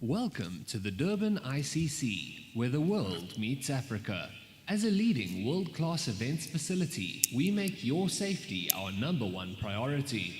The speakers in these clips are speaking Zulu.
Welcome to the Durban ICC, where the world meets Africa. As a leading world-class events facility, we make your safety our #1 priority.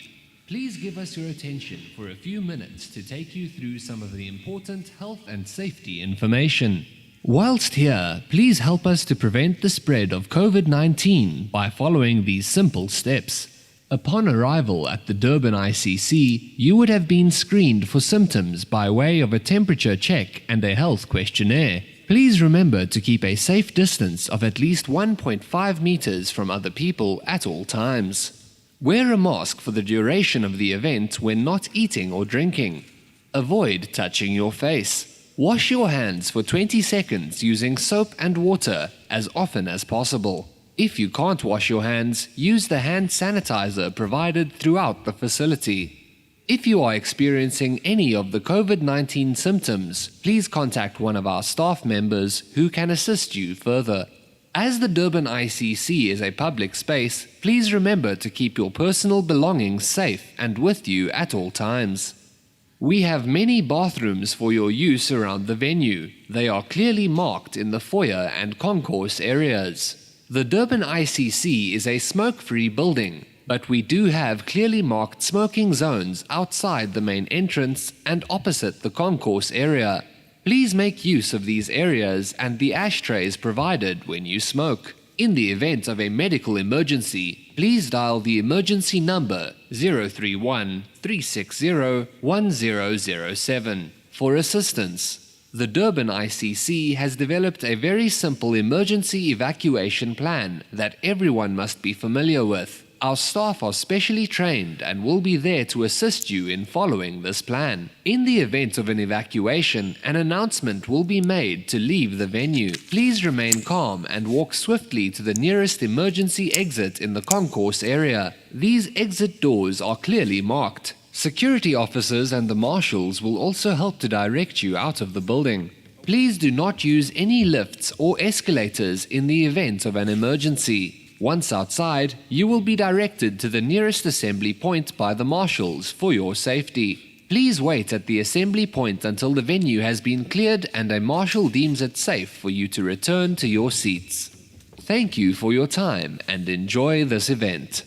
Please give us your attention for a few minutes to take you through some of the important health and safety information. Whilst here, please help us to prevent the spread of COVID-19 by following these simple steps. Upon arrival at the Durban ICC, you would have been screened for symptoms by way of a temperature check and a health questionnaire. Please remember to keep a safe distance of at least 1.5 meters from other people at all times. Wear a mask for the duration of the event when not eating or drinking. Avoid touching your face. Wash your hands for 20 seconds using soap and water as often as possible. If you can't wash your hands, use the hand sanitizer provided throughout the facility. If you are experiencing any of the COVID-19 symptoms, please contact one of our staff members who can assist you further. As the Durban ICC is a public space, please remember to keep your personal belongings safe and with you at all times. We have many bathrooms for your use around the venue. They are clearly marked in the foyer and concourse areas. The Durban ICC is a smoke-free building, but we do have clearly marked smoking zones outside the main entrance and opposite the concourse area. Please make use of these areas and the ashtrays provided when you smoke. In the event of a medical emergency, please dial the emergency number 031 360 1007 for assistance. The Durban ICC has developed a very simple emergency evacuation plan that everyone must be familiar with. Our staff are specially trained and will be there to assist you in following this plan. In the event of an evacuation, an announcement will be made to leave the venue. Please remain calm and walk swiftly to the nearest emergency exit in the concourse area. These exit doors are clearly marked. Security officers and the marshals will also help to direct you out of the building. Please do not use any lifts or escalators in the event of an emergency. Once outside, you will be directed to the nearest assembly point by the marshals for your safety. Please wait at the assembly point until the venue has been cleared and a marshal deems it safe for you to return to your seats. Thank you for your time and enjoy this event.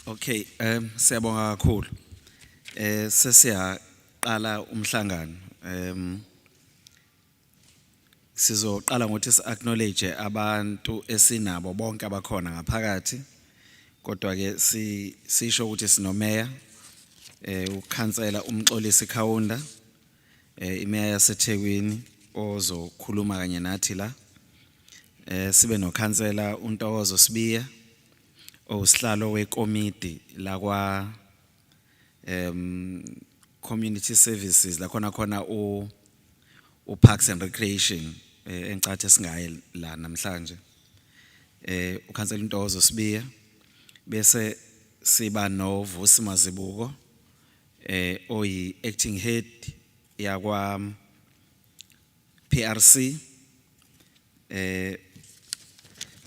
Okay, siyabonga kakhulu. Sesiyaqala umhlangano. Sizoqala ngokuthi si-acknowledge abantu esinabo bonke abakhona ngaphakathi. Kodwa ke sisho ukuthi sinomeya, ukhansela Mxolisi Kaunda, imeya yaseThekwini ozokhuluma kanye nathi la. Sibe nokhansela uNtokozo Sibiya, osihlalo wekomiti la kwa community services la khona u Parks and Recreation engcathe singaye la namhlanje. Ukhansela uNtokozo Sibiya bese siba no Vusi Mazibuko oyi acting head yakwa PRC.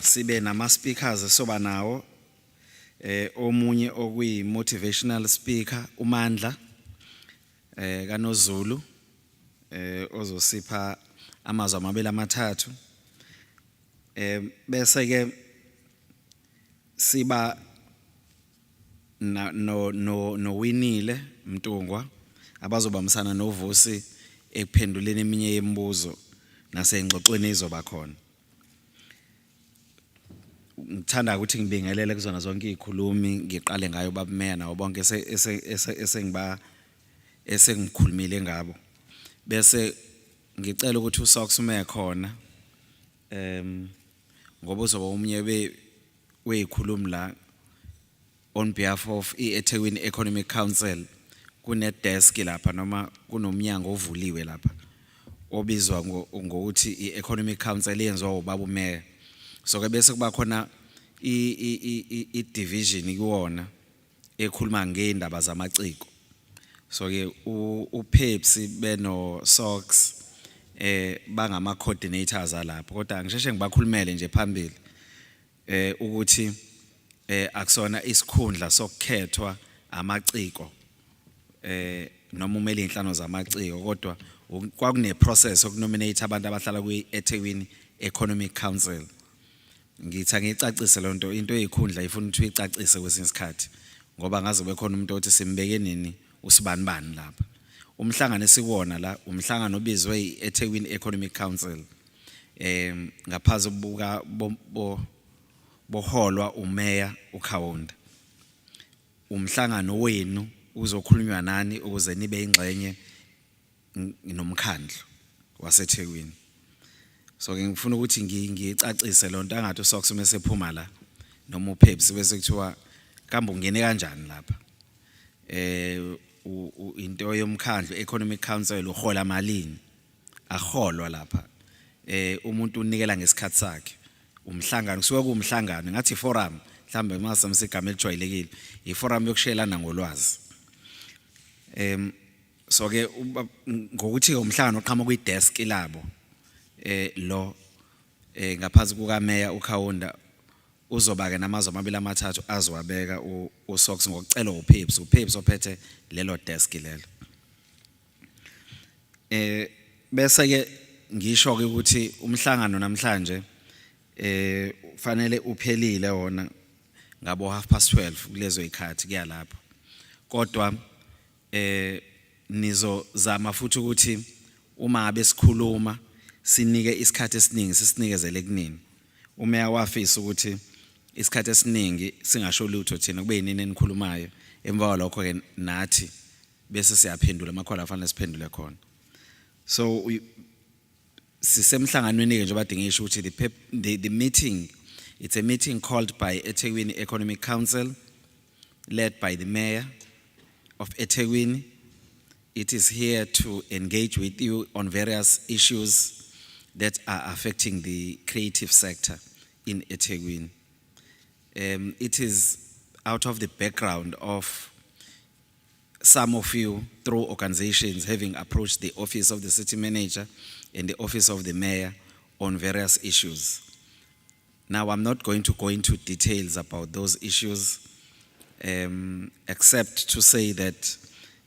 Sibe nama speakers soba nawo omunye okuyi motivational speaker uMandla kaNozulu ozosipha amazwi amabili amathathu. Bese ke siba no Winile Mtungwa abazobamsana noVusi ekuphenduleni eminye yemibuzo nasengxoxweni izoba khona. Ngithanda ukuthi ngibingelele kuzona zonke izikhulumi ngiqale ngayo babumeya nawo bonke esengikhulumile ngabo. Bese ngicela ukuthi uSox ume khona ngoba uzoba umnye wezikhulumi la on behalf of iEthekwini Economic Council. Kune desk lapha noma kunomnyango ovuliwe lapha obizwa ngokuthi iEconomic Council yenziwa ubaba umeya. So ke bese kuba khona i-division kuwona ekhuluma ngeindaba zamaciko. So ke uPepsi beno Sox bangama coordinators alapha. Kodwa ngisheshe ngibakhulumele nje phambili ukuthi akusona isikhundla sokukhethwa amaciko noma umele inhlano zamaciko kodwa kwakune process okunominate abantu abahlala kwi-eThekwini Economic Council. Ngithi ngicacise lo nto into eyikhundla ifuna ukuthi uyicacise kwesinye isikhathi ngoba ngaze bekhona umuntu othi simbeke nini usibanibani lapha. Umhlangano esiwona la umhlangano obizwe i-eThekwini Economic Council ngaphazu buka boholwa umeya uKaunda. Umhlangano wenu uzokhulunywa nani ukuze nibe ingxenye nomkhandlu waseThekwini. So ngifuna ukuthi ngicacise lo nto angathi uSox mesephuma la noma uPepsi bese kuthiwa kambe ungene kanjani lapha. Into yomkhandlu Economic Council uhola malini aholwa lapha. Umuntu unikela ngesikhathi sakhe. Umhlangano kusuka kuumhlangano ngathi forum mhlambe mase msigama elijwayelekile iforum yokushelana ngolwazi. So ke ngokuthi umhlangano oqhamuka kwi-desk labo lo ngaphansi kuka Mayor uKaunda uzoba ke namazwi amabili amathathu azowabeka uSox ngokucela uPepsi ophethe lelo desk lelo. Bese ke ngisho ke ukuthi umhlangano namhlanje fanele uphelile wona ngabo 12:30 kulezo ikhathi kuyalapho. Kodwa nizozama futhi ukuthi uma ngabe sikhuluma sinike isikhathi esiningi sisinikezele kunini. Umeya wafisa ukuthi isikhathi esiningi singasho lutho thina kube yinini enikhulumayo emva kwalokho ke nathi bese siyaphendula amakhola afanele siphendule khona. So sisemhlanganweni ke nje badingisha ukuthi the meeting, it's a meeting called by eThekwini Economic Council led by the Mayor of eThekwini. It is here to engage with you on various issues that are affecting the creative sector in eThekwini. It is out of the background of some of you through organizations having approached the office of the city manager and the office of the mayor on various issues. Now, I'm not going to go into details about those issues, except to say that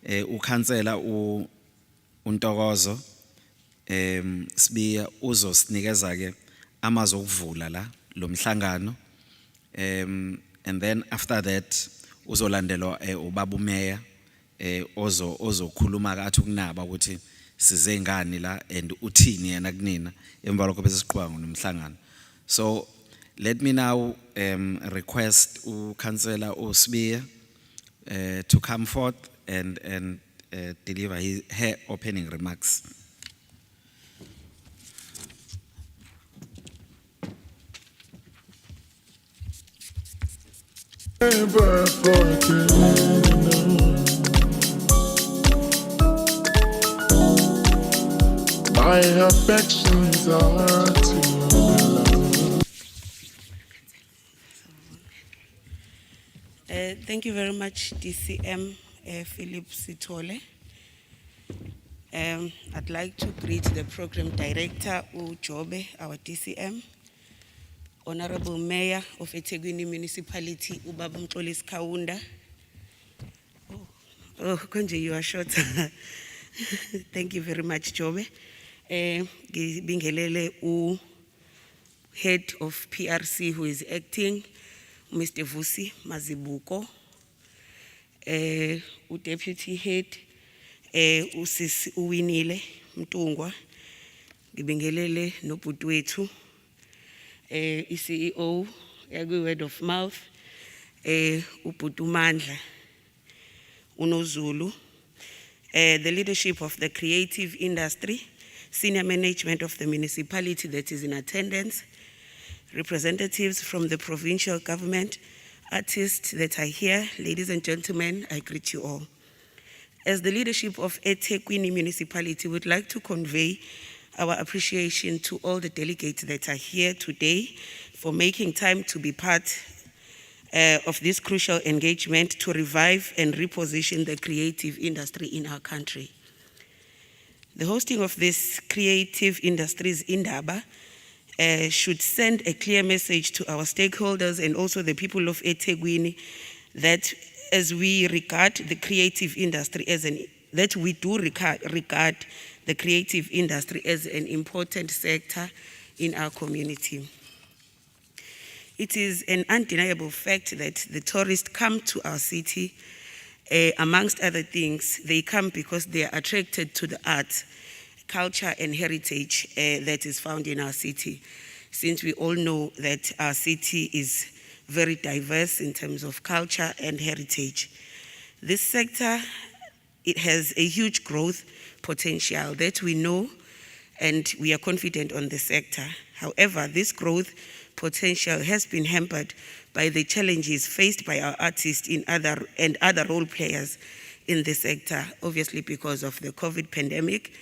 uKhansela uNtokozo Sibiya uzosinikeza ke amazwi okuvula la lo mhlangano, and then after that uzolandelwa ubaba umeya ozokhuluma kathi ukunaba ukuthi size ngani la and uthini yena kunina emva lokho bese siqhubeka nomhlangano. So let me now request uKhansela uSibiya to come forth and deliver her opening remarks. My affections are to love. Thank you very much, DCM Philip Sitole. I'd like to greet the program director, Jobe, our DCM, Honorable Mayor of eThekwini Municipality, Mxolisi Kaunda. Oh, Konje, you are short. Thank you very much, Jobe. Bingelele head of PRC who is acting, Mr. Vusi Mazibuko. Deputy head, Usisi Uwinile Mtungwa. Ngibingelele nobhuti wethu. CEO yakwi word of mouth ubhuti uMandla uNozulu, the leadership of the creative industry, senior management of the municipality that is in attendance, representatives from the provincial government, artists that are here, ladies and gentlemen, I greet you all. As the leadership of eThekwini municipality, we would like to convey our appreciation to all the delegates that are here today for making time to be part of this crucial engagement to revive and reposition the creative industry in our country. The hosting of this Creative Industries Indaba should send a clear message to our stakeholders and also the people of eThekwini that as we regard the creative industry as we do regard the creative industry as an important sector in our community. It is an undeniable fact that the tourists come to our city, amongst other things, they come because they are attracted to the art, culture and heritage that is found in our city, since we all know that our city is very diverse in terms of culture and heritage. This sector, it has a huge growth potential that we know, and we are confident on the sector. However, this growth potential has been hampered by the challenges faced by our artists and other role players in the sector, obviously because of the COVID pandemic,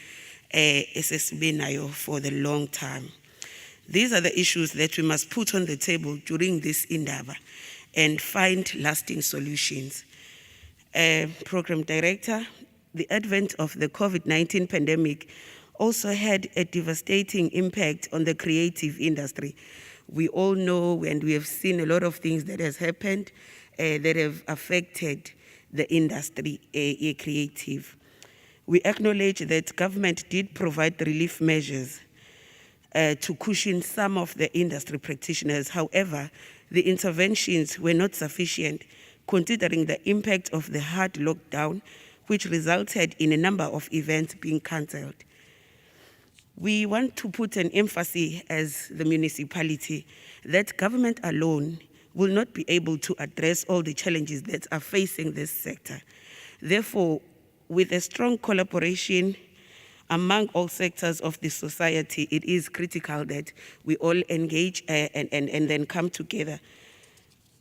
for the long time. These are the issues that we must put on the table during this Indaba and find lasting solutions. Program Director, the advent of the COVID-19 pandemic also had a devastating impact on the creative industry. We all know and we have seen a lot of things that has happened that have affected the industry, creative. We acknowledge that government did provide relief measures to cushion some of the industry practitioners. However, the interventions were not sufficient considering the impact of the hard lockdown, which resulted in a number of events being cancelled. We want to put an emphasis as the municipality that government alone will not be able to address all the challenges that are facing this sector. Therefore, with a strong collaboration among all sectors of the society, it is critical that we all engage and then come together.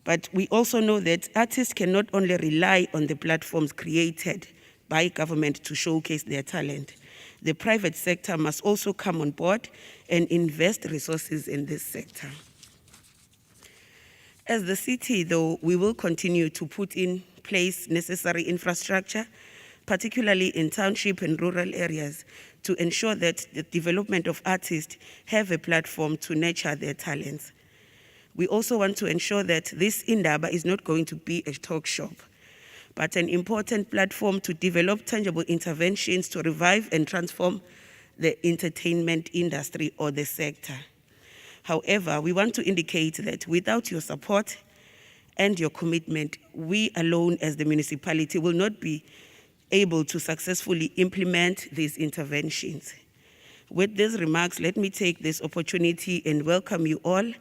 But we also know that artists cannot only rely on the platforms created by government to showcase their talent. The private sector must also come on board and invest resources in this sector. As the city, though, we will continue to put in place necessary infrastructure, particularly in township and rural areas, to ensure that the development of artists have a platform to nurture their talents. We also want to ensure that this Indaba is not going to be a talk shop, but an important platform to develop tangible interventions to revive and transform the entertainment industry or the sector. However, we want to indicate that without your support and your commitment, we alone as the municipality will not be able to successfully implement these interventions. With these remarks, let me take this opportunity and welcome you all.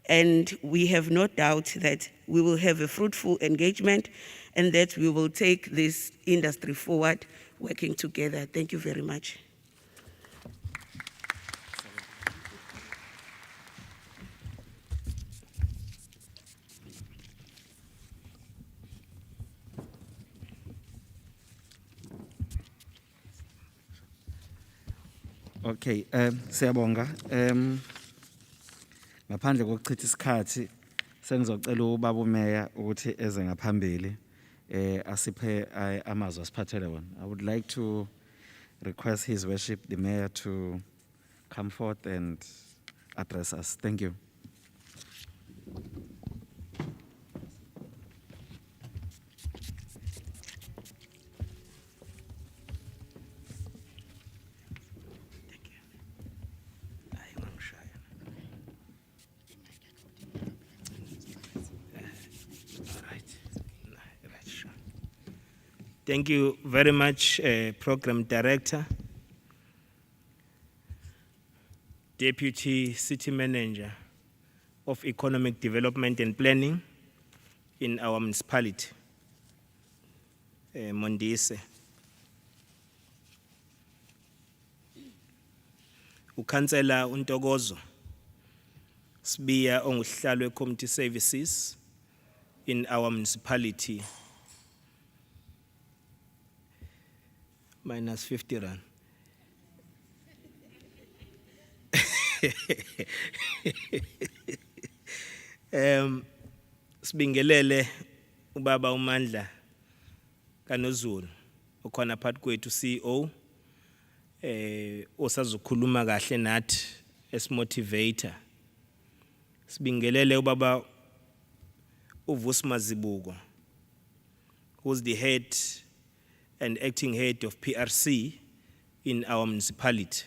And we have no doubt that we will have a fruitful engagement and that we will take this industry forward working together. Thank you very much. Okay, siyabonga. Ngaphandle kokuchitha isikhathi sengizocela ubaba umeya ukuthi eze ngaphambili asiphe amazwi asiphathele wona. I would like to request His Worship the Mayor to come forth and address us. Thank you. Thank you very much, Program Director, Deputy City Manager of Economic Development and Planning in our municipality, Mondise. Ukhansela Untogozo, Sbiya onguhlalo Community Services in our municipality. Minus 50 rand. Sibingelele ubaba uMandla kaNozulu ukhona phakathi kwethu CEO osazokhuluma kahle nathi esimotivator. Sibingelele ubaba uVusi Mazibuko who's the head and acting head of PRC in our municipality.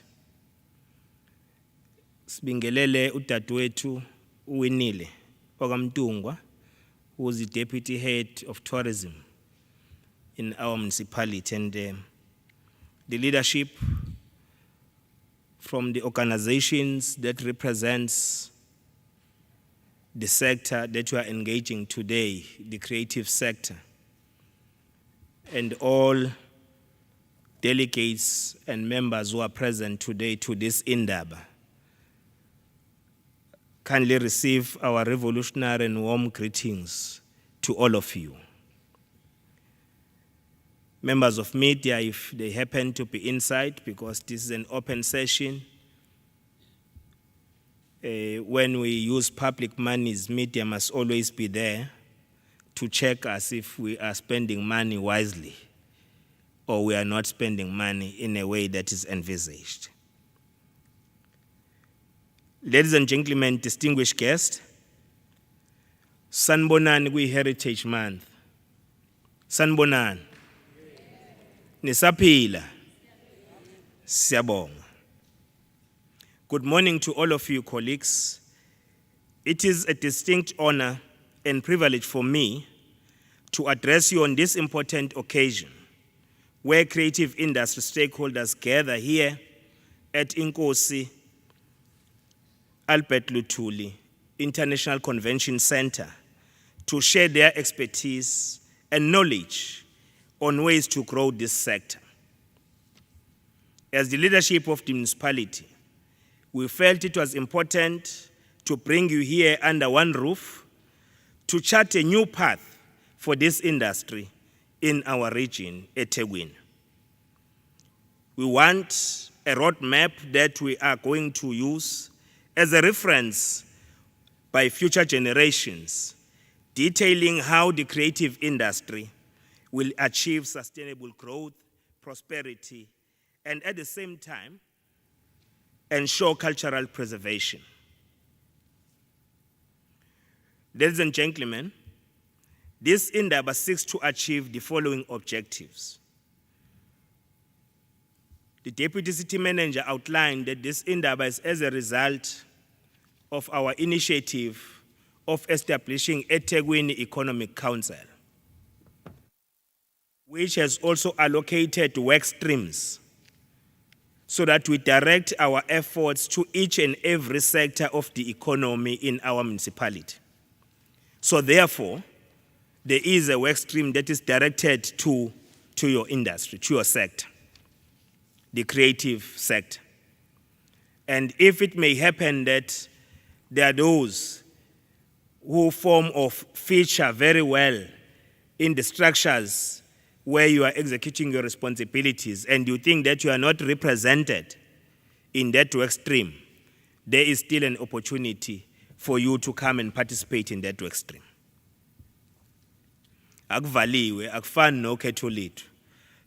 Sibingelele udadewethu uWinile okamntungwa, who's the deputy head of tourism in our municipality, and the leadership from the organizations that represents the sector that we are engaging today, the creative sector, and all delegates and members who are present today to this Indaba. Kindly receive our revolutionary and warm greetings to all of you. Members of media, if they happen to be inside, because this is an open session, when we use public monies, media must always be there to check us if we are spending money wisely or we are not spending money in a way that is envisaged. Ladies and gentlemen, distinguished guests, Sanibonani kwi-Heritage Month. Sanibonani. Nisaphila. Siyabonga. Good morning to all of you colleagues. It is a distinct honor and privilege for me to address you on this important occasion where creative industry stakeholders gather here at Nkosi Albert Luthuli International Convention Center to share their expertise and knowledge on ways to grow this sector. As the leadership of the municipality, we felt it was important to bring you here under one roof to chart a new path for this industry in our region, eThekwini. We want a roadmap that we are going to use as a reference by future generations, detailing how the creative industry will achieve sustainable growth, prosperity, and at the same time, ensure cultural preservation. Ladies and gentlemen, this Indaba seeks to achieve the following objectives. The Deputy City Manager outlined that this Indaba is as a result of our initiative of establishing eThekwini Economic Council, which has also allocated work streams so that we direct our efforts to each and every sector of the economy in our municipality. So therefore, there is a work stream that is directed to your industry, to your sector, the creative sector. And if it may happen that there are those who form or feature very well in the structures where you are executing your responsibilities and you think that you are not represented in that work stream, there is still an opportunity for you to come and participate in that work stream. Akuvaliwe, akufani nokhetho lethu.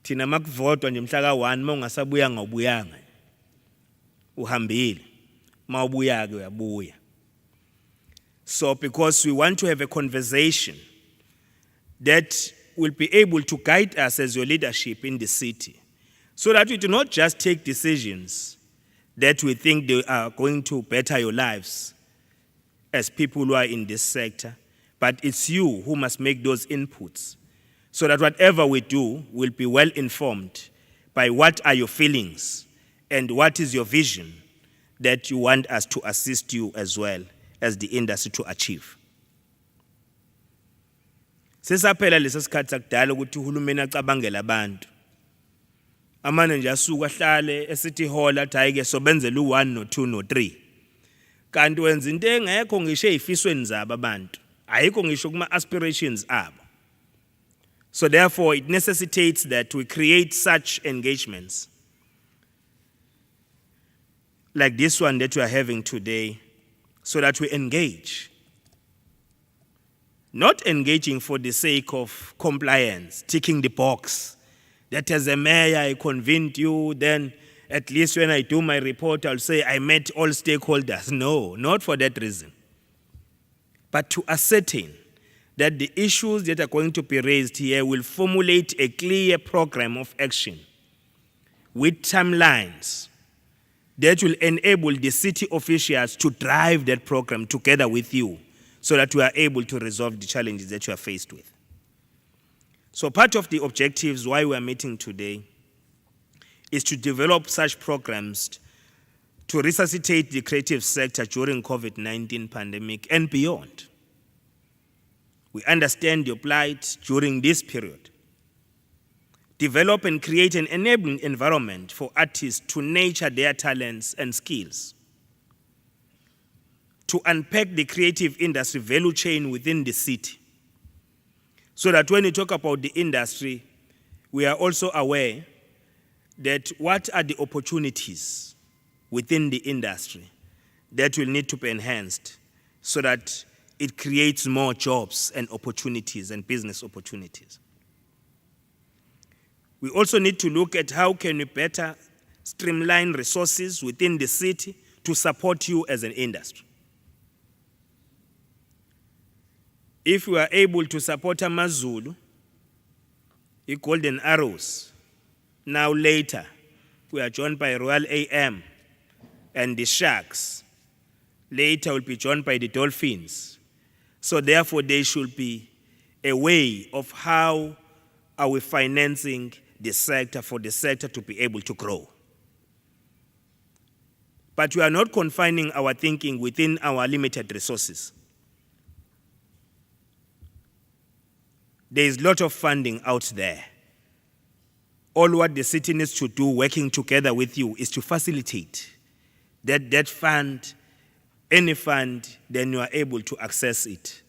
Thina makuvotwa nje mhla ka-1 mongasabuya ngobuyanga. Uhambile. Mawubuyake uyabuya. So because we want to have a conversation that will be able to guide us as your leadership in the city, so that we do not just take decisions that we think they are going to better your lives as people who are in this sector, but it's you who must make those inputs so that whatever we do will be well informed by what are your feelings and what is your vision that you want us to assist you as well as the industry to achieve. Sesaphela lesa sikhathi sakudala ukuthi uhulumeni acabangela abantu. Amane nje asuka ahlale esithi hall athi ayike sobenzela u1 no2 no3. Kanti wenza into engekho ngisho ezifisweni zabo abantu. Ayikho ngisho kuma aspirations abo. So therefore it necessitates that we create such engagements like this one that we are having today, so that we engage. Not engaging for the sake of compliance, ticking the box. That as a mayor, I convened you, then at least when I do my report, I'll say I met all stakeholders. No, not for that reason. But to ascertain that the issues that are going to be raised here will formulate a clear program of action with timelines that will enable the city officials to drive that program together with you so that we are able to resolve the challenges that you are faced with. So part of the objectives why we are meeting today is to develop such programs to resuscitate the creative sector during COVID-19 pandemic and beyond. We understand your plight during this period. Develop and create an enabling environment for artists to nurture their talents and skills. To unpack the creative industry value chain within the city, so that when you talk about the industry, we are also aware that what are the opportunities within the industry that will need to be enhanced so that it creates more jobs and opportunities and business opportunities. We also need to look at how can we better streamline resources within the city to support you as an industry. If we are able to support AmaZulu, the Golden Arrows, now later we are joined by Royal AM and the Sharks, later will be joined by the Dolphins. So therefore there should be a way of how are we financing the sector for the sector to be able to grow. But we are not confining our thinking within our limited resources. There is a lot of funding out there. All what the city needs to do working together with you is to facilitate that fund, any fund, then you are able to access it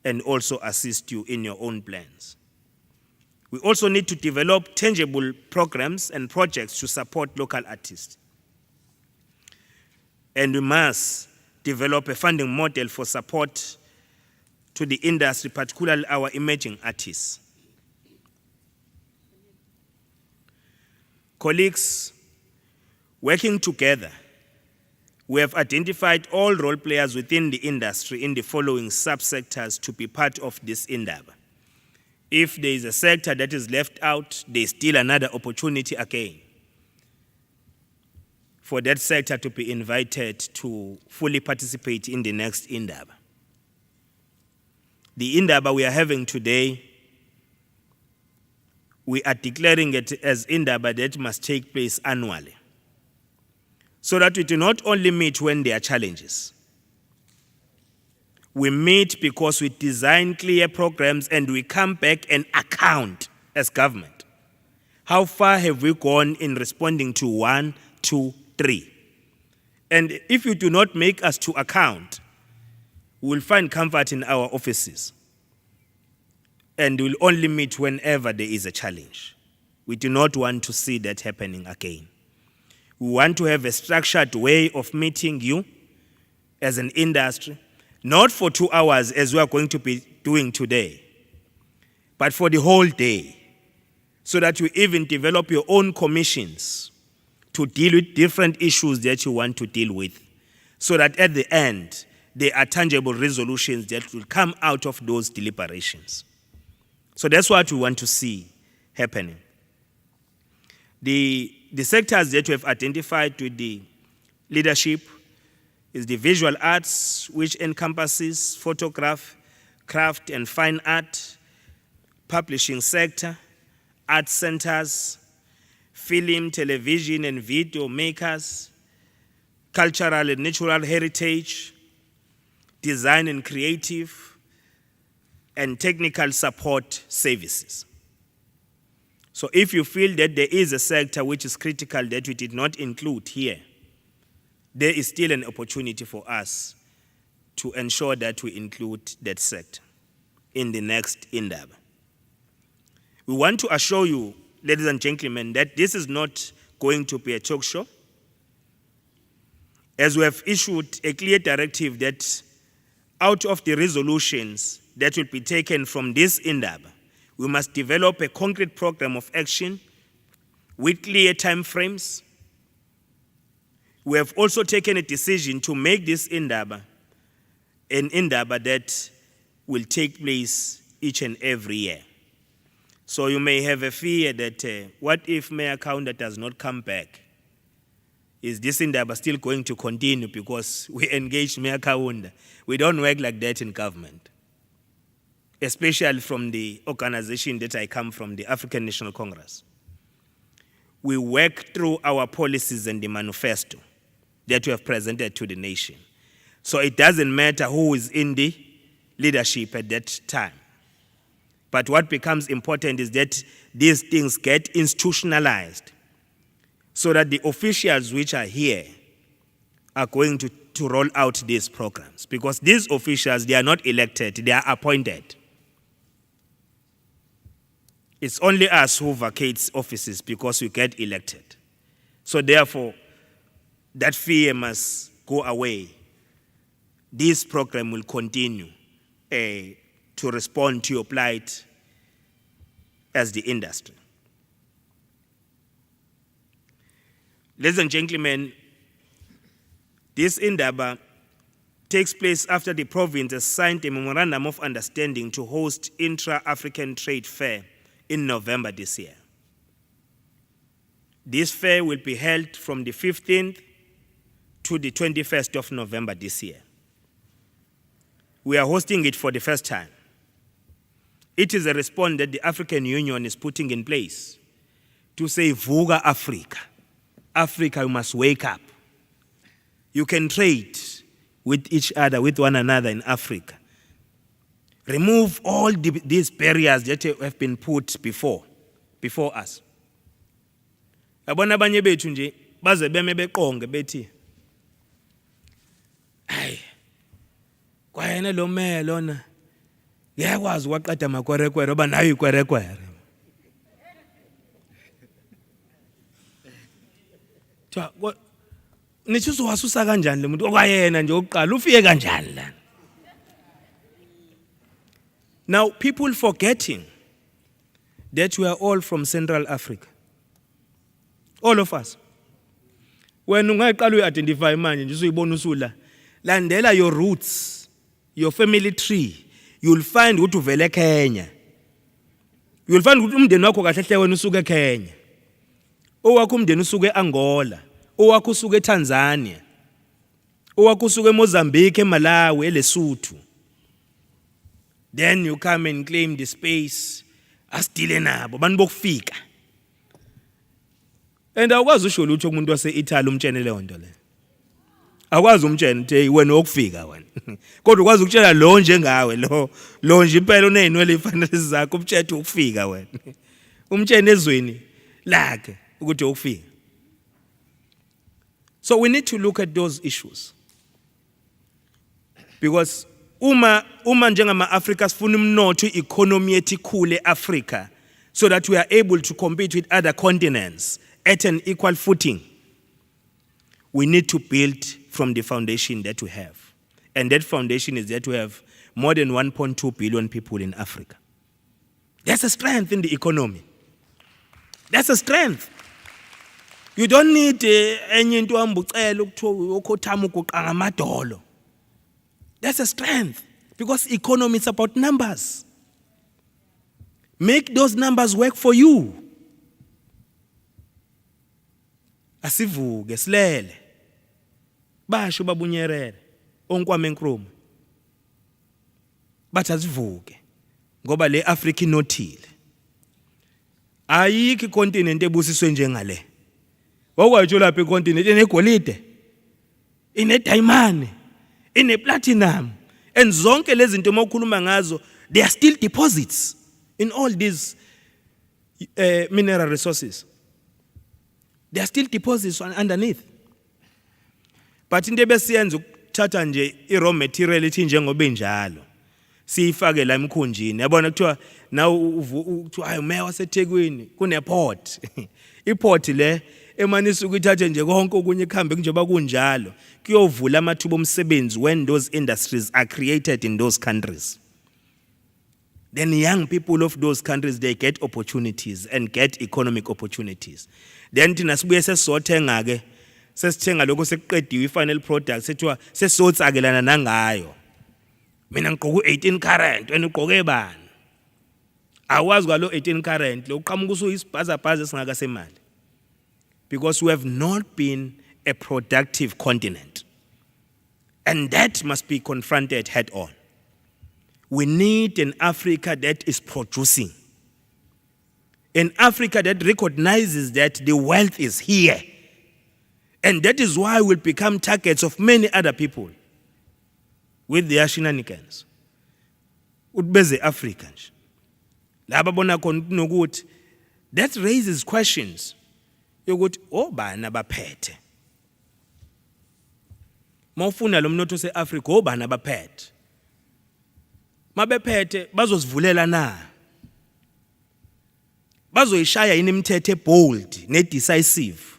and also assist you in your own plans. We also need to develop tangible programs and projects to support local artists. And we must develop a funding model for support to the industry, particularly our emerging artists. Colleagues, working together, we have identified all role players within the industry in the following subsectors to be part of this Indaba. If there is a sector that is left out, there is still another opportunity again for that sector to be invited to fully participate in the next Indaba. The Indaba we are having today, we are declaring it as Indaba that must take place annually, so that we do not only meet when there are challenges. We meet because we design clear programs and we come back and account as government. How far have we gone in responding to 1, 2, 3? And if you do not make us to account, we will find comfort in our offices. And we will only meet whenever there is a challenge. We do not want to see that happening again. We want to have a structured way of meeting you as an industry, not for 2 hours as we are going to be doing today, but for the whole day, so that you even develop your own commissions to deal with different issues that you want to deal with, so that at the end, there are tangible resolutions that will come out of those deliberations. So that's what we want to see happening. The sectors that we have identified with the leadership is the visual arts, which encompasses photograph, craft and fine art, publishing sector, art centers, film, television and video makers, cultural and natural heritage, design and creative, and technical support services. So if you feel that there is a sector which is critical that we did not include here, there is still an opportunity for us to ensure that we include that sector in the next Indaba. We want to assure you, ladies and gentlemen, that this is not going to be a talk show, as we have issued a clear directive that out of the resolutions that will be taken from this Indaba, we must develop a concrete program of action with clear time frames. We have also taken a decision to make this Indaba an Indaba that will take place each and every year. So you may have a fear that what if Mayor Kaunda does not come back? Is this Indaba still going to continue because we engaged Mayor Kaunda? We don't work like that in government, especially from the organization that I come from, the African National Congress. We work through our policies and the manifesto that we have presented to the nation. So it doesn't matter who is in the leadership at that time. But what becomes important is that these things get institutionalized so that the officials which are here are going to roll out these programs. Because these officials, they are not elected, they are appointed. It's only us who vacates offices because we get elected. So therefore, that fear must go away. This program will continue to respond to your plight as the industry. Ladies and gentlemen, this Indaba takes place after the province has signed a memorandum of understanding to host intra-African trade fair in November this year. This fair will be held from the 15th to the 21st of November this year. We are hosting it for the first time. It is a response that the African Union is putting in place to say, Vuga Africa. Africa, you must wake up. You can trade with each other, with one another in Africa. Remove all these barriers that have been put before us. Abona abanye bethu nje baze beme beqonge bethi hayi kwayena lo meya lona ngiyakwazi waqeda amakwerekwere oba nayo ikwerekwere. Nithi uzowasusa kanjani le muntu okwayena nje oqala ufike kanjani la? Now people forgetting that we are all from Central Africa. All of us. When ungaqala uyidentify manje nje usuyibona usula, landela your roots, your family tree. You'll find ukuthi uvele Kenya. You'll find ukuthi umndeni wakho kahle hle wena usuke eKenya. Owakho umndeni usuke eAngola, owakho usuke eTanzania, owakho usuke eMozambique, eMalawi, eLesotho. Then you come and claim the space asidile nabo bantu bokufika. And awukwazi usho lutho umuntu wase-Italy umtshene leyo nto le. Akwazi umtshene ukuthi wena okufika wena. Kodwa ukwazi ukutshela lo njengawe lo nje impela oneyinwele ifanele zakho umtshela ukufika wena. Umtshene ezweni lakhe ukuthi ukufika. So we need to look at those issues. Because uma njengama Africa sifuna umnotho economy yethu ikhule Africa so that we are able to compete with other continents at an equal footing. We need to build from the foundation that we have. And that foundation is that we have more than 1.2 billion people in Africa. That's a strength in the economy. That's a strength. You don't need enye into ambucela ukuthiwa ukhothama ukuqanga amadolo. That's a strength because economy is about numbers. Make those numbers work for you. Asivuke silele. Basho babunyerere onkwame enkrumo. Bathi asivuke ngoba le Africa inothile. Ayikho icontinent ebusiswe njengale. Wakwatsho lapha icontinent enegolide, inediamond, ine-platinum, and zonke lezi zinto mokhuluma ngazo, there are still deposits in all these mineral resources. There are still deposits underneath. But into ebesiyenza ukuthatha nje i-raw material ethi njengoba injalo siyifake la emkhunjini. Yabona kuthiwa now kuthiwa hayi umeya waseThekwini kune-port. I-port le emanisa ukuthatha nje konke okunye ikhambe njengoba kunjalo kuyovula amathuba omsebenzi when those industries are created in those countries. Then young people of those countries, they get opportunities and get economic opportunities. Then thina sibuye sesizothenga ke sesithenga lokho sekuqediwe i-final product sethiwa sesizotsakelana nangayo. Mina ngigqoke 18 current wena ugqoke bani? Awazi kwalo 18 current lo uqhamuka usuyisibhazabhaza singaka semali. Because we have not been a productive continent. And that must be confronted head on. We need an Africa that is producing. An Africa that recognizes that the wealth is here. And that is why we'll become targets of many other people with their shenanigans. Utbeze Africans. That raises questions. You go, obani abaphethe. Mawufuna lo mnotho se-Africa obani abaphethe. Mabephethe bazosivulela na. Bazoyishaya yini imithetho bold ne-decisive.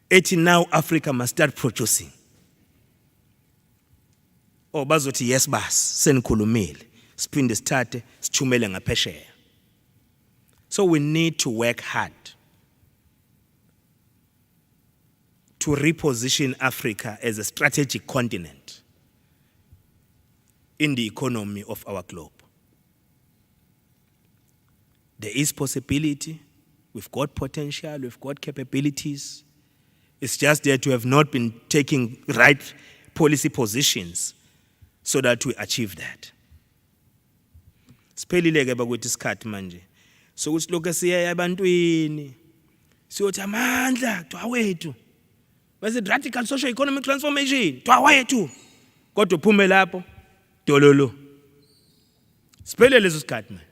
Ethi now Africa must start producing. Bazothi yes bas senikhulumile. Siphinde sithathe sithumele ngaphesheya. So we need to work hard to reposition Africa as a strategic continent in the economy of our globe. There is possibility, we've got potential, we've got capabilities. It's just that we have not been taking right policy positions so that we achieve that. Siphelile ke bakwethu isikhathi manje. So ukuthi lokho siya ebantwini siyothi amandla twawethu. Bese radical social economic transformation twawethu. Kodwa uphume lapho dololo. Siphelele leso sikhathi manje.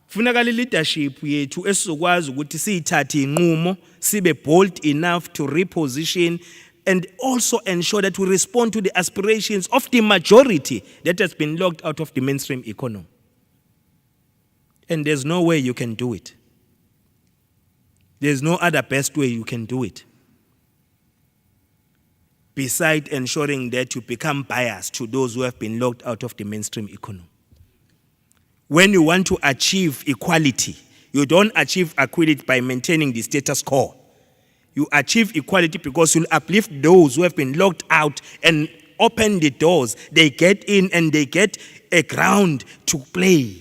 Funakala leadership yethu esizokwazi ukuthi siyithathe inqumo sibe bold enough to reposition and also ensure that we respond to the aspirations of the majority that has been locked out of the mainstream economy. And there's no way you can do it. There's no other best way you can do it. Besides ensuring that you become biased to those who have been locked out of the mainstream economy. When you want to achieve equality, you don't achieve equality by maintaining the status quo. You achieve equality because you'll uplift those who have been locked out and open the doors. They get in and they get a ground to play.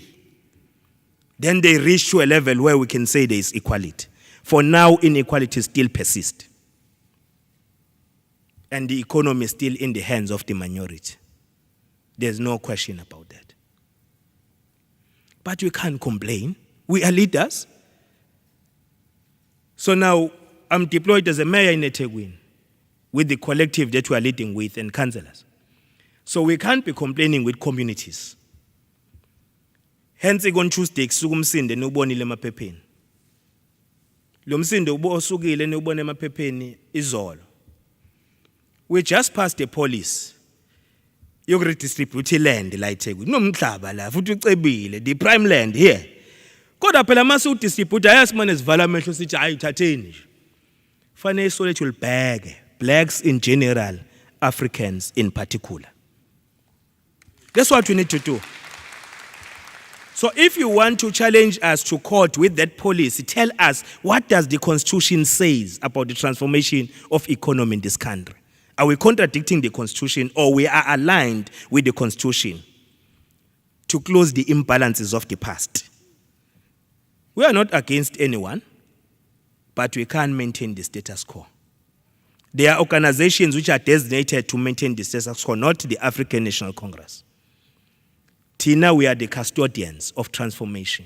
Then they reach to a level where we can say there is equality. For now, inequality still persists. And the economy is still in the hands of the minority. There's no question about that. But we can't complain. We are leaders. So now, I'm deployed as a mayor in eThekwini with the collective that we are leading with and councillors. So we can't be complaining with communities. Hence, on Tuesday, sukumsinde nubonile emaphepheni. Lo msindo osukile nubone emaphepheni izolo. We just passed the police. You redistribute land la eThekwini. Nomhlaba la futhi ucebile the prime land here. Kodwa phela mase udistribute ayasimane sivala amehlo sithi hayi thatheni nje. Fanele so let ulibheke blacks in general, Africans in particular. That's what we need to do. So if you want to challenge us to court with that policy, tell us what does the Constitution says about the transformation of economy in this country. Are we contradicting the Constitution or we are aligned with the Constitution to close the imbalances of the past? We are not against anyone, but we can't maintain the status quo. There are organizations which are designated to maintain the status quo, not the African National Congress. Tina, we are the custodians of transformation.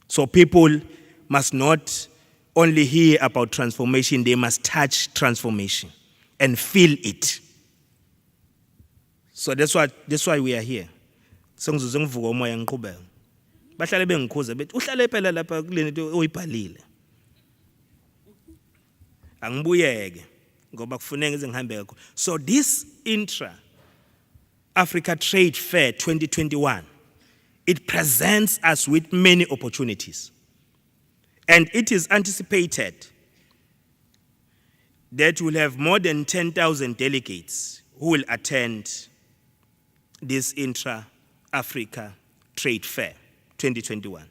So people must not only hear about transformation, they must touch transformation and feel it. So that's why we are here. Sengizuze ngivuka umoya ngiqhubeka. Bahlale bengikhuza bethi uhlale phela lapha kuleni into oyibhalile. Angibuyeke ngoba kufuneka ngize ngihambe kakhulu. So this Africa Trade Fair 2021, it presents us with many opportunities. And it is anticipated that we'll have more than 10,000 delegates who will attend this Africa Trade Fair 2021.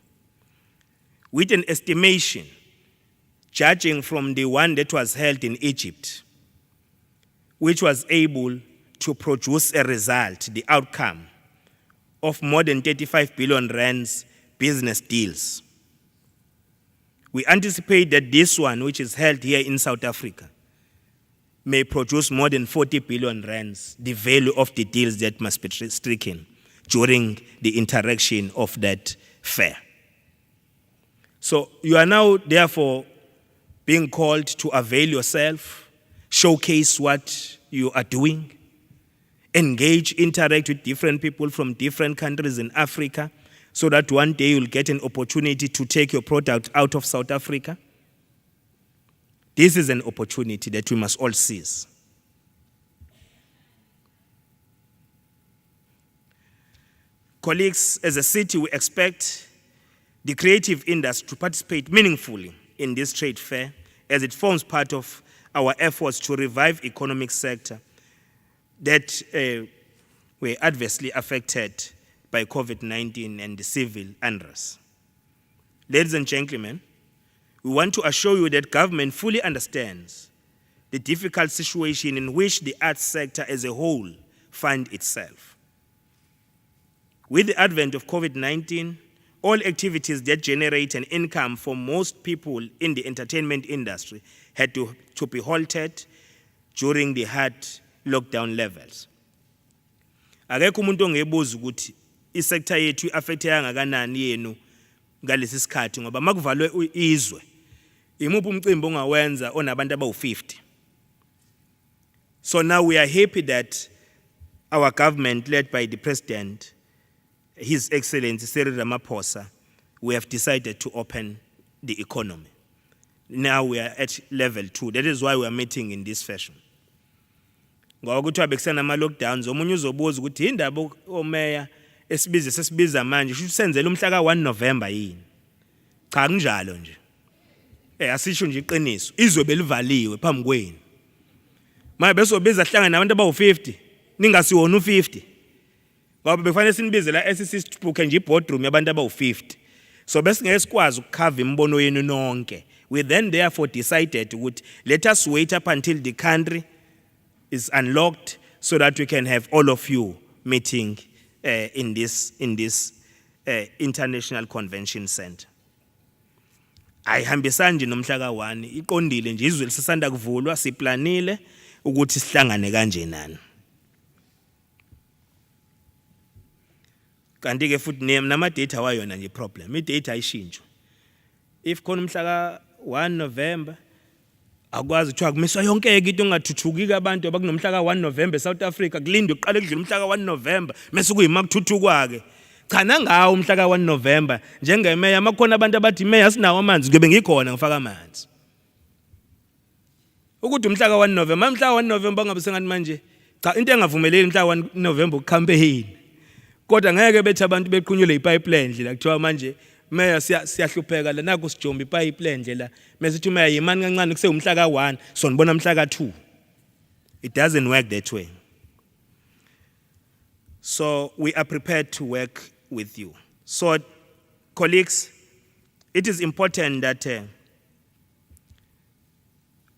With an estimation, judging from the one that was held in Egypt, which was able to produce a result, the outcome of more than 35 billion rands business deals. We anticipate that this one, which is held here in South Africa, may produce more than 40 billion rands, the value of the deals that must be stricken during the interaction of that fair. So you are now therefore being called to avail yourself, showcase what you are doing, engage, interact with different people from different countries in Africa, so that one day you'll get an opportunity to take your product out of South Africa. This is an opportunity that we must all seize. Colleagues, as a city, we expect the creative industry to participate meaningfully in this trade fair, as it forms part of our efforts to revive economic sector that were adversely affected by COVID-19 and the civil unrest. Ladies and gentlemen, we want to assure you that government fully understands the difficult situation in which the arts sector as a whole finds itself. With the advent of COVID-19, all activities that generate an income for most people in the entertainment industry had to be halted during the hard lockdown levels. Akekho umuntu ongebuza ukuthi isector yethu affecteka ngakanani yenu ngalesi sikhathi ngoba makuvalwe izwe imuphi umcimbi ongawenza onabantu abawu50. So now we are happy that our government, led by the President, His Excellency Cyril Ramaphosa, we have decided to open the economy. Now we are at level 2. That is why we are meeting in this fashion. Ngoba kuthiwa bekusana ama-lockdowns, omunye uzobuza ukuthi indaba omeya sesibiza manje senzele umhla ka-1 November yini. Cha kunjalo nje. Asisho nje iqiniso, izwe belivaliwe phambi kwenu. Manje besobiza hlangana nabantu abawu50, ningasiwona u50. Ngoba befanele sinibize la sibukhe nje iboardroom yabantu abawu50. So besingeke sikwazi ukukhava imbono yenu nonke. We then therefore decided ukuthi let us wait up until the country is unlocked so that we can have all of you meeting in this International Convention Center. Ayihambisani nje nomhla ka1, iqondile nje izwe lisasanda kuvulwa, siplanile ukuthi sihlangane kanje nani. Kanti ke futhi nama data wayona nje problem. I-data ayishintshwe. If khona umhla ka1 November akwazi ukuthiwa kumiswa yonke into ongathuthuki abantu abakunomhla ka1 November South Africa kulindwe uqale kudlula umhla ka1 November mase kuyima kuthuthukwa ke. Cha nangawo umhla ka1 November njengemeya makhona abantu abathi meya sinawo amanzi kuyobe ngikhona ngifaka amanzi. Ukuthi umhla ka1 November, umhla ka1 November ngabe sengathi manje cha into engavumeleki umhla ka1 November ukucampaign. Kodwa ngeke bethi abantu bequnyule ipipeline nje la kuthiwa manje meya siyahlupheka la naku sijomba ipipeline nje la mesithi meya yimani kancane kuse umhla ka1 sonibona umhla ka2. It doesn't work that way. So we are prepared to work with you. So colleagues, it is important that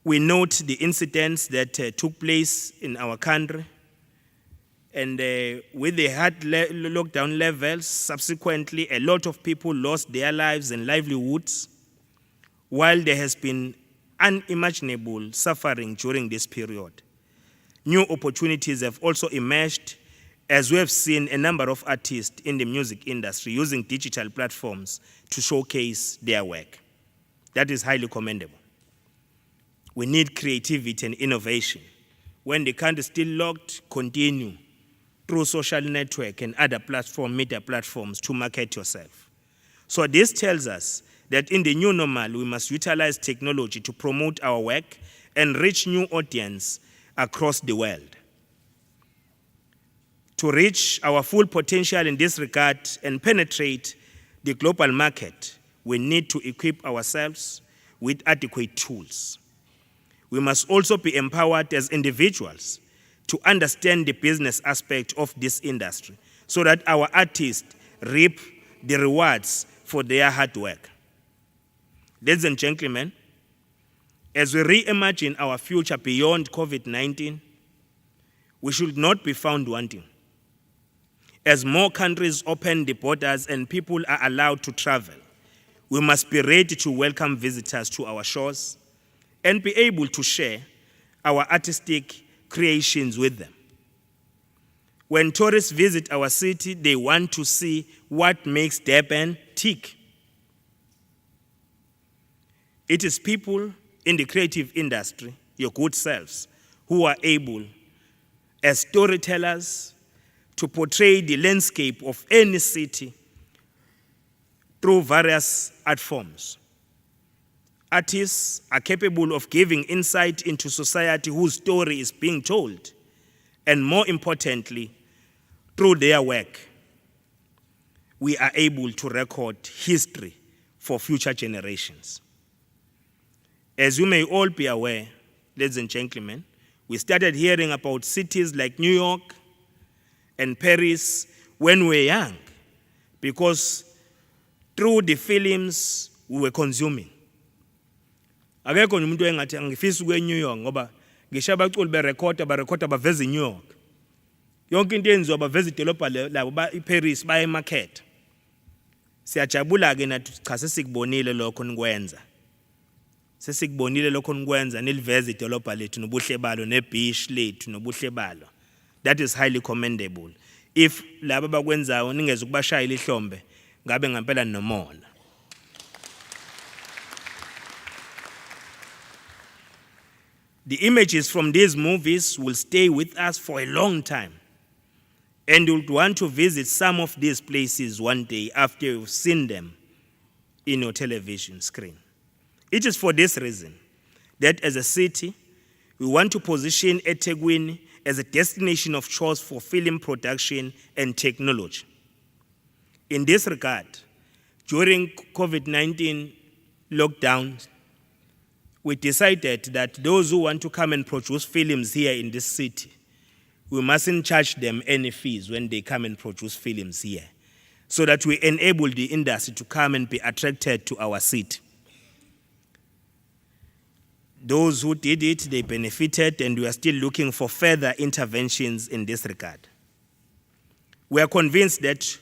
we note the incidents that took place in our country. And with the hard lockdown levels, subsequently, a lot of people lost their lives and livelihoods, while there has been unimaginable suffering during this period. New opportunities have also emerged, as we have seen a number of artists in the music industry using digital platforms to showcase their work. That is highly commendable. We need creativity and innovation. When the country is still locked, continue through social network and other media platforms to market yourself. So this tells us that in the new normal, we must utilize technology to promote our work and reach new audience across the world. To reach our full potential in this regard and penetrate the global market, we need to equip ourselves with adequate tools. We must also be empowered as individuals to understand the business aspect of this industry so that our artists reap the rewards for their hard work. Ladies and gentlemen, as we reimagine our future beyond COVID-19, we should not be found wanting. As more countries open the borders and people are allowed to travel, we must be ready to welcome visitors to our shores and be able to share our artistic creations with them. When tourists visit our city, they want to see what makes Durban tick. It is people in the creative industry, your good selves, who are able, as storytellers, to portray the landscape of any city through various art forms. Artists are capable of giving insight into society whose story is being told, and more importantly, through their work, we are able to record history for future generations. As you may all be aware, ladies and gentlemen, we started hearing about cities like New York and Paris when we were young, because through the films we were consuming. Akekho nje umuntu engathi angifisi ukuya eNew York ngoba ngisho abaculi berekhoda baveza eNew York. Yonke into yenziwa baveza idolobha labo iParis baye emarket. Siyajabula ke nathi cha sesikubonile lokho nikwenza. Sesikubonile lokho nikwenza niliveza idolobha lethu nobuhle balo nebeach lethu nobuhle balo. That is highly commendable. If laba bakwenzayo ningeze ukubashayela ihlombe ngabe ngempela nomona. The images from these movies will stay with us for a long time, and you'll want to visit some of these places one day after you've seen them in your television screen. It is for this reason that as a city, we want to position eThekwini as a destination of choice for film production and technology. In this regard, during COVID-19 lockdown, we decided that those who want to come and produce films here in this city, we mustn't charge them any fees when they come and produce films here, so that we enable the industry to come and be attracted to our city. Those who did it, they benefited, and we are still looking for further interventions in this regard. We are convinced that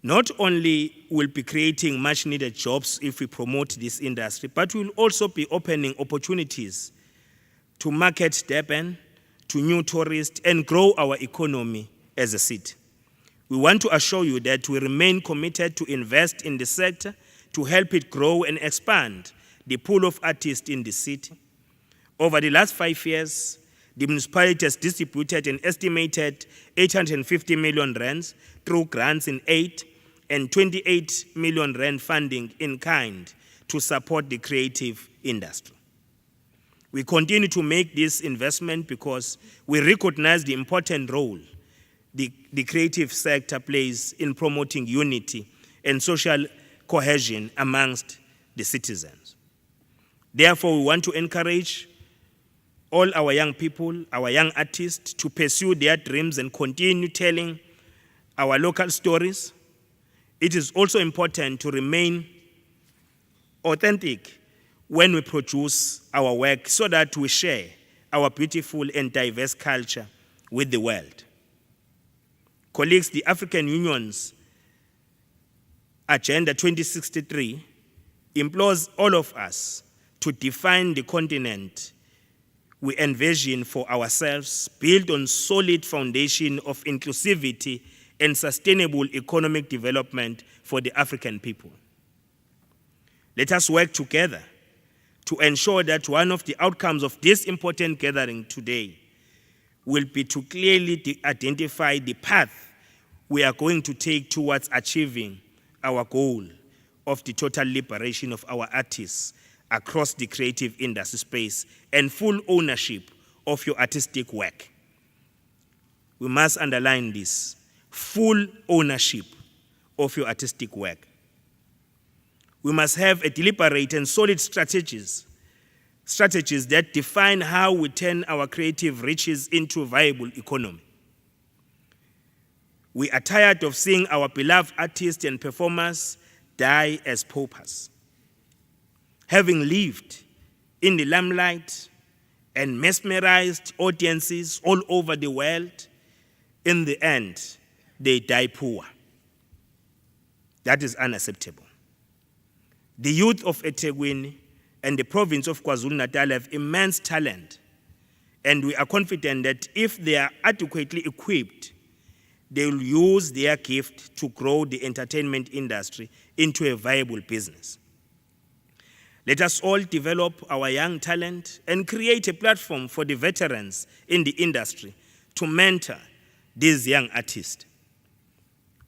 not only will be creating much needed jobs if we promote this industry, but we will also be opening opportunities to market Durban to new tourists and grow our economy as a city. We want to assure you that we remain committed to invest in the sector to help it grow and expand the pool of artists in the city. Over the last 5 years, the municipality has distributed an estimated 850 million rands through grants in aid and 28 million rand funding in kind to support the creative industry. We continue to make this investment because we recognize the important role the creative sector plays in promoting unity and social cohesion amongst the citizens. Therefore, we want to encourage all our young people, our young artists, to pursue their dreams and continue telling our local stories. It is also important to remain authentic when we produce our work so that we share our beautiful and diverse culture with the world. Colleagues, the African Union's Agenda 2063 implores all of us to define the continent we envision for ourselves, built on solid foundation of inclusivity and sustainable economic development for the African people. Let us work together to ensure that one of the outcomes of this important gathering today will be to clearly identify the path we are going to take towards achieving our goal of the total liberation of our artists across the creative industry space and full ownership of your artistic work. We must underline this: full ownership of your artistic work. We must have a deliberate and solid strategies that define how we turn our creative riches into a viable economy. We are tired of seeing our beloved artists and performers die as paupers, having lived in the limelight and mesmerized audiences all over the world. In the end, they die poor. That is unacceptable. The youth of eThekwini and the province of KwaZulu-Natal have immense talent, and we are confident that if they are adequately equipped, they will use their gift to grow the entertainment industry into a viable business. Let us all develop our young talent and create a platform for the veterans in the industry to mentor these young artists.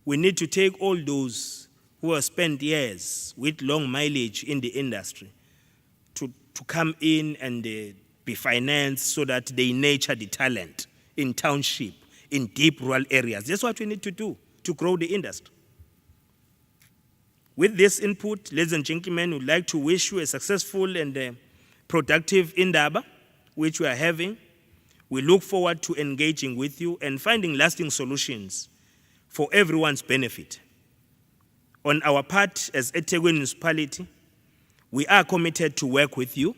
We need to take all those who have spent years with long mileage in the industry to come in and be financed so that they nurture the talent in township, in deep rural areas. That's what we need to do to grow the industry. With this input, ladies and gentlemen, we'd like to wish you a successful and productive Indaba, which we are having. We look forward to engaging with you and finding lasting solutions for everyone's benefit. On our part, as eThekwini municipality, we are committed to work with you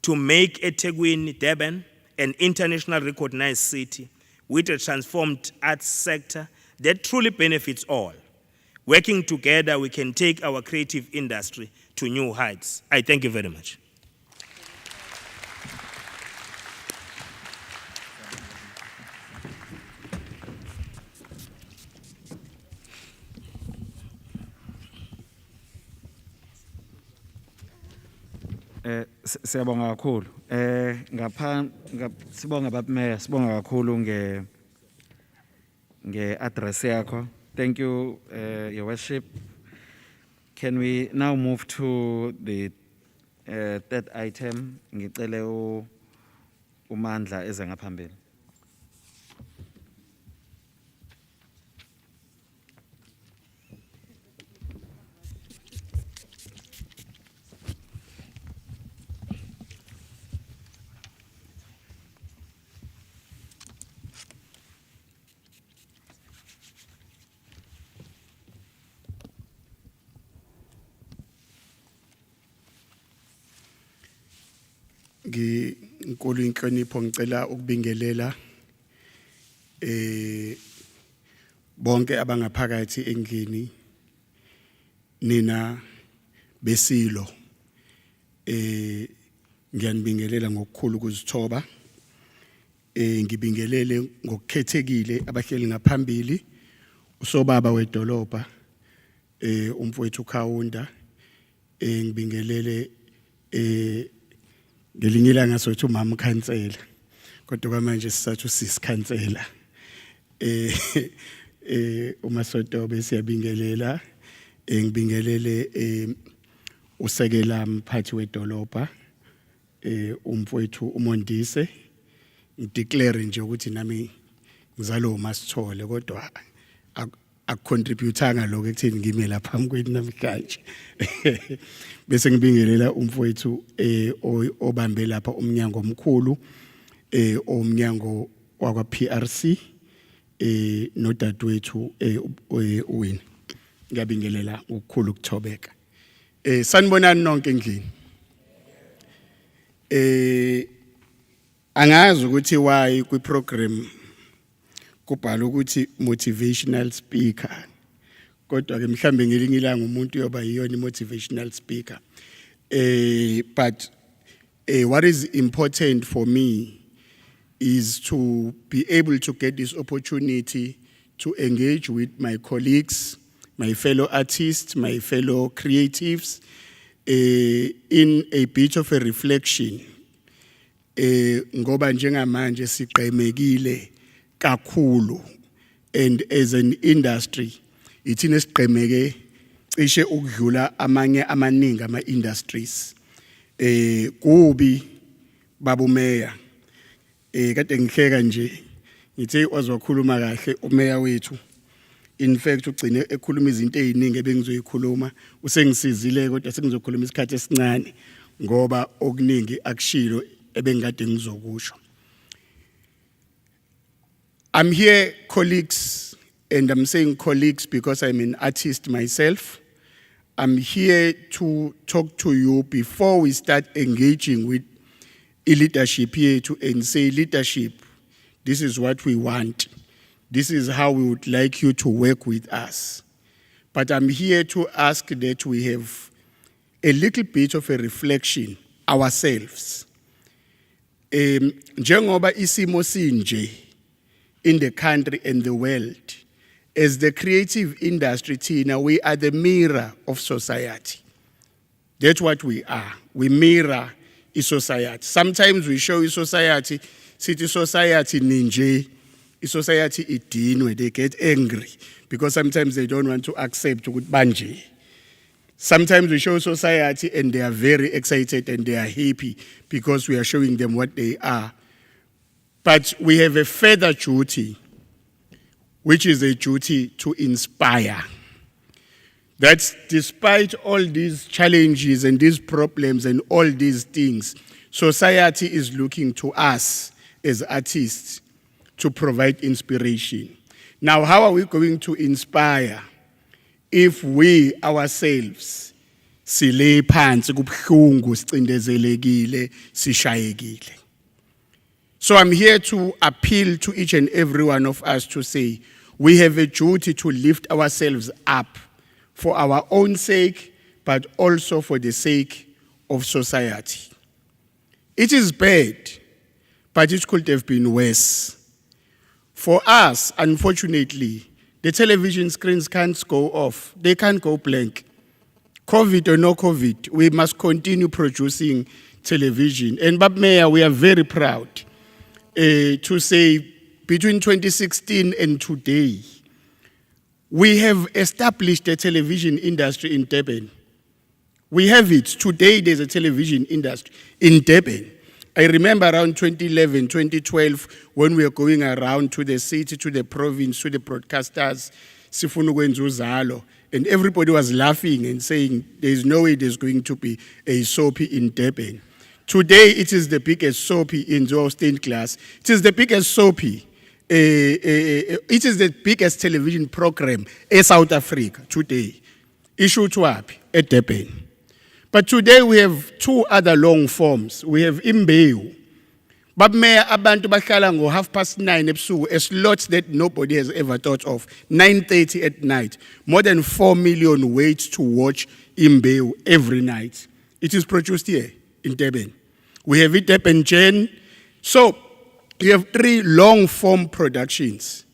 to make eThekwini, Durban, an internationally recognized city with a transformed arts sector that truly benefits all. Working together, we can take our creative industry to new heights. I thank you very much. Siyabonga kakhulu. Sibonga baba Mayor, sibonga kakhulu nge address yakho. Thank you, Your Worship. Can we now move to the third item? Ngicele uMandla eze ngaphambili. Nginkulu inhlonipho ngicela ukubingelela bonke abangaphakathi endlini nina besilo ngiyanibingelela ngokukhulu ukuzithoba ngibingelele ngokukhethekile abahleli ngaphambili usobaba wedolobha umfowethu Kaunda ngibingelele ngelinye ilanga sothi umama ukhansela kodwa manje sisathu sisikhansela uma sotobe siyabingelela ngibingelele usekela mphathi wedolobha umfowethu uMondise ngideclare nje ukuthi nami ngizalo uMasithole kodwa akucontributanga lokho ekutheni ngime lapha phambi kwenu namhlanje bese ngibingelela umfowethu obambe lapha umnyango omkhulu omnyango wakwa PRC nodadewethu uwini ngiyabingelela ukukhulu ukuthobeka sanibonani nonke endlini angazi ukuthi why kwi program kubhala ukuthi motivational speaker kodwa ke mhlambe ngelinye ilanga umuntu yoba yiyona motivational speaker but what is important for me is to be able to get this opportunity to engage with my colleagues, my fellow artists, my fellow creatives in a bit of a reflection ngoba njengamanje siqhemekile kakhulu and as an industry ithina siqhemeke cishe ukudlula amanye amaningi ama industries kubi babu Mayor kade ngihleka nje ngithe wazokhuluma kahle uMayor wethu in fact ugcine ekhuluma izinto eziningi ebengizoyikhuluma usengisizile kodwa sengizokhuluma isikhathi esincane ngoba okuningi akushilo ebengikade ngizokusho. I'm here, colleagues, and I'm saying colleagues because I'm an artist myself. I'm here to talk to you before we start engaging with leadership yethu and say, leadership, this is what we want. This is how we would like you to work with us. But I'm here to ask that we have a little bit of a reflection ourselves. Njengoba isimo sinje in the country and the world, as the creative industry, Tina, we are the mirror of society. That's what we are. We mirror a society. Sometimes we show a society, city society ninja, a society idinwe, they get angry because sometimes they don't want to accept banje. Sometimes we show society and they are very excited and they are happy because we are showing them what they are. But we have a further duty, which is a duty to inspire. That despite all these challenges and these problems and all these things, society is looking to us as artists to provide inspiration. Now, how are we going to inspire if we ourselves sile phansi kubuhlungu sicindezelekile sishayekile? So I'm here to appeal to each and every one of us to say, we have a duty to lift ourselves up for our own sake, but also for the sake of society. It is bad, but it could have been worse. For us, unfortunately, the television screens can't go off. They can't go blank. COVID or no COVID, we must continue producing television. And Bab Mayor, we are very proud to say between 2016 and today, we have established a television industry in Durban. We have it. Today, there's a television industry in Durban. I remember around 2011, 2012, when we were going around to the city, to the province, to the broadcasters, sifuna ukwenza uzalo, and everybody was laughing and saying, there's no way there's going to be a soapy in Durban. Today, it is the biggest soapy in Joe Stained Glass. It is the biggest soapy. It is the biggest television program in South Africa today. Issued to up at Durban. But today we have two other long forms. We have Imbewu. But Mayor abantu bahlala ngo 9:30 ebusuku, a slot that nobody has ever thought of. 9:30 at night. More than 4 million wait to watch Imbewu every night. It is produced here in Durban. We have it Durban Gen. So we have 3 long form productions.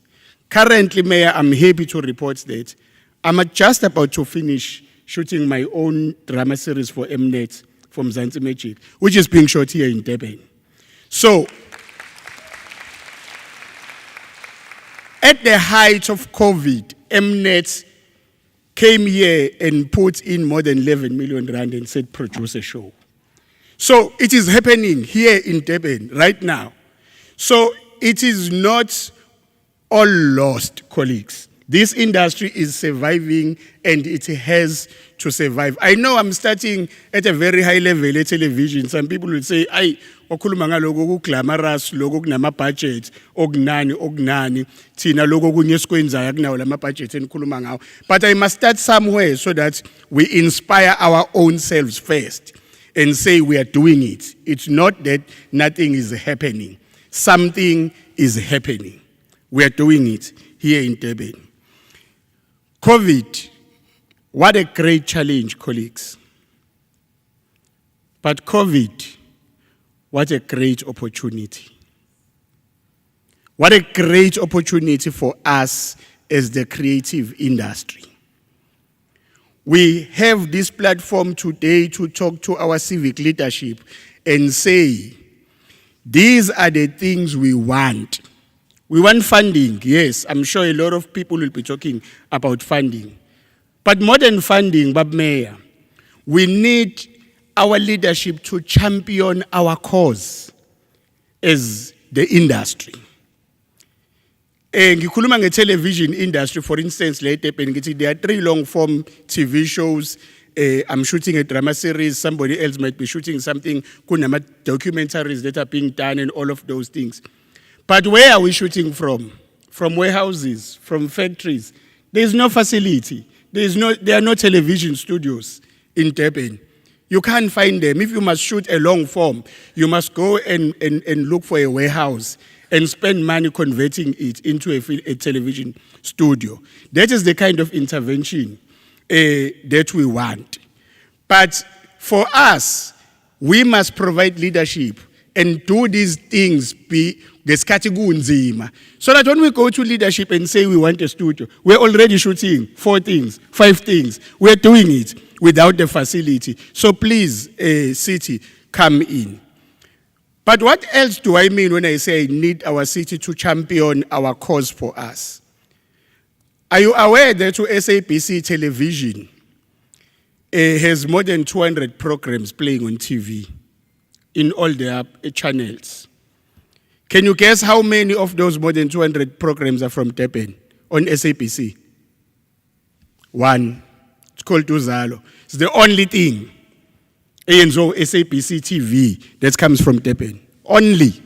Currently, Mayor, I'm happy to report that I'm just about to finish shooting my own drama series for Mnet from Mzansi Magic, which is being shot here in Durban. So, at the height of COVID, Mnet came here and put in more than 11 million rand and said, produce a show. So, it is happening here in Durban right now. So, it is not all lost, colleagues. This industry is surviving and it has to survive. I know I'm starting at a very high level at television. Some people will say, ay, okhuluma ngaloko ku glamorous, logo kunama budget, ognani, tina logo kunye skwenza akunawo lama budget enikhuluma ngawo. But I must start somewhere so that we inspire our own selves first and say we are doing it. It's not that nothing is happening. Something is happening. We are doing it here in Durban. COVID, what a great challenge, colleagues. But COVID, what a great opportunity. What a great opportunity for us as the creative industry. We have this platform today to talk to our civic leadership and say, these are the things we want. We want funding, yes. I'm sure a lot of people will be talking about funding. But more than funding, Bab Mayor, we need our leadership to champion our cause as the industry. Ngikhuluma nge-television industry, for instance, there are 3 long-form TV shows. I'm shooting a drama series. Somebody else might be shooting something. Kunama documentaries that are being done and all of those things. But where are we shooting from? From warehouses, from factories. There is no facility. There are no television studios in Durban. You can't find them. If you must shoot a long form, you must go and look for a warehouse and spend money converting it into a television studio. That is the kind of intervention that we want. But for us, we must provide leadership and do these things so that when we go to leadership and say we want a studio, we're already shooting 4 things, 5 things. We're doing it without the facility. So please, city, come in. But what else do I mean when I say I need our city to champion our cause for us? Are you aware that SABC television has more than 200 programs playing on TV in all their channels? Can you guess how many of those more than 200 programs are from Durban on SABC? 1. It's called Uzalo. It's the only thing SABC TV that comes from Durban. Only.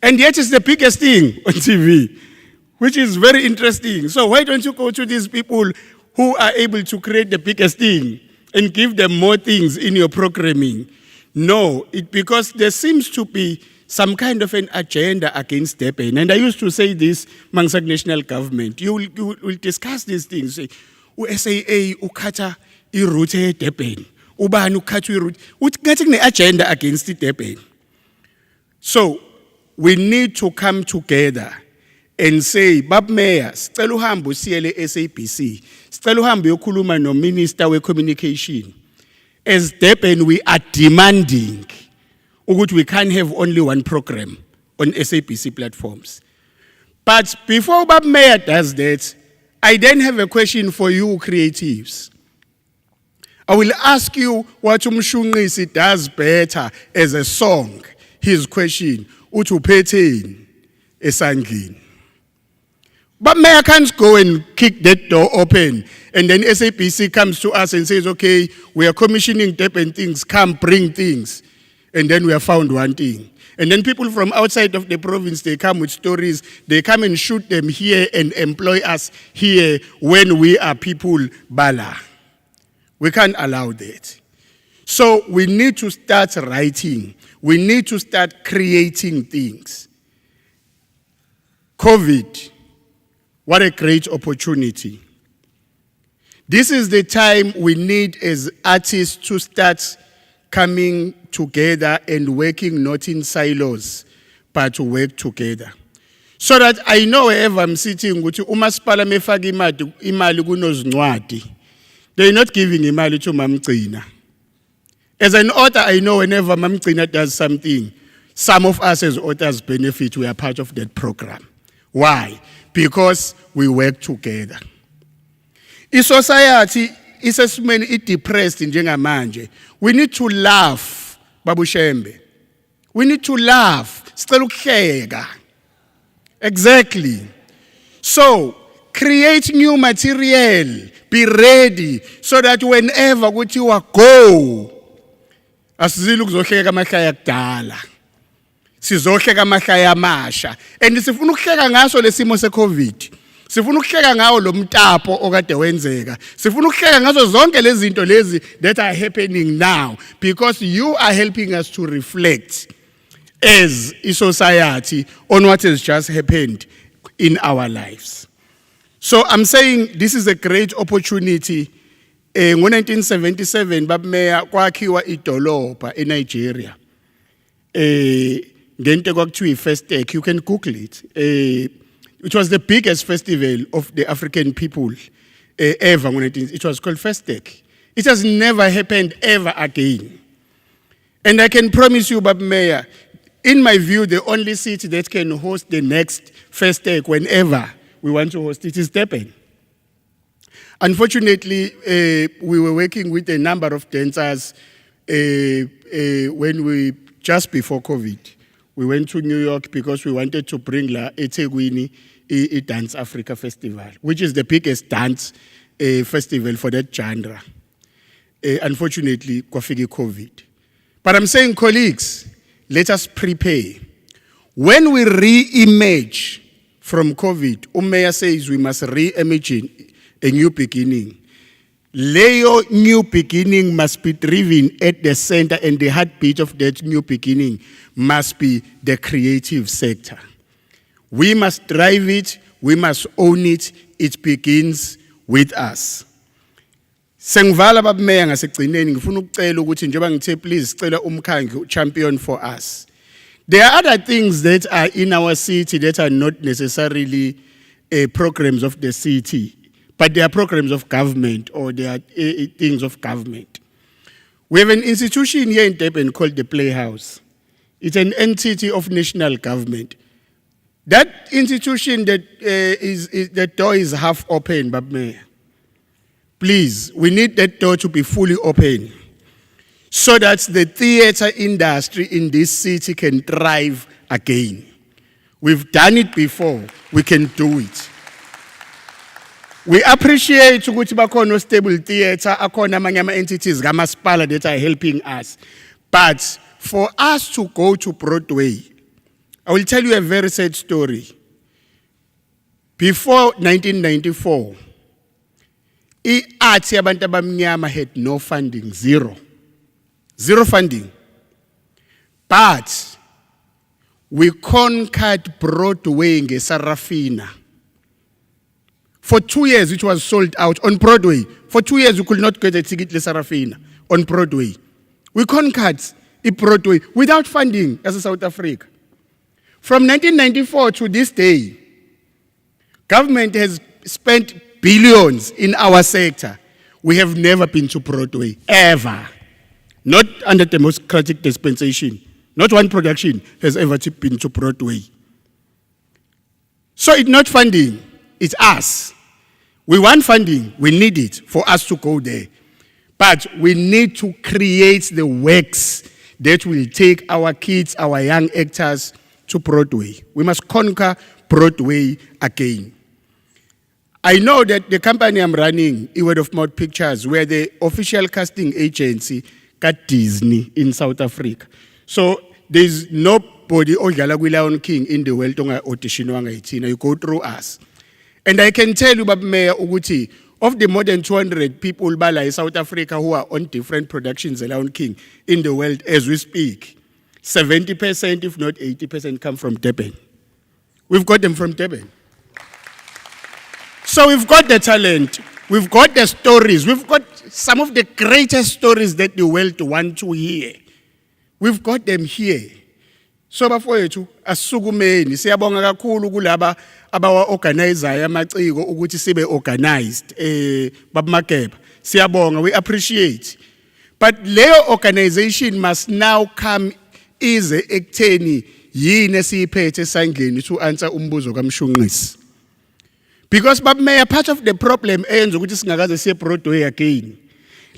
And yet it's the biggest thing on TV, which is very interesting. So why don't you go to these people who are able to create the biggest thing and give them more things in your programming? No, because there seems to be some kind of an agenda against Durban. And I used to say this amongst the national government. You will discuss these things. Say, SAA ukata irute Durban. Ubani ukata irute. Getting the agenda against Durban. So we need to come together and say, Bab Mayor, sicela uhambe usiyele SABC. Sicela uhambe uyokhuluma no Minister we Communication. As Durban, we are demanding we can't have only one program on SABC platforms. But before Bab Mayor does that, I then have a question for you creatives. I will ask you what Mxolisi does better as a song. His question, Utupeteni esangini. But Mayor can't go and kick that door open and then SABC comes to us and says, okay, we are commissioning Durban things, come bring things. And then we have found one thing. And then people from outside of the province, they come with stories. They come and shoot them here and employ us here when we are people bala. We can't allow that. So we need to start writing. We need to start creating things. COVID, what a great opportunity. This is the time we need as artists to start coming together and working not in silos, but to work together. So that I know wherever I'm sitting, umasipala mefaka imali kunozincwadi. They're not giving imali to Mamgcina. As an author, I know whenever Mamgcina does something, some of us as authors benefit, we are part of that program. Why? Because we work together. In society, it's depressed njengamanje. We need to laugh, Babu Shembe. We need to laugh. Exactly. So, create new material. Be ready so that whenever you are go, asiziluk zohleka amahlaya kudala. Sizohleka amahlaya amasha. And sifuna ukuhleka ngaso lesimo seCovid. Sifuna ukuhleka ngawo lo mtapo okade wenzeka. Sifuna ukuhleka ngazo zonke lezi zinto lezi that are happening now because you are helping us to reflect as a society on what has just happened in our lives. So I'm saying this is a great opportunity. In 1977, Bab Mayor kwakhiwa idolobha in Nigeria. Ngento kwakuthiwa iFestech, you can Google it. It was the biggest festival of the African people ever. It was called Festech. It has never happened ever again. And I can promise you, Bab Mayor, in my view, the only city that can host the next Festech whenever we want to host it is Durban. Unfortunately, we were working with a number of dancers just before COVID. We went to New York because we wanted to bring La eThekwini Dance Africa Festival, which is the biggest dance festival for that genre. Unfortunately, COVID. But I'm saying, colleagues, let us prepare. When we re-emerge from COVID, Mayor says we must re-imagine a new beginning. Leo new beginning must be driven at the center, and the heartbeat of that new beginning must be the creative sector. We must drive it, we must own it, it begins with us. Sengivala baba meya ngasekugcineni ngifuna ukucela ukuthi njengoba ngithe please sicela umkhangi champion for us. There are other things that are in our city that are not necessarily programs of the city, but they are programs of government, or they are things of government. We have an institution here in Durban called the Playhouse. It's an entity of national government. That institution that the door is half open, Baba Mayor. Please, we need that door to be fully open so that the theater industry in this city can thrive again. We've done it before, we can do it. We appreciate ukuthi bakhona stable theater, akhona amanye ama entities kamasipala that are helping us. But for us to go to Broadway, I will tell you a very sad story. Before 1994, i-arts yabantu abamnyama had no funding, zero. Zero funding. But we conquered Broadway in Sarafina. For 2 years, it was sold out on Broadway. For 2 years, you could not get a ticket to Sarafina on Broadway. We conquered Broadway without funding as a South Africa. From 1994 to this day, government has spent billions in our sector. We have never been to Broadway, ever. Not under democratic dispensation. Not one production has ever been to Broadway. So it's not funding, it's us. We want funding, we need it for us to go there. But we need to create the works that will take our kids, our young actors to Broadway. We must conquer Broadway again. I know that the company I'm running, Word of Mouth Pictures, we're the official casting agency at Disney in South Africa. So there's nobody odlala kwi-Lion King in the world onga auditionwanga yithina. You go through us. And I can tell you, Baba Mayor, ukuthi of the more than 200 people bala in South Africa who are on different productions, the Lion King, in the world as we speak, 70%, if not 80%, come from Durban. We've got them from Durban. So we've got the talent, we've got the stories, we've got some of the greatest stories that the world wants to hear. We've got them here. So bafowethu asukumeni siyabonga kakhulu kulaba abawa-organizer amaciko ukuthi sibe organized Baba Makeba. Siyabonga, we appreciate. But leyo organization must now come ize ekutheni yini esiyiphethe esandleni to answer umbuzo kaMshunqisi. Because Baba Mayor, part of the problem ends ukuthi singakaze siye Broadway again.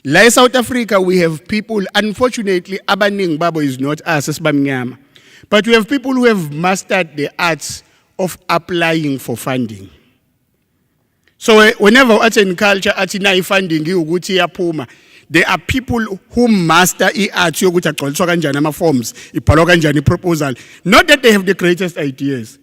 La in South Africa we have people, unfortunately abaningi babo is not us esibamnyama. But we have people who have mastered the arts of applying for funding. So whenever arts and culture athi nayi funding ukuthi iyaphuma, there are people who master i-arts yokuthi agcwaliswa kanjani ama-forms, ibhalwa kanjani i-proposal. Not that they have the greatest ideas.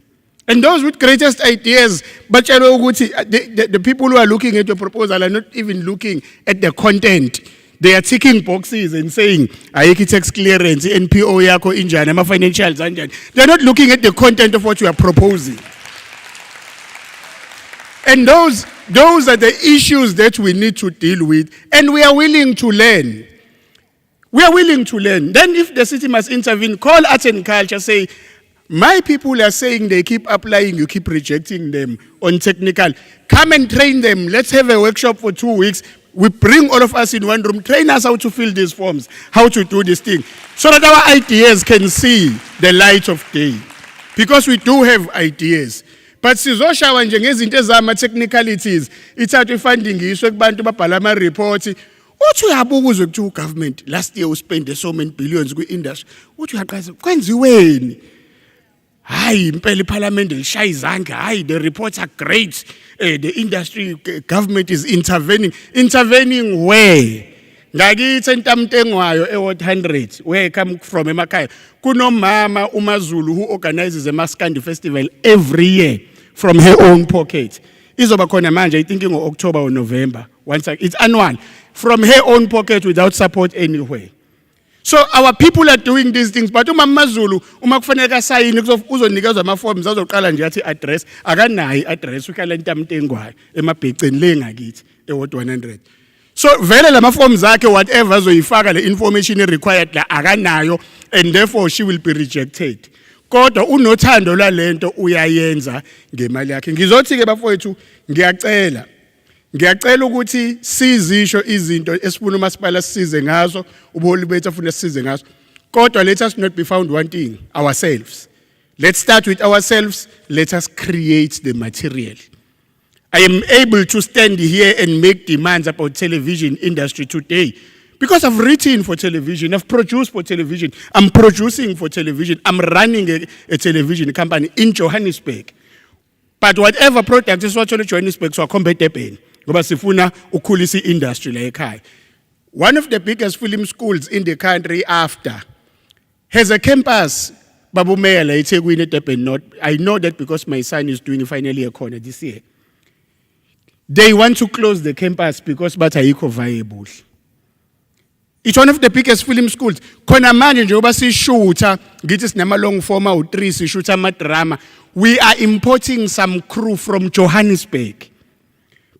And those with greatest ideas, but the people who are looking at your proposal are not even looking at the content. They are ticking boxes and saying, ayiki tax clearance, NPO yako injani, ama financials anjani. They're not looking at the content of what you are proposing. And those are the issues that we need to deal with, and we are willing to learn. We are willing to learn. Then if the city must intervene, call arts and culture, say, my people are saying they keep applying, you keep rejecting them on technical. Come and train them. Let's have a workshop for 2 weeks. We bring all of us in one room, train us how to fill these forms, how to do this thing, so that our ideas can see the light of day. Because we do have ideas. But sizoshawa nje ngezinto ezama technicalities, ithathe funding iswe kubantu babhala ama reports. Uthi uyabuka uzwe kuthi government last year we spent so many billions kwi-industry. Uthi uyaqhaza kwenziweni? Hayi impela iparliament lishaya izandla. Hayi the reports are great. The industry government is intervening. Intervening where? Ngakithi entamtengwayo eWard 100 where I come from emakhaya. Kunomama uMaZulu who organizes a Maskandi festival every year from her own pocket. Izoba khona manje I think in October or November. once it's annual, from her own pocket without support anywhere. So our people are doing these things, but uMaMaZulu, kufanele asayine uzonikezwa ama-forms azoqala nje athi address, akanayo address ukhala entamtengwayo emabheceni lengakithi eWard 100. So vele lama forms akhe whatever azoyifaka le information required la akanayo, and therefore she will be rejected. Kodwa unothando lwalento uyayenza ngemali yakhe. Ngizothi ke bafowethu ngiyacela ukuthi sizisho izinto esifuna umasipala sisize ngazo, ubuholi bethu afuna sisize ngazo. Kodwa let us not be found wanting ourselves. Let's start with ourselves. Let us create the material. I am able to stand here and make demands about television industry today because I've written for television, I've produced for television, I'm producing for television, I'm running a television company in Johannesburg. But whatever product is what Johannesburg, so I come back to ngoba sifuna ukhulisa industry la ekhaya. One of the biggest film schools in the country after has a campus Babu Meya la eThekwini eDurban North. I know that because my son is doing finally a corner this year. They want to close the campus because batayiko viable. It's one of the biggest film schools. Khona manje njengoba sishoota ngithi sinama long form awu3 sishoota ama drama. We are importing some crew from Johannesburg.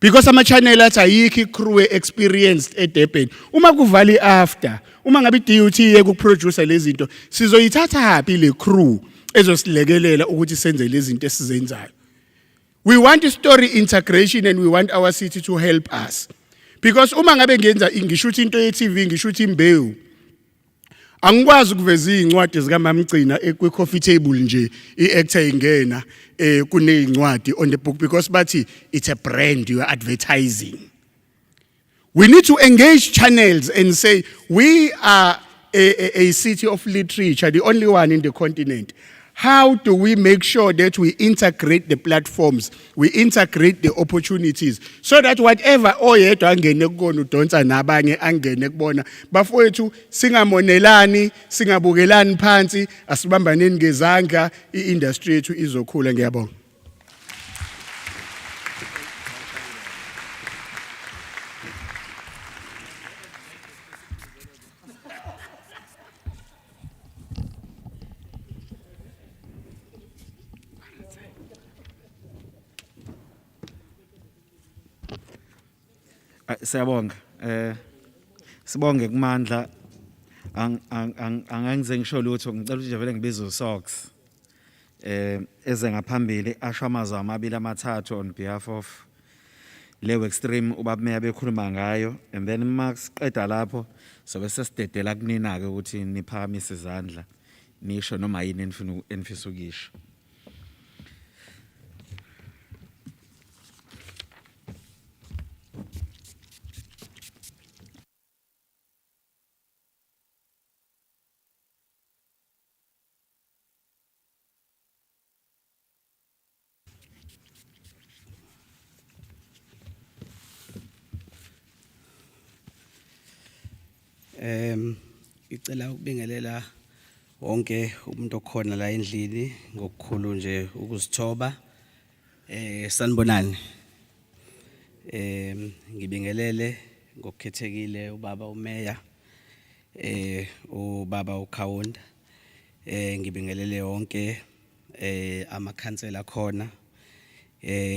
Because ama channel athi ayikho crew experienced eDurban. Uma kuvali after, uma ngabe duty yekuproduce lezi zinto, sizoyithatha happy le crew ezosilekelela ukuthi senze lezi zinto esizenzayo. We want a story integration and we want our city to help us. Because uma ngabe ngishuthi into ye-TV, ngishuthi imbewu, angikwazi ukuveza incwadi zikaMamgcina kwi-coffee table nje i-actor ingena kunezincwadi on the book because bathi it's a brand you are advertising. We need to engage channels and say we are a city of literature, the only one in the continent. How do we make sure that we integrate the platforms, we integrate the opportunities, so that whatever oyedwa angene kukona udonsa nabanye angene kubona, bafowethu singamonelani, singabukelani phansi, asibambaneni ngezandla, i-industry yethu izokhula. Ngiyabonga. Siyabonga. Sibonge kumandla angangize ngisho lutho ngicela ukuthi vele ngibize uSox eze ngaphambili asho amazwi amabili amathathu on behalf of Lew Extreme ubaba Meya bekhuluma ngayo, and then Max qeda lapho sobe sesidedela kunina ke ukuthi niphakamise izandla nisho noma yini enfisa ukisho. Icela ukubingelela wonke umuntu okhona la endlini ngokukhulu nje ukuzithoba. Sanibonani. Ngibingelele ngokukhethekile ubaba uMeya, ubaba uKaunda. Ngibingelele wonke amakhansela khona.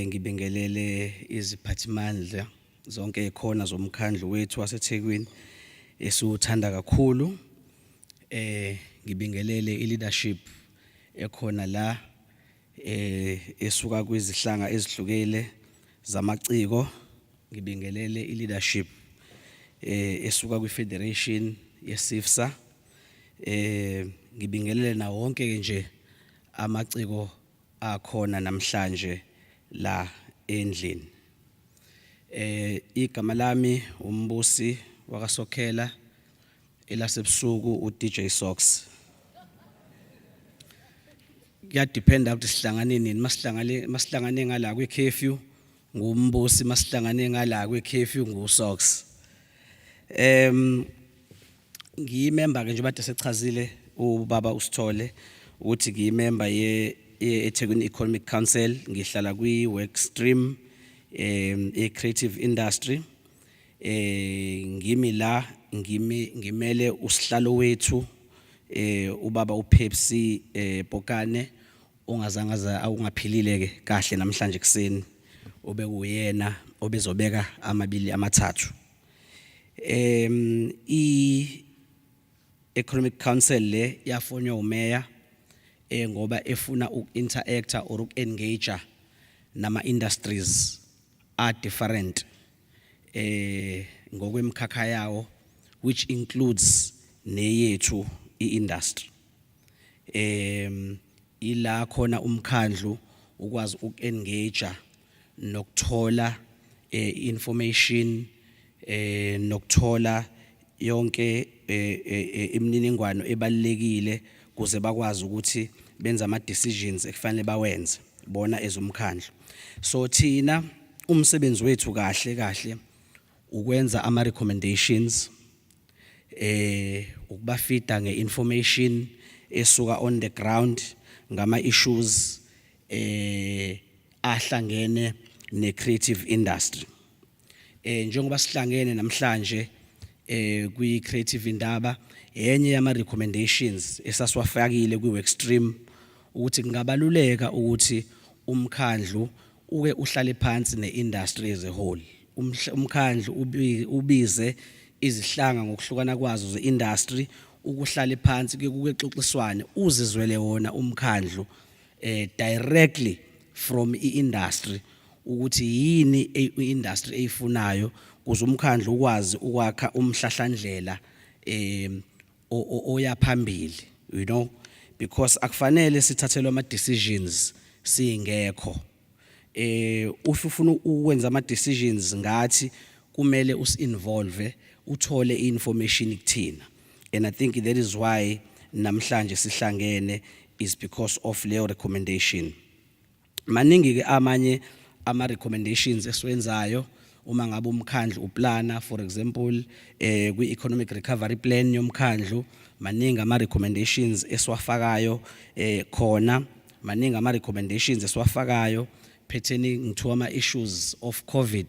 Ngibingelele iziphathimandla zonke ekhona zomkhandlu wethu waseThekwini esiwuthanda kakhulu. Ngibingelele i-leadership ekhona la esuka kwizihlanga ezihlukile zamaciko. Ngibingelele i-leadership esuka kwi-Federation yeSIFSA. Ngibingelele na wonke nje amaciko akhona namhlanje la endlini. Igama lami uMbusi wakaSokhela elasebusuku uDJ Sox. Kuyadependa ukuthi sihlangane nini, masihlangane ngala kwe-curfew nguMbusi, masihlangane ngala kwe-curfew nguSox. Ngiyimember ke nje bade sechazile ubaba uSithole ukuthi ngiyimember ye-Ethekwini Economic Council, ngihlala kwi-work stream e-creative industry. ngimele usihlalo wethu ubaba uPepsi Pokane ongazange awungaphilile ke kahle namhlanje kuseni obe uyena obezobeka amabili amathathu. Economic Council le yafonywa umeya ngoba efuna uku-interacta or uku-engage nama industries are different ngokwemkhakha yawo, which includes neyethu i-industry. Ila khona umkhandlu ukwazi uku-engage nokuthola information nokuthola yonke imininingwano ebalekile kuze bakwazi ukuthi benze ama decisions ekufanele bawenze bona ezomkhandlu. So thina umsebenzi wethu kahle ukwenza ama recommendations ukubafida ngeinformation esuka on the ground ngama issues ahlangene ne-creative industry. Njengoba sihlangene namhlanje kwi-Creative Indaba, enye yama recommendations esasiwafakile kwi-work stream ukuthi kungabaluleka ukuthi umkhandlu uke uhlale phansi ne-industry as a whole. Umkhandlu ubize izihlanga ngokuhlukana kwazo ze-industry ukuhlale phansi kuke xoxiswane uzizwele wona umkhandlu directly from i-industry ukuthi yini i-industry eyifunayo kuze umkhandlu ukwazi ukwakha umhlahlandlela oya phambili, you know, because akufanele sithathelwe ama decisions singekho. Ufuna ukwenza ama decisions ngathi kumele usinvolve uthole information kuthina, and I think that is why namhlanje sihlangene is because of leyo recommendation. Maningi ke amanye ama recommendations esiwenzayo uma ngabe umkhandlu uplana, for example kwi-economic recovery plan yomkhandlu maningi ama recommendations esiwafakayo khona, maningi ama recommendations esiwafakayo pertaining ngithiwa ama issues of COVID.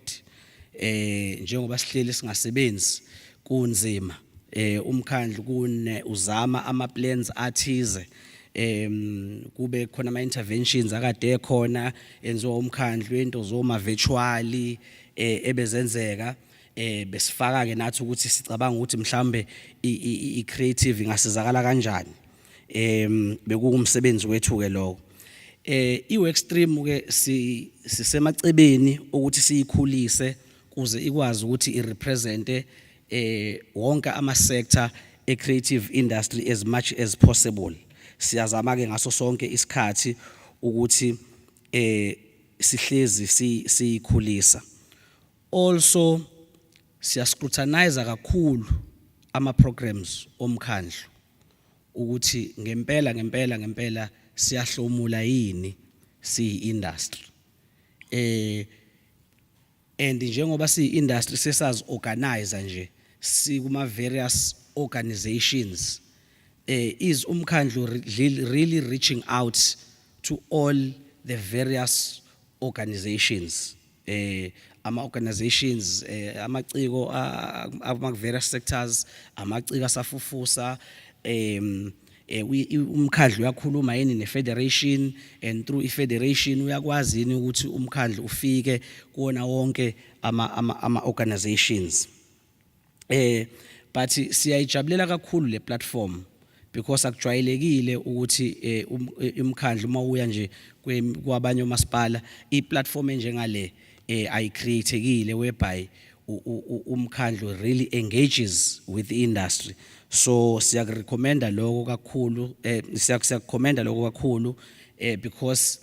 Njengoba sihleli singasebenzi kunzima, umkhandlu uzama ama plans athize, kube khona ama interventions akade khona enziwa umkhandlu into zoma virtually ebezenzeka, besifaka ke nathi ukuthi sicabanga ukuthi mhlambe i-creative ingasizakala kanjani. Bekuwumsebenzi wethu ke lo. I-work stream ke sisemacebeni ukuthi siyikhulise kuze ikwazi ukuthi irepresente wonke ama sector e-creative industry as much as possible. Siyazama ke ngaso sonke isikhathi ukuthi sihlezi siyikhulisa. Also siyascrutinize kakhulu ama programs omkhandlu ukuthi ngempela siyahlomula yini siyi-industry. And njengoba siyi-industry sesazi organize nje sikuma various organizations, is umkhandlu really reaching out to all the various organizations, ama organizations amaciko ama various sectors, amaciko asafufusa, umkhandlu uyakhuluma yini ne-federation, and through i-federation uyakwazi yini ukuthi umkhandlu ufike kuona wonke ama organizations. But siyayijabulela kakhulu le platform because akujwayelekile ukuthi umkhandlu mawuya nje kwabanye umasipala i-platform enjengale ayicreateekile whereby umkhandlu really engages with the industry. So siyakurecommenda lokho kakhulu, siyakukhomenda lokho kakhulu because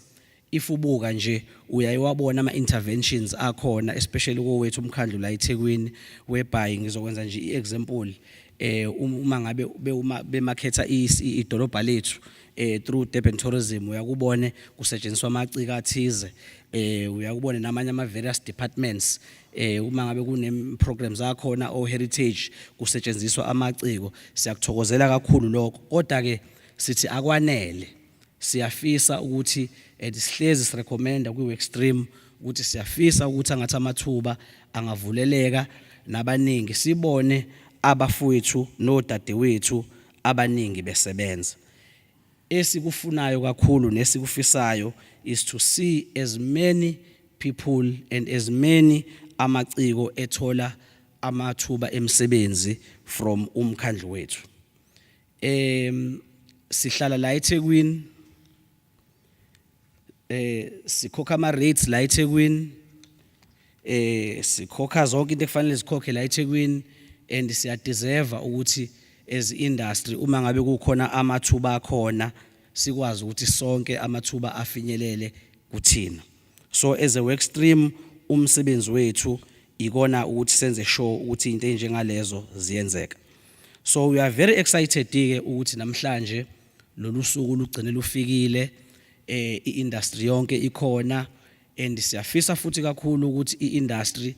if ubuka nje uyayiwabona ama interventions akhona, especially kowethu umkhandlu la eThekwini, whereby ngizokwenza nje i-example uma ngabe bemakhetha idolobha lethu through Durban Tourism uyakubone kusetshenziswa amaciko athize, uyakubone namanye ama various departments uma ngabe kune programs akhona o heritage kusetshenziswa amaciko. Siyakuthokozela kakhulu lokho, kodwa ke sithi akwanele, siyafisa ukuthi sihlezi sirecommenda kwi-work stream ukuthi siyafisa ukuthi angathi amathuba angavuleleka nabaningi sibone abafowethu nodadewethu abaningi besebenza. Esikufunayo kakhulu nesikufisayo is to see as many people and as many amaciko ethola amathuba emsebenzi from umkhandlu wethu. Sihlala la eThekwini, sikhokha ama rates la eThekwini, sikhokha zonke into ekufanele sikhokhe la eThekwini, and siya deserve ukuthi as industry uma ngabe kukhona amathuba akhona sikwazi ukuthi sonke amathuba afinyelele kuthina. So as a work stream umsebenzi wethu ikona ukuthi senze sure ukuthi into enjengalezo ziyenzeka. So we are very excited ke ukuthi namhlanje lolu suku lugcine lufikile, iindustry yonke ikhona, and siyafisa futhi kakhulu ukuthi iindustry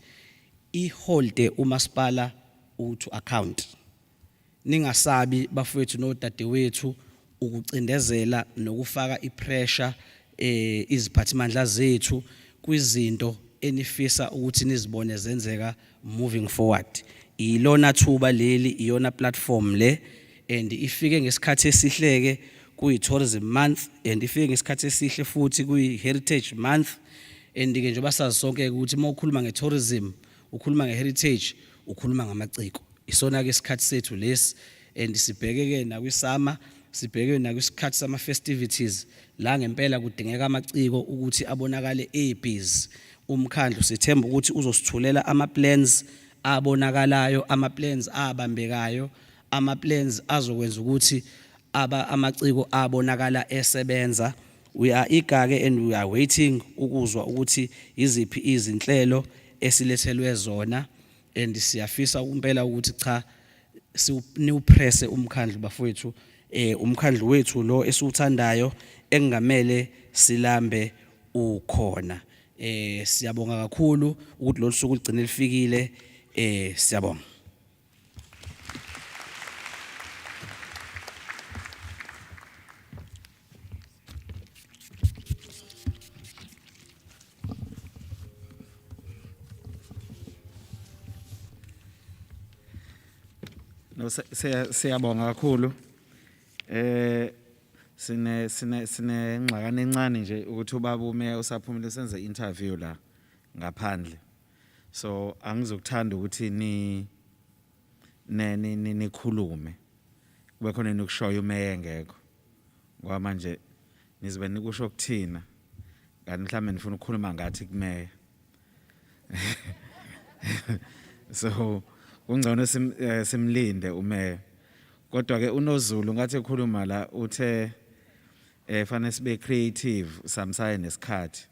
iholde umasipala to account. Ningasabi bafowethu nodadewethu ukucindezela nokufaka ipressure iziphathimandla zethu kwizinto enifisa ukuthi nizibone zenzeka moving forward. Ilona thuba leli, iyona platform le, and ifike ngesikhathi esihleke kuyi tourism month, and ifike ngesikhathi esihle futhi kuyi heritage month, and ke njengoba sazi sonke ukuthi uma ukhuluma ngetourism ukhuluma ngeheritage ukhuluma ngamaciko. Isona ke isikhathi sethu lesi, and sibheke ke na kwisama, sibheke na kwisikhathi sama festivities la ngempela kudingeka amaciko ukuthi abonakale ebhizi. Umkhandlu sithemba ukuthi uzosithulela ama plans abonakalayo, ama plans abambekayo, ama plans azokwenza ukuthi amaciko abonakala esebenza. We are eager ke and we are waiting ukuzwa ukuthi iziphi izinhlelo esilethelwe zona, and siyafisa impela ukuthi cha siwupresse umkhandlu bafowethu, umkhandlu wethu lo esiwuthandayo engamele silambe ukhona. Siyabonga kakhulu ukuthi lo suku ligcine lifikile, siyabonga. No, siyabonga kakhulu. Sine ngxakana encane nje ukuthi ubaba umeya usaphumile senze interview la ngaphandle. So angizokuthanda ukuthi nikhulume. Kube khona nokushoya umeya engekho. Ngoba manje nizobe nikusho ukuthina. Kanti mhlawumbe nifuna ukukhuluma ngathi kumeya. So ungcono simlinde umeya. Kodwa ke uNozulu ngathi ekhuluma la uthe fanele sibe creative samsaye nesikhathi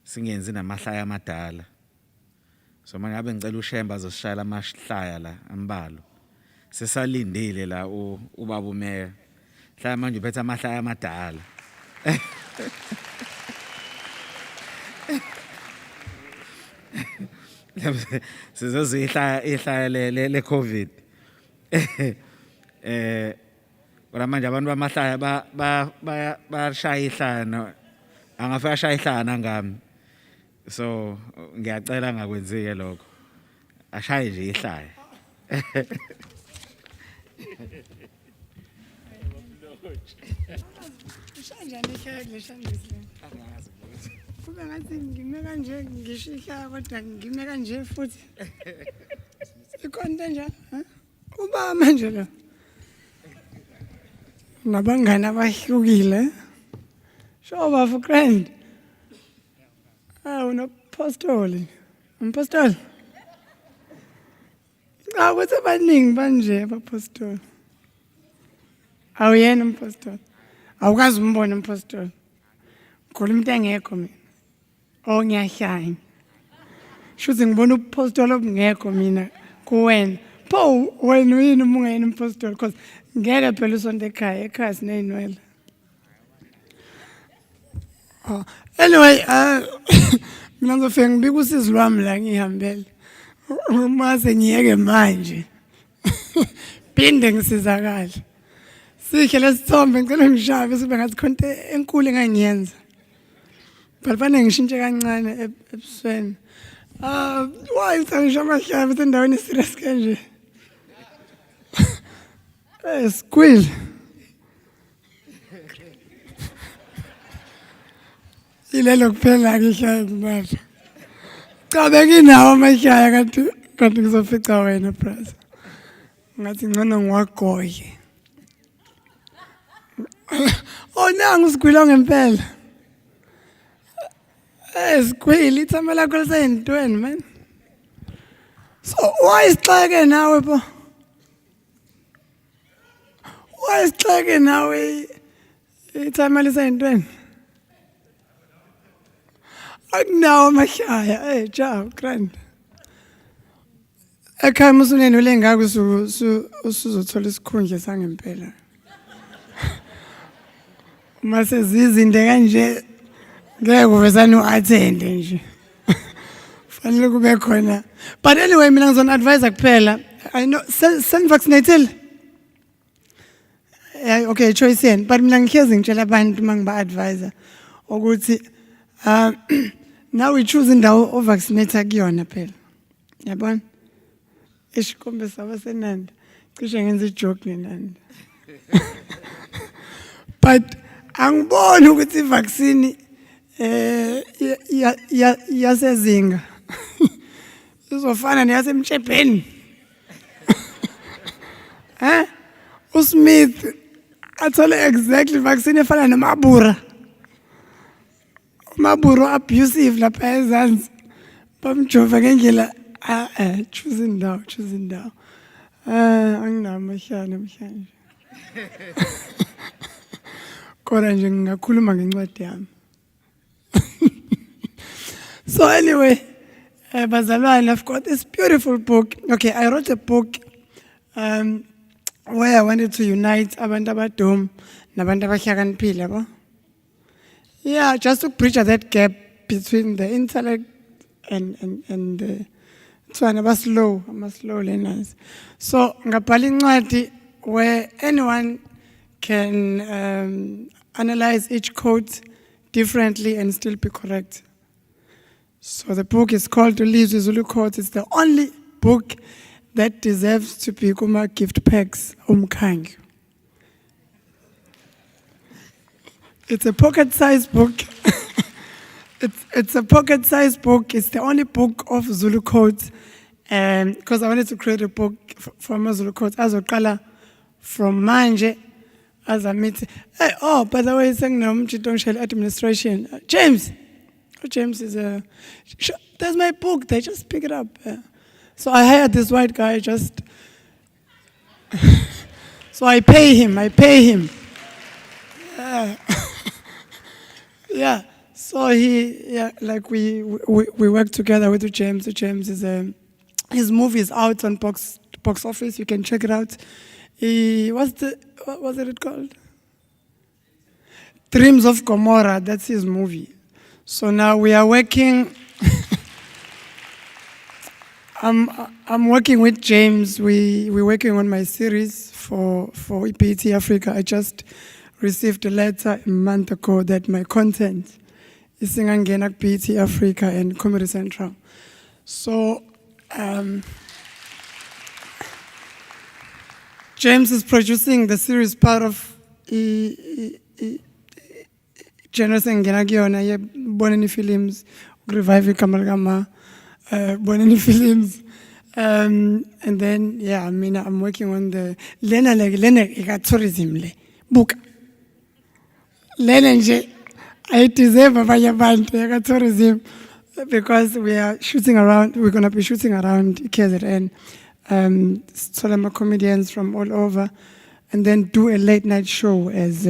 singenzi namahlaya amadala. So manje ngabe ngicela uShemba azosishayela amahlaya la ambalo. Sesalindile la ubaba umeya. Hlaya manje uphethe amahlaya amadala. Sizozihlaya le COVID. Ora manje abantu bamahlaya bashaya ihlaya, angafika shaya ihlaya nangami. So ngiyacela ngakwenzike lokho. Ashaye nje ihlaya. Ushanje ihlaya leshandisile. Kube ngathi ngime kanje ngisho ihlaya kodwa ngime kanje futhi. Ikhona nje, uba manje lo. Nabangani abahlukile. Show of friend. Unapostoli. Umpostoli. Ukuthi abaningi manje abapostoli. Awuyena umpostoli. Awukazi umbona umpostoli. Khona umuntu engekho mina. Ngiyahlanya. Shuthi ngibona upostoli obungekho mina kuwena. Pho wena uyini ungayena umpostoli because ngeke phela usonto ekhaya sineyinwele. Anyway, mina ngizofika ngibika usizi lwami la ngihambele. Mase ngiyeke manje. Phinde ngisizakala. Sihle lesithombe ngicela ngishabe sibe ngathi khonto enkulu engangiyenza. Phela fanele ngishintshe kancane ebusweni. Why utangisho amahlaya endaweni serious kanje? Squill. Ilelo kuphela ke ihlaya kumapha. Cha benginawo amahlaya kanti ngizofica wena brother. Ngathi ngcono ngiwagoye. Oh nangu sigwilo ngempela. Squeal, it's a miracle saying twin, man. So why is Tlage now? Why is Tlage now? It's a miracle saying twin. Now, my shaya, hey, ciao, grand. I can't musu nene ulenga usuzothola isikhundla sangempela. Mase zizinde kanje ngeke uvezana uattende nje. Fanele kube khona. But anyway mina ngizona advise kuphela. I know vaccinated. Yeah, okay, choice yen. But mina ngihlezi ngitshela abantu mangiba advisor ukuthi now we choose indawo o vaccinate kuyona phela. Yabona? Isikhombe sabasenanda. Cishe ngenza ijoke nenanda. But angiboni ukuthi vaccine yasezinga. Izofana neyasemtshepeni. uSmith athole exactly vaccine efana nomabura. Umabura abusive lapha ezansi. Bamjova ngendlela choose indawo. Anginawo amahlaya namhlanje. Kodwa nje ngingakhuluma ngencwadi yami. So anyway, bazalwane, I've got this beautiful book. Okay, I wrote a book where I wanted to unite abantu abadum nabantu abahlakaniphile yabo. Yeah, just to bridge that gap between the intellect and the slow learners. So ngabhala incwadi where anyone can analyze each quote differently and still be correct. So the book is called To Live the Zulu Quotes. It's the only book that deserves to be kuma gift packs umkhangi. It's a pocket-sized book. It's a pocket-sized book. It's the only book of Zulu quotes. Because I wanted to create a book from Zulu quotes. Azoqala from manje as I meet. Hey, oh, by the way, saying Mchitongshel administration. James. Oh, James is a. There's my book. They just pick it up. So I hired this white guy. So I pay him. Yeah. So we work together with James. James is his movie is out on box office. You can check it out. What was it called? Dreams of Gomorrah. That's his movie. So now we are working. I'm working with James. We're working on my series for EPT Africa. I just received a letter a month ago that my content is singangena EPT Africa and Comedy Central. So James is producing the series part of Generous engena kuyona ye boneni films revive kamalgama boneni films and then yeah, I mean I'm working on the lena tourism le book lena nje I deserve abanye abantu eka tourism because we're going to be shooting around KZN Solomon comedians from all over and then do a late night show as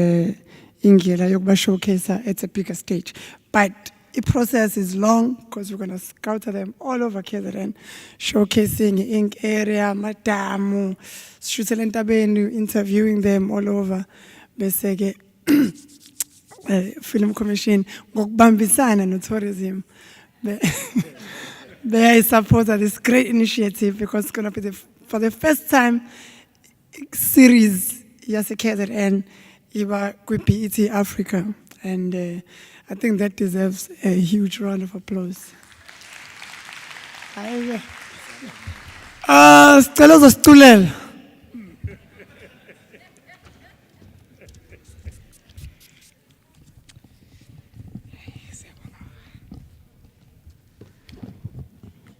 Ingela Yokuba showcase at a bigger stage. But the process is long because we're going to scout them all over KZN, showcasing Ink area, Madamu, shooting interviewing them all over. Basically, Film Commission, Gokbambisana no tourism. I support this great initiative because it's going to be for the first time series Yase KZN. Iba EPT Africa, and I think that deserves a huge round of applause. Hayi-ke. Sicela uzositulela.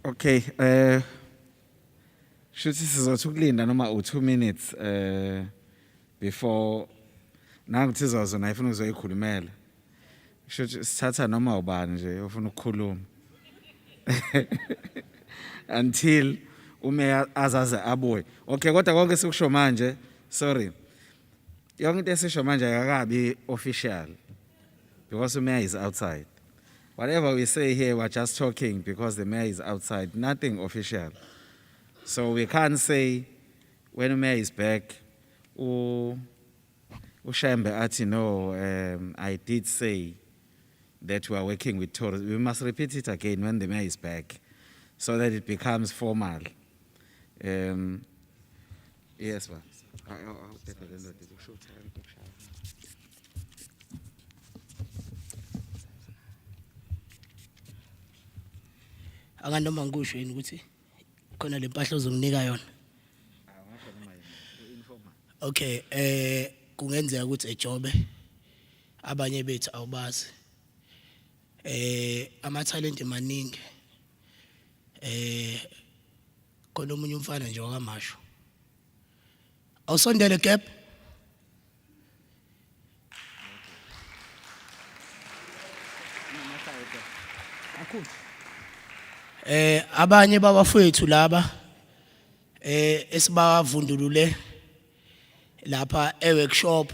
Okay, shuthi sizothi ukulinda noma u2 minutes before nangu sizozona ifuna uzoyikhulumela. Shuthi sithatha noma ubani nje ofuna ukukhuluma. Until umeya azaze abuye. Okay, kodwa konke sikusho manje, sorry. Yonke into esisho manje akakabi official because umeya is outside. Whatever we say here, we're just talking because the mayor is outside, nothing official. So we can't say when the mayor is back, Ushambe ati no, I did say that we are working with tourists. We must repeat it again when the mayor is back so that it becomes formal. Yes, ma'am. Akanoma ngisho yini ukuthi khona lempahla ozonginika yona. Okay, kungenzeka ukuthi ejobe abanye bethu awubazi. Ama talent maningi. Khona umunye umfana nje wakamasho. Awusondele gap. Akho. Abanye babafowethu laba esibavundulule lapha eworkshop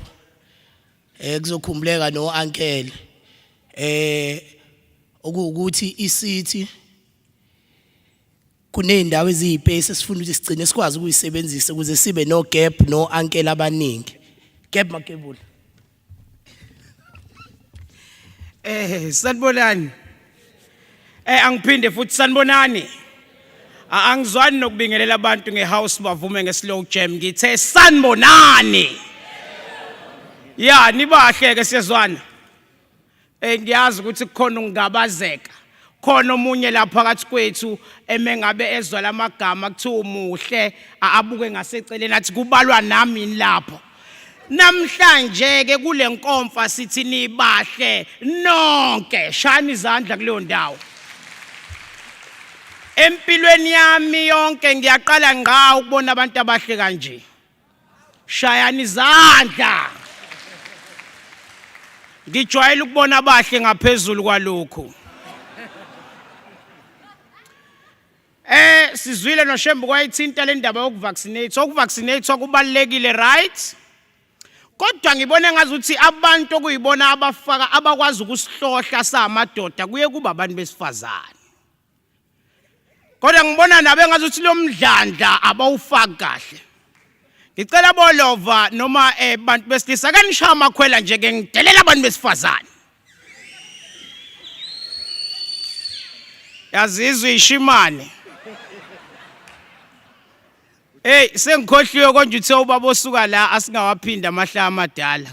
kuzokhumbuleka no uncle ukuthi iCity kunendawo eziyibhesi esifuna ukuthi sigcine sikwazi ukuyisebenzisa ukuze sibe no gap no uncle abaningi. Gap makebula. Sanibonani. Angiphinde futhi sanibonani. Angizwani nokubingelela abantu ngehouse bavume ngeslow jam ngithe sanibonani. Yeah, nibahle ke siyazwana. Ngiyazi ukuthi kukhona ungabazeka. Khona omunye lapha phakathi kwethu emengabe ezwa lamagama kuthiwa umuhle abuke ngaseceleni athi kubalwa nami lapho. Namhlanje ke kule nkomfa sithi nibahle nonke shani izandla kuleyo ndawo. Empilweni yami yonke ngiyaqala ngqa ukubona abantu abahle kanje. Shayani izandla. Ngijwayele ukubona abahle ngaphezulu kwalokho. Sizwile noShembu kwayithinta le ndaba yokuvaccinate. Ukuvaccinate kubalekile, right? Kodwa ngibone ngazuthi abantu okuyibona abafaka abakwazi ukusihlohla samadoda kuye kuba abantu besifazane. Kodwa ngibona nabe ngazuthi lo mdlandla abawufaki kahle. Ngicela bolova noma abantu besilisa kanishaya amakhwela nje ke ngidelela abantu besifazane. Yazizwa ishimane. Sengikhohliwe konje uthe ubaba osuka la asingawaphinda amahla amadala.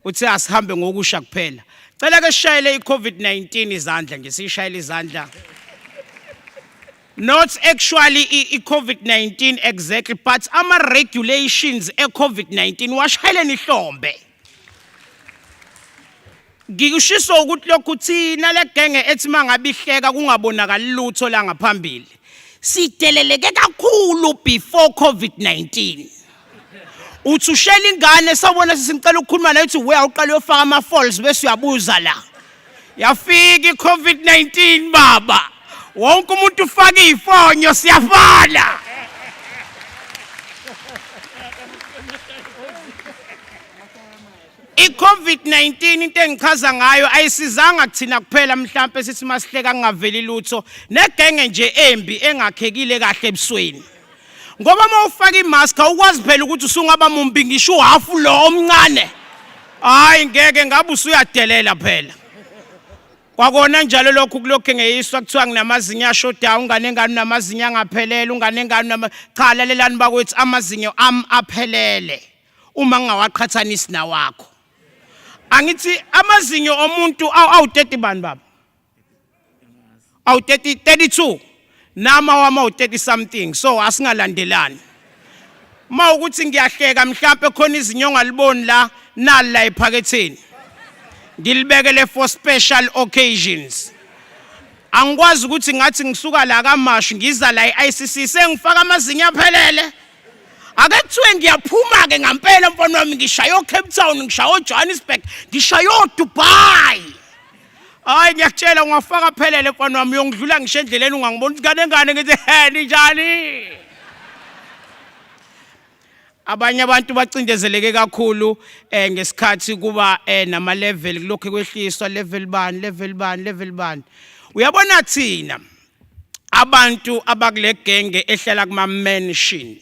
Uthe asihambe ngokusha kuphela. Cela ke sishayele iCovid-19 izandla nje sishayele izandla. Not actually iCovid-19 exactly but ama regulations eCovid-19 washayeleni ihlombe. Ngikushiso ukuthi lokhu thina legenge ethi mangabihleka kungabonakala lutho la ngaphambili. Sideleleke kakhulu before COVID-19. Uthi ushela ingane sawubona sisicela ukukhuluma nayo uthi we awuqala uyofaka ama falls bese uyabuza la. Yafika iCovid-19 baba. Wonke umuntu ufaka ifonyo siyafana. iCovid-19 into engichaza ngayo ayisizanga kuthina kuphela mhlawumbe sithi masihleka ngaveli lutho negenge nje embi engakhekile kahle ebusweni. Ngoba mawufaka imask awukwazi phela ukuthi usungaba mumbi ngisho uhafu lo omncane. Hayi ngeke ngabe usuyadelela phela. Kwakona njalo lokhu kulokho ngeyiswa kuthiwa nginamazinyo ashoda unganengane namazinyo angaphelele unganengane cha lalelani bakwethu amazinyo aphelele uma ngingawaqhathanisi nawakho. Angithi amazinyo omuntu awu 30 bani baba? Awu 32. nama wama u30 something so asingalandelani mawukuthi ngiyahleka mhlawumbe khona izinyonga liboni la nala ephaketheni ngilibekele for special occasions angikwazi ukuthi ngathi ngisuka la kaMashi ngiza la eICC sengifaka amazinyo aphelele ake kuthiwe ngiyaphuma ke ngempela mfana wami ngishayo Cape Town ngishayo Johannesburg ngishayo Dubai hayi ngiyakutshela ungafaka phelele mfana wami uyongidlula ngisho endleleni ungangibona ukuthi ngane ngithi he njani abanye abantu bacindezeleke kakhulu ngesikhathi kuba nama level kulokho kwehliswa level bani uyabona thina abantu abakule genge ehlala kuma mansion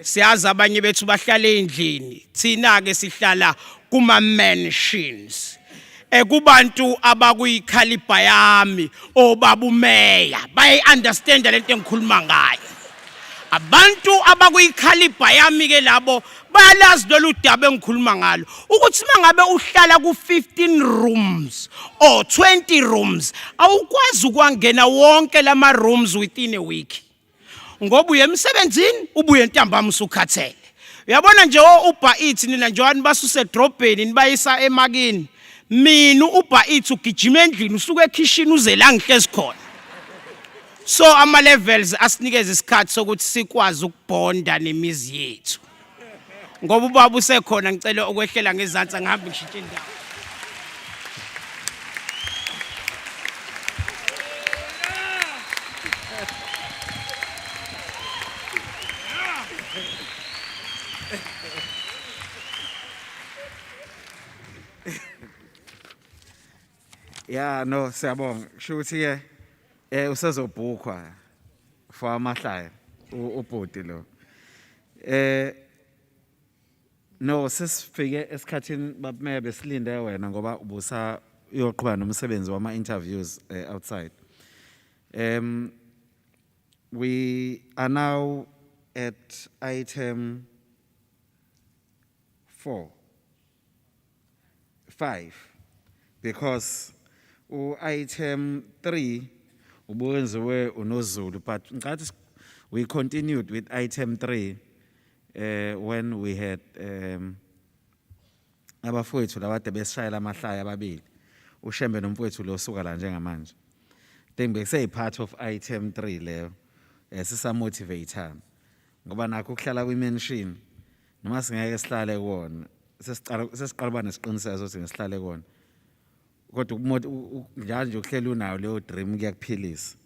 siyazi abanye bethu bahlala endlini thina ke sihlala kuma mansions kubantu abakuyikhaliba yami obabumeya bayi understand lento engikhuluma ngayo abantu abakuyikhaliba yami ke labo bayalazi lolu daba engikhuluma ngalo ukuthi mangabe uhlala ku 15 rooms or 20 rooms awukwazi ukwangena wonke lama rooms within a week ngoba uye emsebenzini ubuye ntambama usukhathele uyabona nje uba ithi nina njani basuse edrobheni nibayisa emakini mina uba ithi ugijima endlini usuke ekitchen uze la ngihlezi khona so ama levels asinikeza isikhathi sokuthi sikwazi ukubonda nemizi yethu ngoba ubaba usekhona ngicela ukwehlela ngezantsi ngihamba ngishintshe indawo Yeah, no, siyabonga. Shuthi ke usezobhukwa for amahlaya ubhodi lo. No, sesifike esikhathini babume besilinde wena ngoba ubusa uyoqhubana nomsebenzi wama interviews outside. We are now at item 5 because item 3 ubuwenziwe unoZulu but ngicathi we continued with item 3 when we had abafowethu labade besishayela amahlaya ababili uShembe nomfowethu lo suka la njengamanje then bese part of item 3 leyo sisa motivator ngoba nakho ukuhlala kwi-mention noma singeke sihlale kuona sesiqala nesiqiniseko sokuthi ngesihlale kuona kodwa njalo nje ukuhlela unayo leyo dream kuyakuphilisa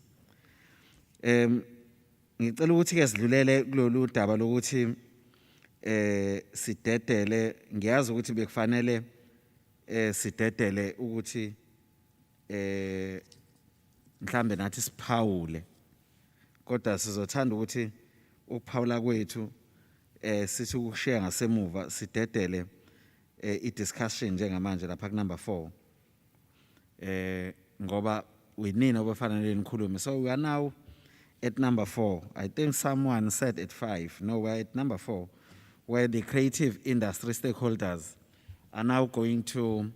ngicela ukuthi ke sidlulele kulolu daba lokuthi sidedele ngiyazi ukuthi bekufanele sidedele ukuthi mhlambe nathi siphawule kodwa sizothanda ukuthi ukuphawula kwethu sithi ukushare ngasemuva sidedele i-discussion njengamanje lapha ku number 4 ngoba winini obefanele nikhulume so we are now at number 4 I think someone said at 5 no we're at number 4 where the creative industry stakeholders are now going to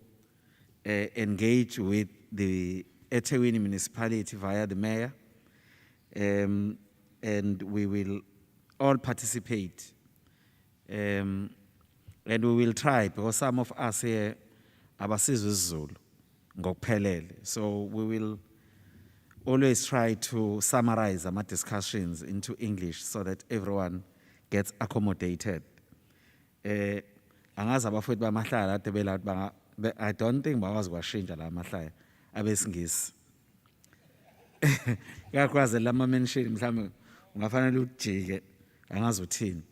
engage with the eThekwini municipality via the mayor and we will all participate and we will try because some of us here abasizwe isiZulu ngokuphelele so we will always try to summarize our discussions into English so that everyone gets accommodated angazi abafowethu bamahlaya ade bela I don't think bakwazi kwashintsha la mahlaya abesingisi yakwazi lama mention mhlawumbe ungafanele ujike angazi uthini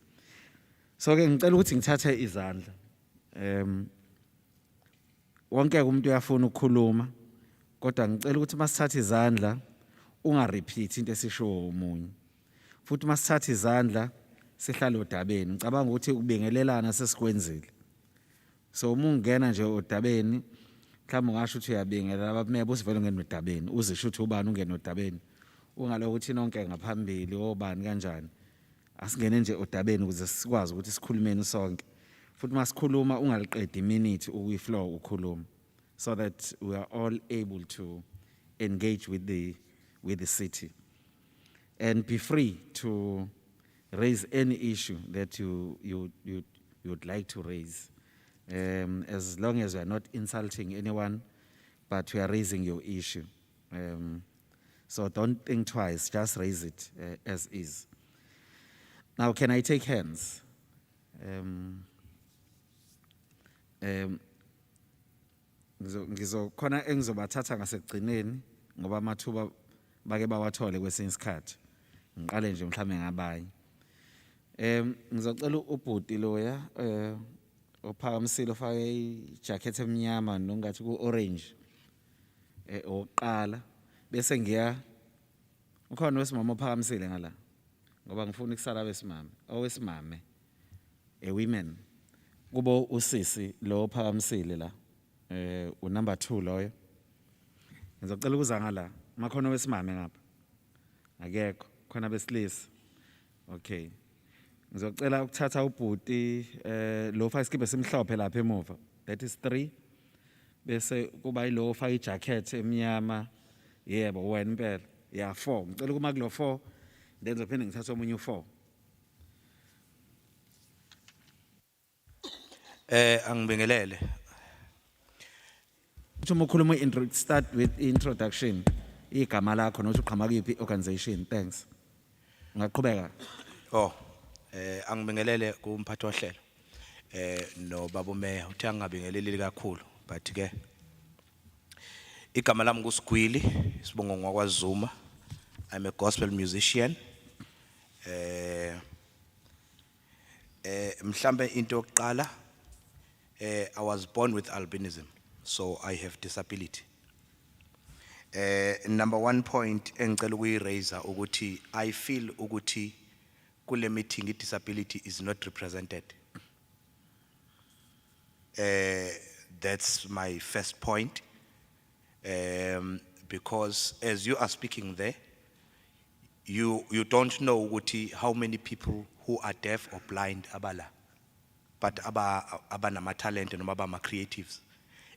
so ke ngicela ukuthi ngithathe izandla wonke umuntu uyafuna ukukhuluma kodwa ngicela ukuthi masithathe izandla ungarepeat into esisho umunye futhi masithathe izandla sihlala odabeni ngicabanga ukuthi ukubingelelana sesikwenzile so uma ungena nje odabeni mhlawumbe ungasho ukuthi uyabingelela abamebe usivele ungena odabeni uzisho ukuthi ubani ungena odabeni ungalokuthi nonke ngaphambili obani kanjani asingene nje odabeni ukuze sikwazi ukuthi sikhulumeni sonke futhi masikhuluma ungaliqedi iminute ukuyiflow ukhuluma so that we are all able to engage with the city and be free to raise any issue that you would like to raise. As long as you are not insulting anyone, but you are raising your issue. So don't think twice, just raise it as is. Now, can I take hands? Ngizokhona engizobathatha ngasekugcineni ngoba amathuba bake bawathole kwesinye isikhathi. Ngiqale nje mhlambe ngabanye. Ngizocela ubhuti loya ophakamisile ofake ijacket emnyama nongathi ku-orange oqala bese ngiya ukhona wesimama ophakamisile ngala ngoba ngifuna ukusala besimame owesimame women kubo usisi lo ophakamisile la number 2 loyo ngizocela ukuza ngala makhono wesimame ngapha akekho khona besilisa okay ngizocela ukuthatha ubhuti lo ufaka isikibhe simhlophe lapha emuva that is 3 bese kuba yilo ufaka ijacket emnyama yebo wena impela ya 4 ngicela kuma kulo 4 then ngizophinde ngithathe omunye u4 angibingelele uthi uma ukhuluma start with introduction igama lakho nokuthi uqhamuka kuyiphi organization thanks ungaqhubeka angibingelele kumphathi wohlelo no baba umeya uthi angabingeleli kakhulu but ke igama lami kuSigwili sibongo ngwakwaZuma. I'm a gospel musician. Mhlambe into yokuqala I was born with albinism, so I have disability. Number 1 point engicela ukuyiraise ukuthi I feel ukuthi kule meeting disability is not represented. That's my first point. Because as you are speaking there, you don't know ukuthi how many people who are deaf or blind abala, but abanama talent and abama creatives,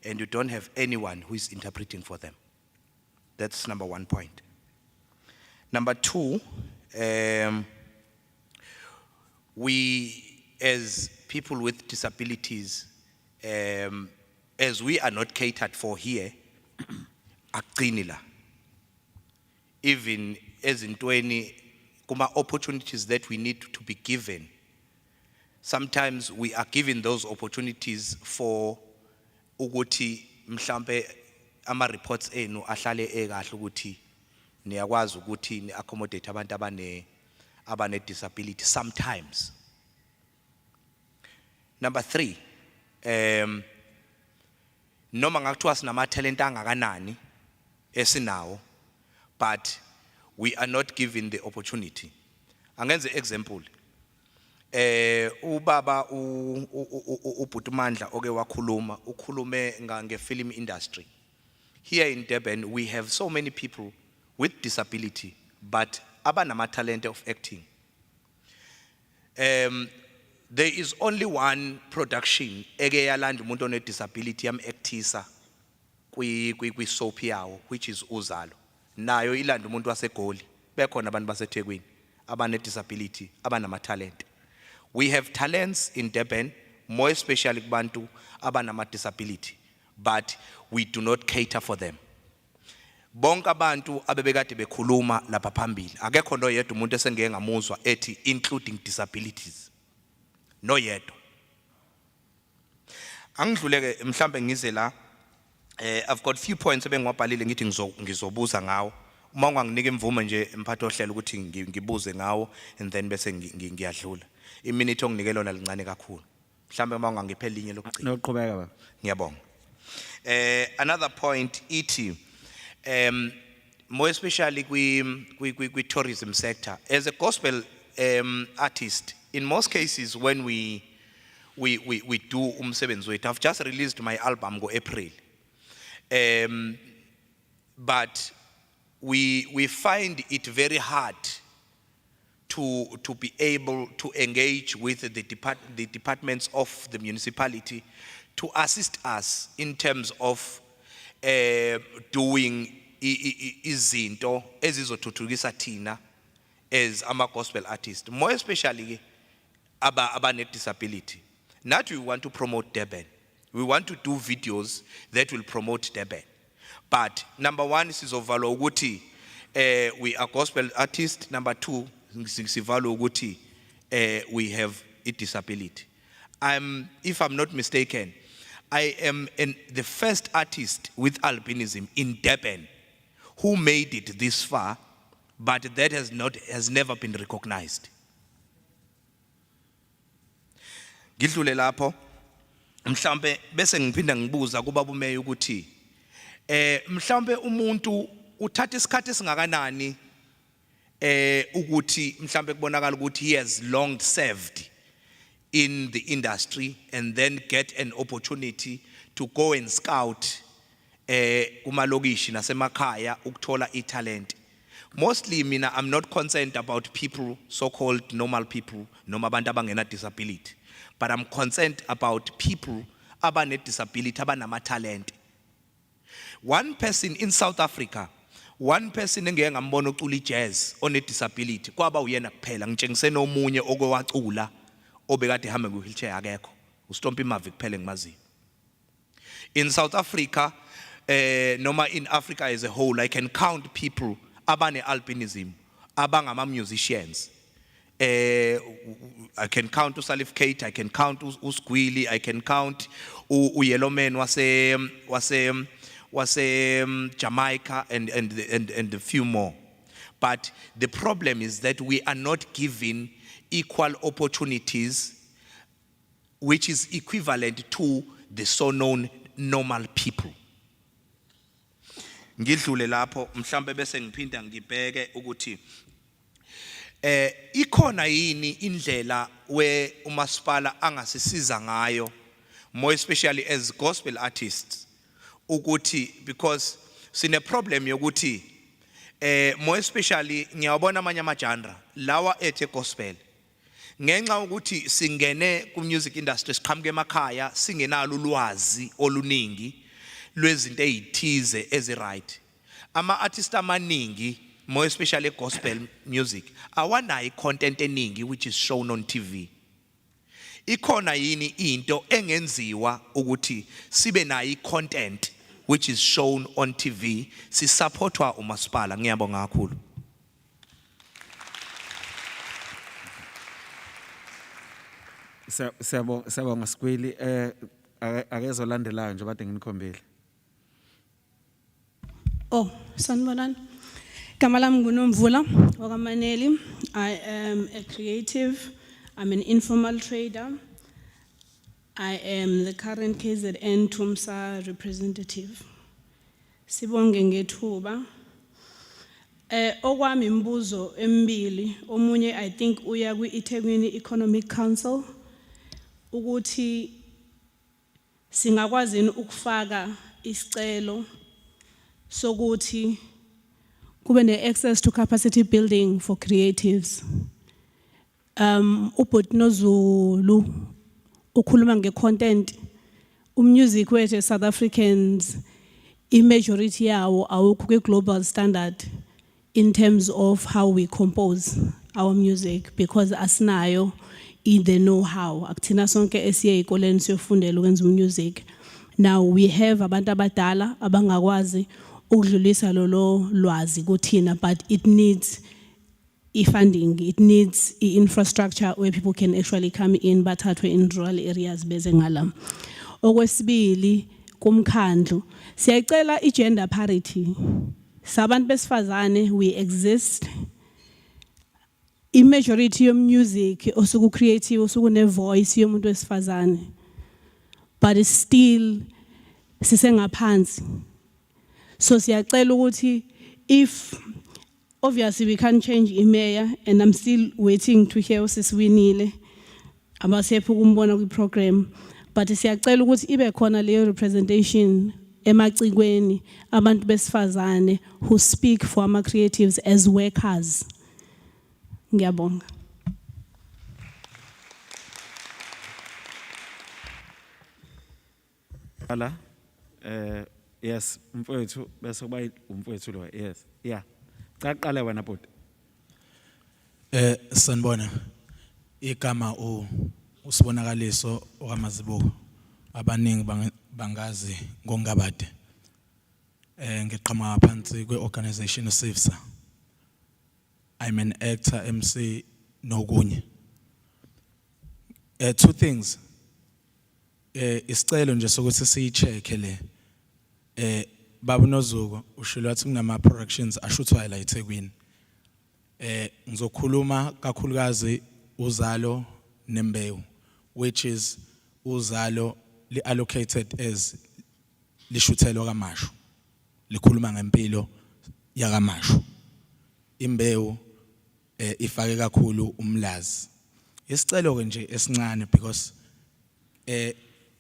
and you don't have anyone who is interpreting for them. That's number 1 point. Number 2, we as people with disabilities, as we are not catered for here, aqinila. Even as in 20 kuma opportunities that we need to be given, sometimes we are given those opportunities for ukuthi mhlambe ama reports enu ahlale ekahle ukuthi niyakwazi ukuthi ni accommodate abantu abane disability sometimes. Number 3, noma ngakuthiwa sinama talent angakanani esinawo, but we are not given the opportunity. Angenze example, ubaba uBhutumandla oke wakhuluma ukhulume nge-film industry. Here in Durban we have so many people with disability but abanama talent of acting. There is only one production eke yalanda umuntu one disability yam actisa kwi soap yawo, which is Uzalo. Nayo ilanda umuntu waseGoli, bekhona abantu baseThekwini abane disability abanama talent. We have talents in Durban, more especially kubantu abanama disability, but we do not cater for them. Bonke abantu abebekade bekhuluma lapha phambili akekho no yedwa umuntu esengeke ngamuzwa ethi including disabilities. No yedwa. Angidluleke mhlambe ngize la, I've got few points ebengwabhalile ngithi ngizobuza ngawo. Uma unganginika imvume nje mphathi ohlelo ukuthi ngibuze ngawo and then bese ngiyadlula. Iminute onginikela lona lincane kakhulu. Mhlambe uma ungangiphe linye lokugcina. Noqhubeka baba. Ngiyabonga. Another point ithi more especially kwi tourism sector, as a gospel artist, in most cases when we do umsebenzi wethu, I've just released my album go April, but we find it very hard to be able to engage with the departments of the municipality to assist us in terms of doing izinto ezizothuthukisa thina as ama-gospel artist, more especially about disability. Not we want to promote Durban. We want to do videos that will promote Durban. But number one, sizovalo ukuthi we are gospel artists. Number two, sizovalo ukuthi we have a disability. If I'm not mistaken, I am the first artist with albinism in Durban who made it this far, but that has never been recognized. Ngidlule lapho mhlambe bese ngiphinda ngibuza kubaba umeya ukuthi mhlambe umuntu uthatha isikhathi esingakanani ukuthi mhlambe kubonakala ukuthi he has long served in the industry and then get an opportunity to go and scout kumalokishi nasemakhaya ukuthola italent. Mostly mina, I'm not concerned about people, so-called normal people, noma abantu abangena disability, but I'm concerned about people abane disability, abanama talent. One person in South Africa, one person engeke ngambona ucula jazz on a disability, kwaba uyena kuphela. Ngitshengise nomunye okwacula obekade hamba nge-wheelchair akekho, ustompa imavi kuphela engimaziyo. In South Africa, noma in Africa as a whole, I can count people abane albinism, abangama musicians. I can count Salif Kate, I can count Usquili, I can count Yellow Man was Jamaica and a few more. But the problem is that we are not given equal opportunities, which is equivalent to the so-known normal people. Ngidlule lapho mhlambe bese ngiphinda ngibheke ukuthi ikhona yini indlela we umasipala angasisiza ngayo, more especially as gospel artists, ukuthi because sine problem yokuthi more especially ngiyabona amanye amajandra lawa ethe gospel ngenxa ukuthi singene ku music industry siqhamuke emakhaya singenalo ulwazi oluningi lwezinto ezithize eziright. Ama artists amaningi, more especially gospel music, awanayo content eningi which is shown on TV. Ikhona yini into engenziwa ukuthi sibe nayo content which is shown on TV, sisupportwa umasipala? Ngiyabonga kakhulu. Siyabonga Skweli, akezolandelayo nje bade nginikhombele. Oh, sanibonani. Igama lami nguNomvula wakaManeli. I am a creative. I'm an informal trader. I am the current KZN TUMSA representative. Sibonge ngethuba. Okwami imbuzo embili, omunye I think uya kwi-eThekwini Economic Council, ukuthi singakwazi ukufaka isicelo sokuthi kube ne-access to capacity building for creatives. Ubhuti noZulu ukhuluma nge-content, music wethu South Africans, i-majority yawo awukho kwi-global standard in terms of how we compose our music, because asinayo the know-how. Akuthina sonke esiye ekoleni siyofundela ukwenza music. Now we have abantu abadala abangakwazi ukudlulisa lolo lwazi kuthina, but it needs funding, it needs infrastructure where people can actually come in, bathathwe in rural areas beze ngala. Okwesibili kumkhandlu siyacela i-gender parity. Sabantu besifazane we exist. I-majority of music osuku creative osuku ne voice yomuntu wesifazane, but it's still sisengaphansi. So siyacela ukuthi if obviously we can't change imayor, and I'm still waiting to hear usisiwinile abasepho kumbona kwi-program, but siyacela ukuthi ibe khona leyo representation emacikweni abantu besifazane who speak for ama creatives as workers. Ngiyabonga. Hala, yes, mfowethu bese kuba umfowethu lo, yes, yeah. Qaqala wena bhuti. Sanibona. Igama usibonakaliso okwamazibuko. Abaningi bangazi ngongabade. Ngiqhamuka phansi kweorganization uSIFSA. I'm an actor, MC, nokunye. Two things. Isicelo nje sokuthi siyicheck le. Baba noZuko ushilo wathi kunama productions ashuthwayo la eThekwini. Ngizokhuluma kakhulukazi uzalo nembewu, which is uzalo li allocated as lishuthelo kaMashu. Likhuluma ngempilo yakaMashu. Imbewu ifake kakhulu umlazi. Isicelo ke nje esincane because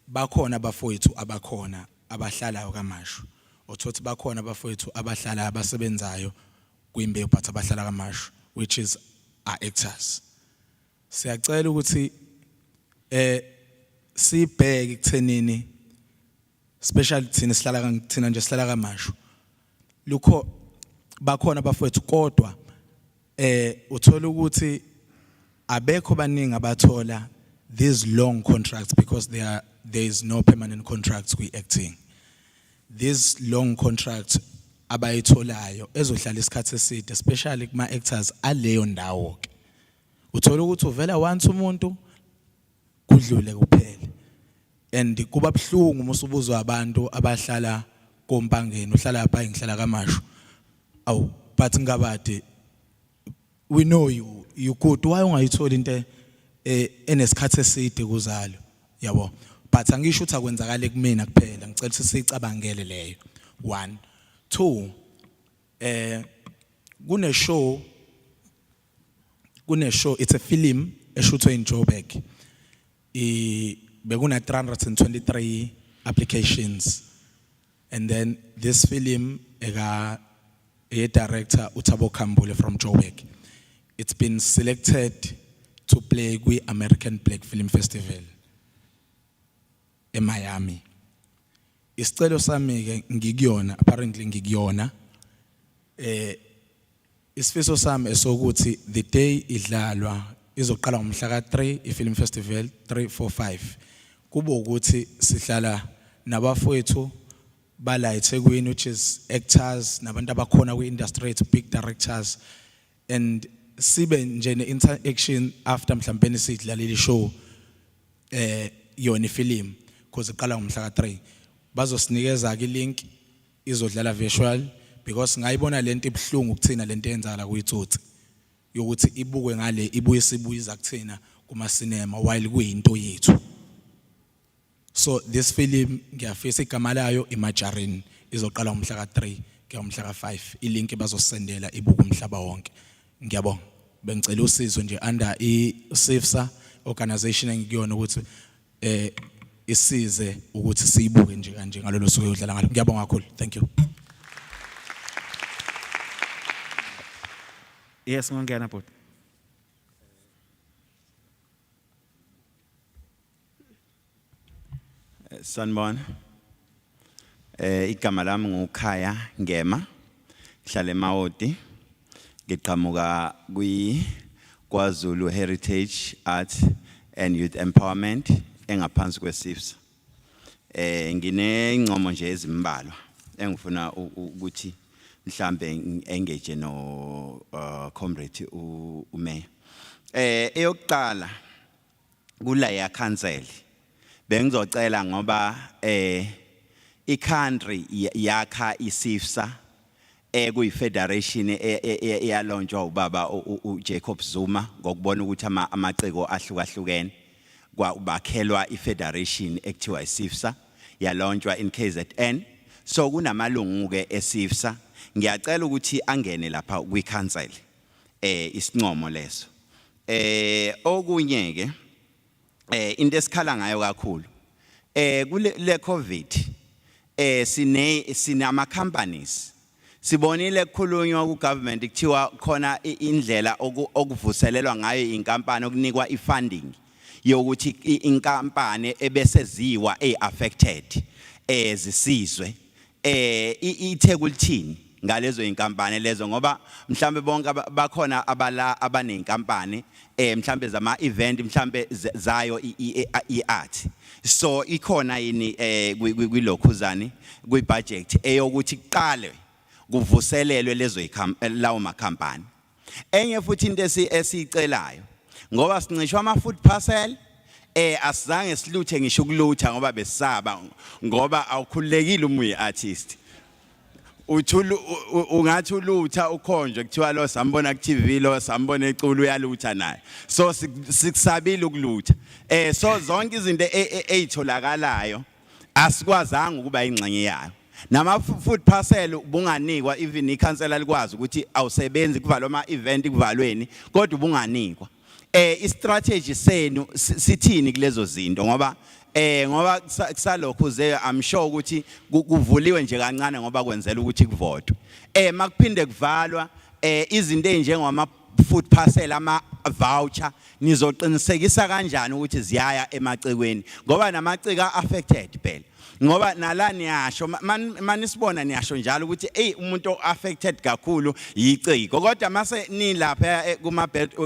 bakhona abafowethu abakhona abahlalayo kaMashu. Othothi bakhona abafowethu abahlala abasebenzayo kwimbewu but abahlala kaMashu, which is our actors. Siyacela ukuthi sibheke ekuthenini especially thina nje sihlala kaMashu. Lokho bakhona abafowethu kodwa uthola ukuthi abekho baningi abathola these long contracts because there is no permanent contracts kwi-acting. These long contracts abayitholayo ezohlala isikhathi eside especially kuma actors aleyo ndawo ke. Uthola ukuthi uvela once umuntu kudlule kuphela. And kuba bhlungu uma usubuzwa abantu abahlala kompangeni uhlala lapha ngihlala kaMashu. Awu but ngabade we know you good, why ungayitholi into enesikhathi eside kuzalo yabo. But angisho ukuthi akwenzakala kumina kuphela, ngicela ukuthi sicabangele leyo. 1 2 kune show, it's a film eshuthwe in Joburg. Bekuna 323 applications, and then this film a director Utabo Kambule from Joburg. It's been selected to play with American Black Film Festival in Miami. Isicelo sami ngikuyona, apparently ngikuyona. Isifiso sami esokuthi the day idlalwa izoqala ngomhla ka3 iFilm Festival 3 4 5. Kuba ukuthi sihlala nabafowethu bala eThekwini, which is actors nabantu abakhona kwi-industry, big directors, and sibe nje ne-interaction after mhlawumbe sidlalile show yona ifilm because iqala ngomhla ka3. Bazosinikeza ke link izodlala virtual because ngayibona lento ibhlungu kuthina lento eyenzakala kuyitsotsi yokuthi ibukwe ngale ibuye sibuyiza kuthina kuma cinema while kuyinto yethu. So this film ngiyafisa igama layo iMajarini izoqala ngomhla ka3 kuya ngomhla ka5. Ilink bazosendela ibuku umhlaba wonke. Ngiyabonga. Bengicela usizo nje under iSIFSA organization engikuyona ukuthi isize ukuthi siyibuke nje kanje ngalolu suku udlala ngalo. Ngiyabonga kakhulu. Thank you. Yes, ngongena bhuti. Sanibona. Igama lami nguKhaya Ngema. Ngihlala eMawoti. Ngiqhamuka KwaZulu Heritage Art and Youth Empowerment engaphansi kweSIFSA. Nginengcomo nje ezimbalwa engifuna ukuthi mhlambe engage no comrade uMayor. Eyokuqala kula ya council bengizocela ngoba iCountry yakha iSIFSA kuyi-federation eyalonjwa ubaba uJacob Zuma ngokubona ukuthi amaciko ahlukahlukene bakhelwa ifederation ekuthiwa iSIFSA yalonjwa in KZN. So kunamalungu ke eSIFSA, ngiyacela ukuthi angene lapha kwi-council isincomo leso. Okunye ke into esikhala ngayo kakhulu kule COVID sinama companies sibonile kukhulunywa ku government kuthiwa khona indlela okuvuselelwa ngayo inkampani okunikwa ifunding yokuthi inkampani ebeseziwa affected zisizwe iThekwini ngalezo inkampani lezo ngoba mhlambe bonke bakhona abanenkampani mhlambe zama event mhlambe zayo iart so ikhona yini kwilokhuzani kwi-budget eyokuthi kuqale kuvuselelwe lezo lawo makhampani enye futhi into esicelayo ngoba sincishwa ama-food parcel asizange siluthe ngisho ukulutha ngoba besaba ngoba awukhululekile uma uyi-artist ungathi ulutha ukhonjwe kuthiwa lo sambona ku TV lo sambona eculu uyalutha naye so sikusabile ukulutha so zonke izinto ezitholakalayo asikwazanga ukuba ingxenye yayo nama food parcel ubunganikwa even ikhansela likwazi ukuthi awusebenzi kuvalwa ama event kuvalweni kodwa ubunganikwa istrategy senu sithini kulezo zinto ngoba kusalokho ze I'm sure ukuthi kuvuliwe nje kancane ngoba kwenzela ukuthi kuvotwe makuphinde kuvalwa izinto ezinjengama food parcel ama voucher nizoqinisekisa kanjani ukuthi ziyaya emacekweni ngoba namaceka affected phela ngoba nala niyasho manisibona niyasho njalo ukuthi umuntu affected kakhulu yiciko kodwa mase nilapha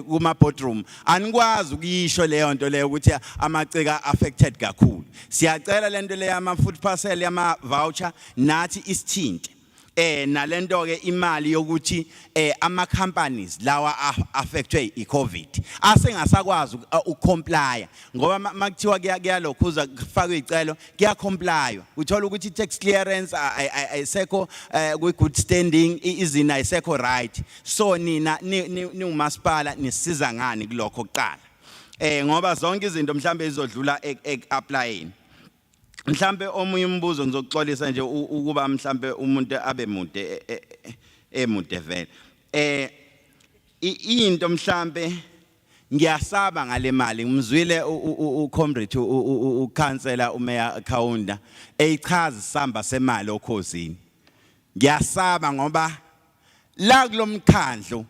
kuma boardroom anikwazi ukuyisho leyo nto leyo ukuthi amaceka affected kakhulu siyacela lento le ama food parcel yama voucher nathi isithinte nalento ke imali yokuthi ama companies lawa affectwe iCovid asengasakwazi ukucomply ngoba makuthiwa kuyalokhuza kufakwe icelo kuyacomply uthola ukuthi tax clearance ayisekho ku good standing izina ayisekho right so nina ni umasipala nisiza ngani kulokho kuqala ngoba zonke izinto mhlambe izodlula applying mhlambe omunye umbuzo ngizoxolisa nje ukuba mhlambe umuntu abe mude emude vele into mhlambe ngiyasaba ngale mali ngimzwile ucomrade ukansela uMayor Kaunda eyichaza isamba semali okhosini ngiyasaba ngoba la kulomkhandlo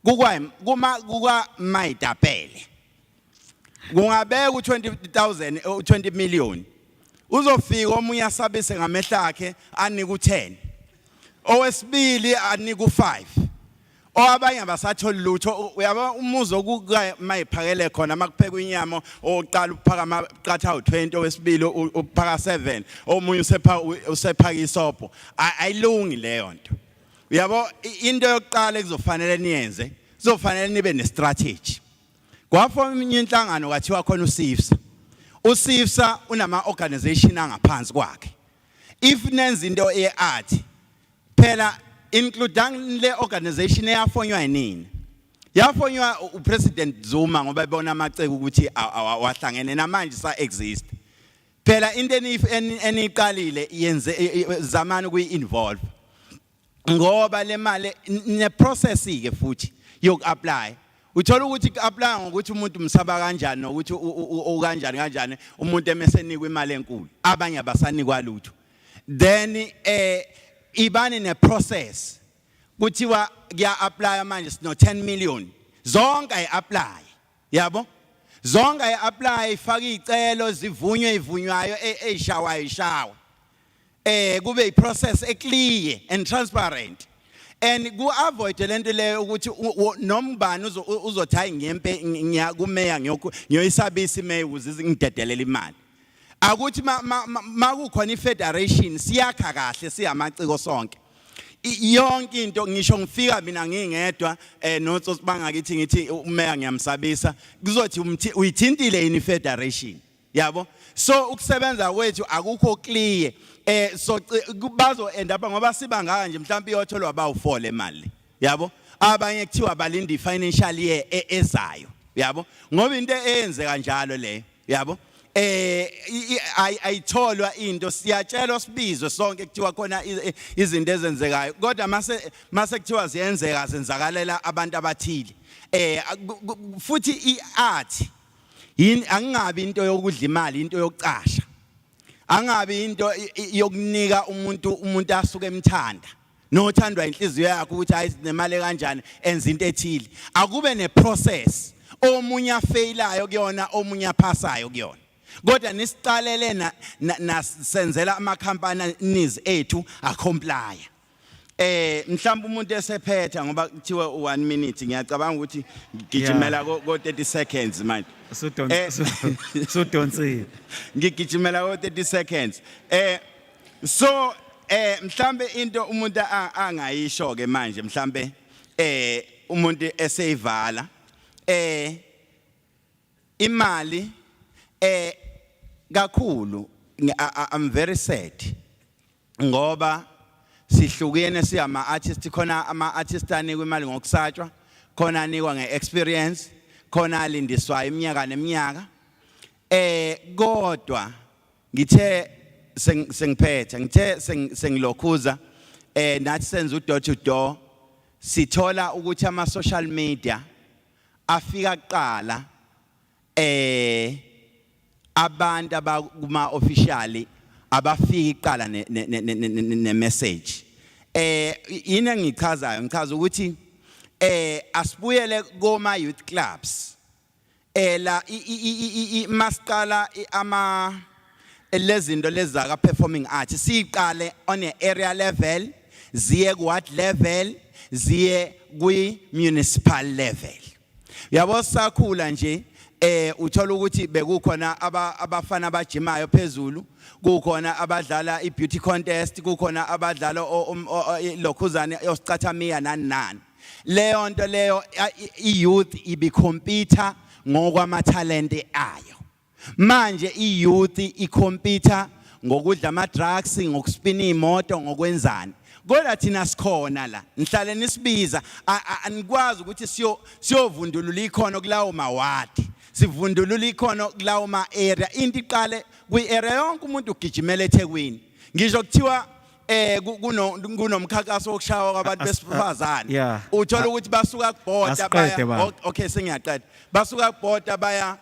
kuka mayitapele kungabeka u20,000 20 million uzofika omunye asabise ngamehla akhe anika u10 owesibili anika u5 owabanye abasatholi lutho uyaba umuzo mayiphakele khona makupheka inyama oqala uphaka amaqatha u20 owesibili uphaka 7 omunye usephaka isopo ayilungi leyo nto uyabo into yokuqala ekuzofanele niyenze kuzofanele nibe nestrategy kwafonye inhlangano kwathiwa khona uSIFSA unama organization angaphansi kwakhe if nenza into eart phela including le organization eyafonywa yinini yafonywa uPresident Zuma ngoba ebona amacebo ukuthi awahlangene namanje sa exist phela into eniqalile yenze zamani kuyi-involve ngoba le mali ne process ke futhi yoku-apply uthola ukuthi ku-apply ngokuthi umuntu umsaba kanjani nokuthi kanjani umuntu emesenikwa imali enkulu abanye abasanikwa lutho then ibani ne process kuthiwa kuya-apply manje sino 10 million zonke ayi-apply yabo zonke ayi-apply ifaka iy'celo ivunywayo ey'shawa kube i-process eclear and transparent and ku-avoid lento leyo ukuthi nombani uzothi hayi ngiyempe kumeya ngiyoyisabisa imeya ukuze ngidedelela imali akuthi makukhona i-federation siyakha kahle siyamaciko sonke yonke into ngisho ngifika mina ngingedwa notsotsi bangakithi ngithi umeya ngiyamsabisa kuzothi uyithintile yini i-federation yabo so ukusebenza kwethu akukho clear so bazo end up ngoba siba ngaka nje mhlawumbe iyotholwa abawu4 le mali yabo abanye kuthiwa balindi financial year ezayo yabo ngoba into eyenze kanjalo leyo yabo ayitholwa into siyatshela sibizwe sonke kuthiwa khona izinto ezenzekayo kodwa mase kuthiwa ziyenzeka zenzakalela abantu abathili futhi iart angabi into yokudla imali into yokucasha angabi into yokunika umuntu asuke emthanda nothandwa inhliziyo yakhe ukuthi hayi nemali kanjani enza into ethile akube neprocess omunye afailayo kuyona omunye aphasayo kuyona kodwa nisicalele nasenzela ama companies ethu acomply mhlawumbe umuntu esephetha ngoba kuthiwa 1 minute ngiyacabanga ukuthi ngigijimela ko 30 seconds manje. So don't say. Ngigijimela ko 30 seconds. So mhlambe into umuntu angayisho ke manje mhlambe umuntu eseyivala imali kakhulu I'm very sad ngoba sihlukene siyama artist khona ama artist anikwa imali ngokusatshwa khona anikwa ngeexperience khona alindiswa iminyaka neminyaka kodwa ngithe sengiphethe ngithe sengilokhuza nathi senza door to door sithola ukuthi ama social media afika kuqala abantu abakuma officially abafika iqala ne message yini engichazayo ngichaza ukuthi asibuyele koma youth clubs la masqala ama lezinto lezaka performing arts siqale on a area level ziye ku what level ziye kwi municipal level yabo sakhula nje uthola ukuthi bekukhona abafana abajimayo phezulu kukhona abadlala ibeauty contest kukhona abadlala lokhuzane yosicathamiya nani leyo nto leyo iyouth ibicompete ngokwama talent ayo manje iyouth icompete ngokudla ama drugs ngokuspina imoto ngokwenzani kodwa thina sikhona la nihlale nisibiza anikwazi ukuthi siyovundulula ikhono kulawo mawadi sivundulula ikhono kulawo ma area into iqale kwi area yonke umuntu ugijimela eThekwini ngisho kuthiwa kunomkhakaso wokushawa kwabantu besifazane uthola ukuthi basuka kubhoda baya okay sengiyaqeda basuka kubhoda baya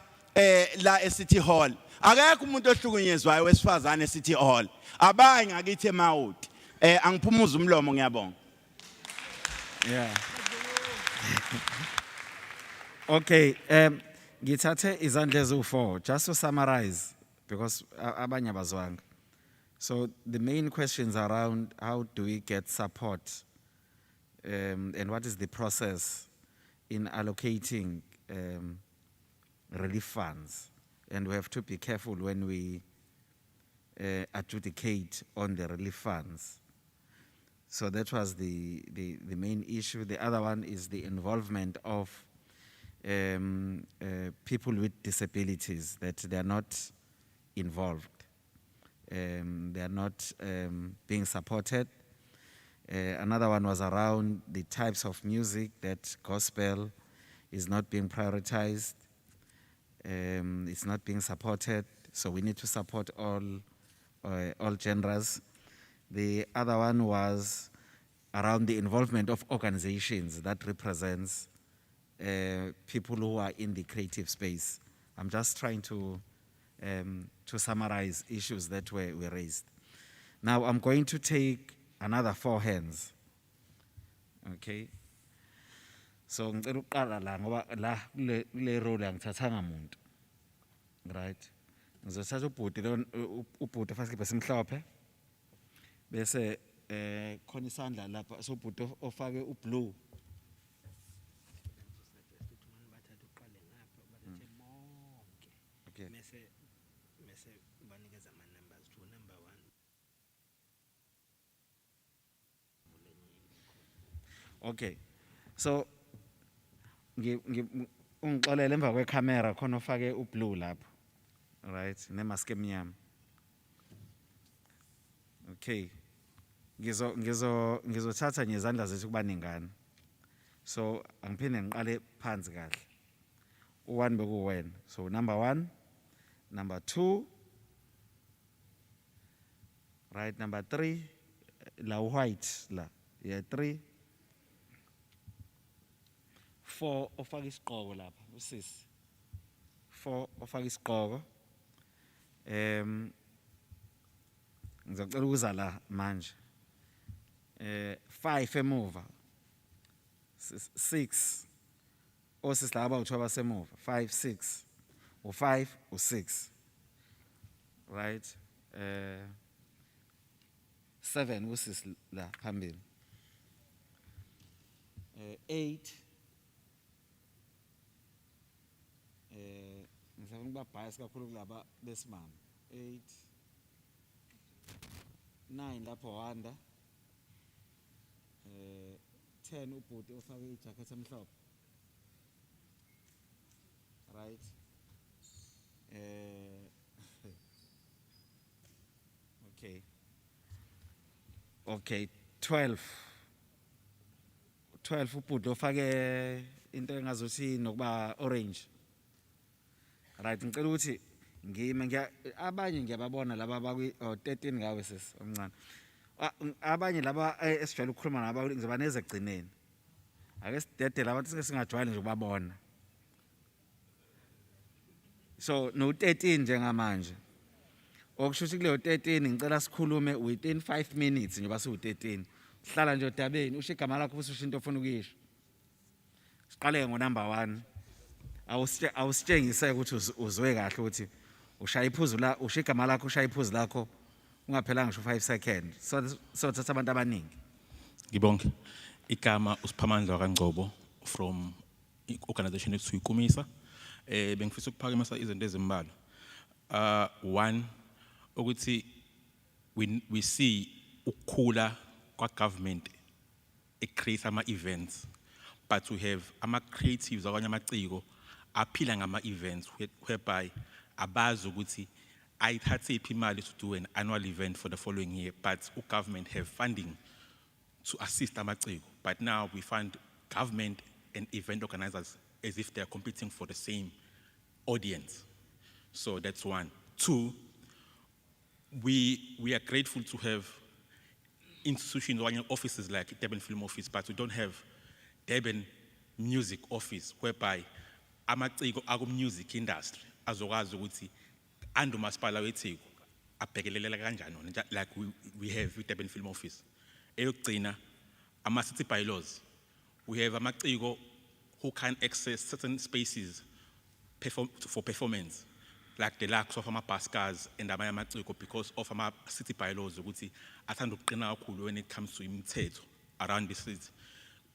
la eCity Hall akekho umuntu ohlukunyezwayo wesifazane eCity Hall abayi ngakithi eMawuti angiphumuza umlomo ngiyabonga. Okay, ngithathe izandla ezu4 just to summarize because abanye abazwanga. So the main questions around how do we get support and what is the process in allocating relief funds, and we have to be careful when we adjudicate on the relief funds. So that was the main issue. The other one is the involvement of people with disabilities, that they are not involved. They are not being supported. Another one was around the types of music, that gospel is not being prioritized. It's not being supported. So we need to support all genres. The other one was around the involvement of organizations that represents people who are in the creative space. I'm just trying to summarize issues that were raised. Now I'm going to take another 4 hands. Okay. So ngicela uqala la ngoba la kule role angithathanga umuntu. Right. Ngizothatha ubhuti first besimhlophe. Bese khona isandla lapha so ubhuti ofake ublue. Okay. Mese ubanikeza ama numbers to number 1. Okay. So ungixolele emva kwecamera khona ofake ublue lapha. Right, nemask emnyama. Okay. Ngizothatha ngezandla zethu kubaningana. So angiphinde ngiqale phansi kahle. U1 bekuwena. So number 1, number 2. Right, number 3 la white la. Yeah, 3. 4 ofaka isiqhoko lapha, usisi. 4 ofaka isiqhoko. Ngizocela ukuza la manje. 5 emuva. 6 osisi laba uthiwa basemuva. 5 6 u5 u6. Right? 7 usisi la phambili. 8 ngizama ukuba bias kakhulu kulaba besimama 8 9 lapho wanda 10 ubhuti ofake ijacket emhlophe right okay 12 ubhuti ofake into engazuthi nokuba orange right ngicela ukuthi abanye ngiyababona laba bakwi 13 ngawe sisi omncane abanye laba esijwayele ukukhuluma nabo ngizoba neze egcineni ake sidedele abantu sike singajwayele nje ukubabona so no 13 njengamanje okusho ukuthi kuleyo 13 ngicela sikhulume within 5 minutes njengoba siwu 13 sihlala nje odabeni usho igama lakho futhi usho into ofuna ukuyisho siqale ngo number 1 awusitshengise ukuthi uzwe kahle ukuthi ushaya iphuzu la usho igama lakho ushaya iphuzu lakho ungaphelanga ngisho 5 seconds so thatha abantu abaningi ngibonke igama usiphamandla kaNgcobo from organization ethu ikumisa bengifisa ukuphakemisa izinto ezimbalwa one ukuthi we see ukukhula kwa government create ama events but we have ama creatives okanye amaciko aphila ngama events whereby abazi ukuthi ayithathe iphi imali to do an annual event for the following year but government have funding to assist amaciko but now we find government and event organizers as if they are competing for the same audience. So that's one. Two, we are grateful to have institutions or offices like Durban Film Office, but we don't have Durban Music Office, whereby amaciko ako music industry azokwazi ukuthi ando masipala wethu abhekelelela kanjani like we have with Durban Film Office. Eyokugcina ama city bylaws. We have amaciko who can access certain spaces for performance, like the lacks of our bus cars and amaciko because of our city bylaws ukuthi athanda ukuqina kakhulu when it comes to imithetho around the city,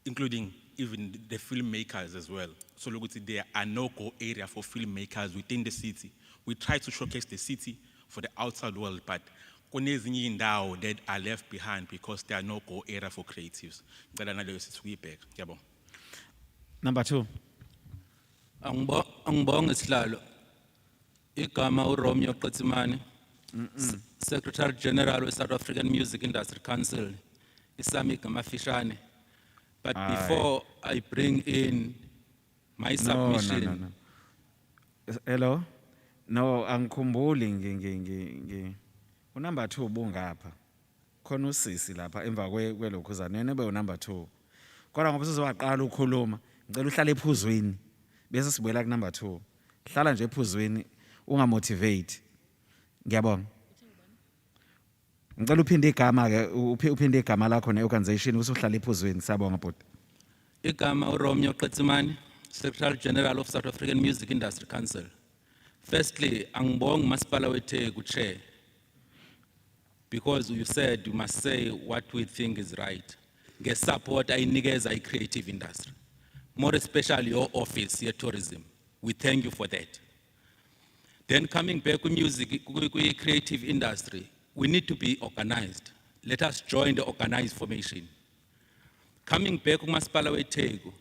including even the filmmakers as well. So there are no-go area for filmmakers within the city. We try to showcase the city for the outside world, but kunezinye indawo that are left behind because there are no-go area for creatives. Number 2. Angibonge isihlalo. Igama uRomeo Qetsimane, Secretary General of South African Music Industry Council. Isami igama fishane. But before I bring in my submission. No. Hello? No, angikhumbuli number 2 bungapha. Khona usisi lapha emva kwelokho zanene be number 2. Kodwa ngoba sizowaqala ukukhuluma, ngicela uhlale ephuzweni bese sibuyela ku number 2. Hlala nje ephuzweni ungamotivate. Ngiyabonga. Ngicela uphinde igama ke uphinde igama lakho neorganization usuhlala ephuzweni siyabonga bhuti. Igama uRomeo Qetsimane, Secretary General of South African Music Industry Council. Firstly, angibonga masipala weTheku chair, because you said you must say what we think is right. Get support ayinikeza i-creative industry, more especially your office here tourism. We thank you for that. Then coming back to music, creative industry, we need to be organized. Let us join the organized formation. Coming back to masipala weTheku,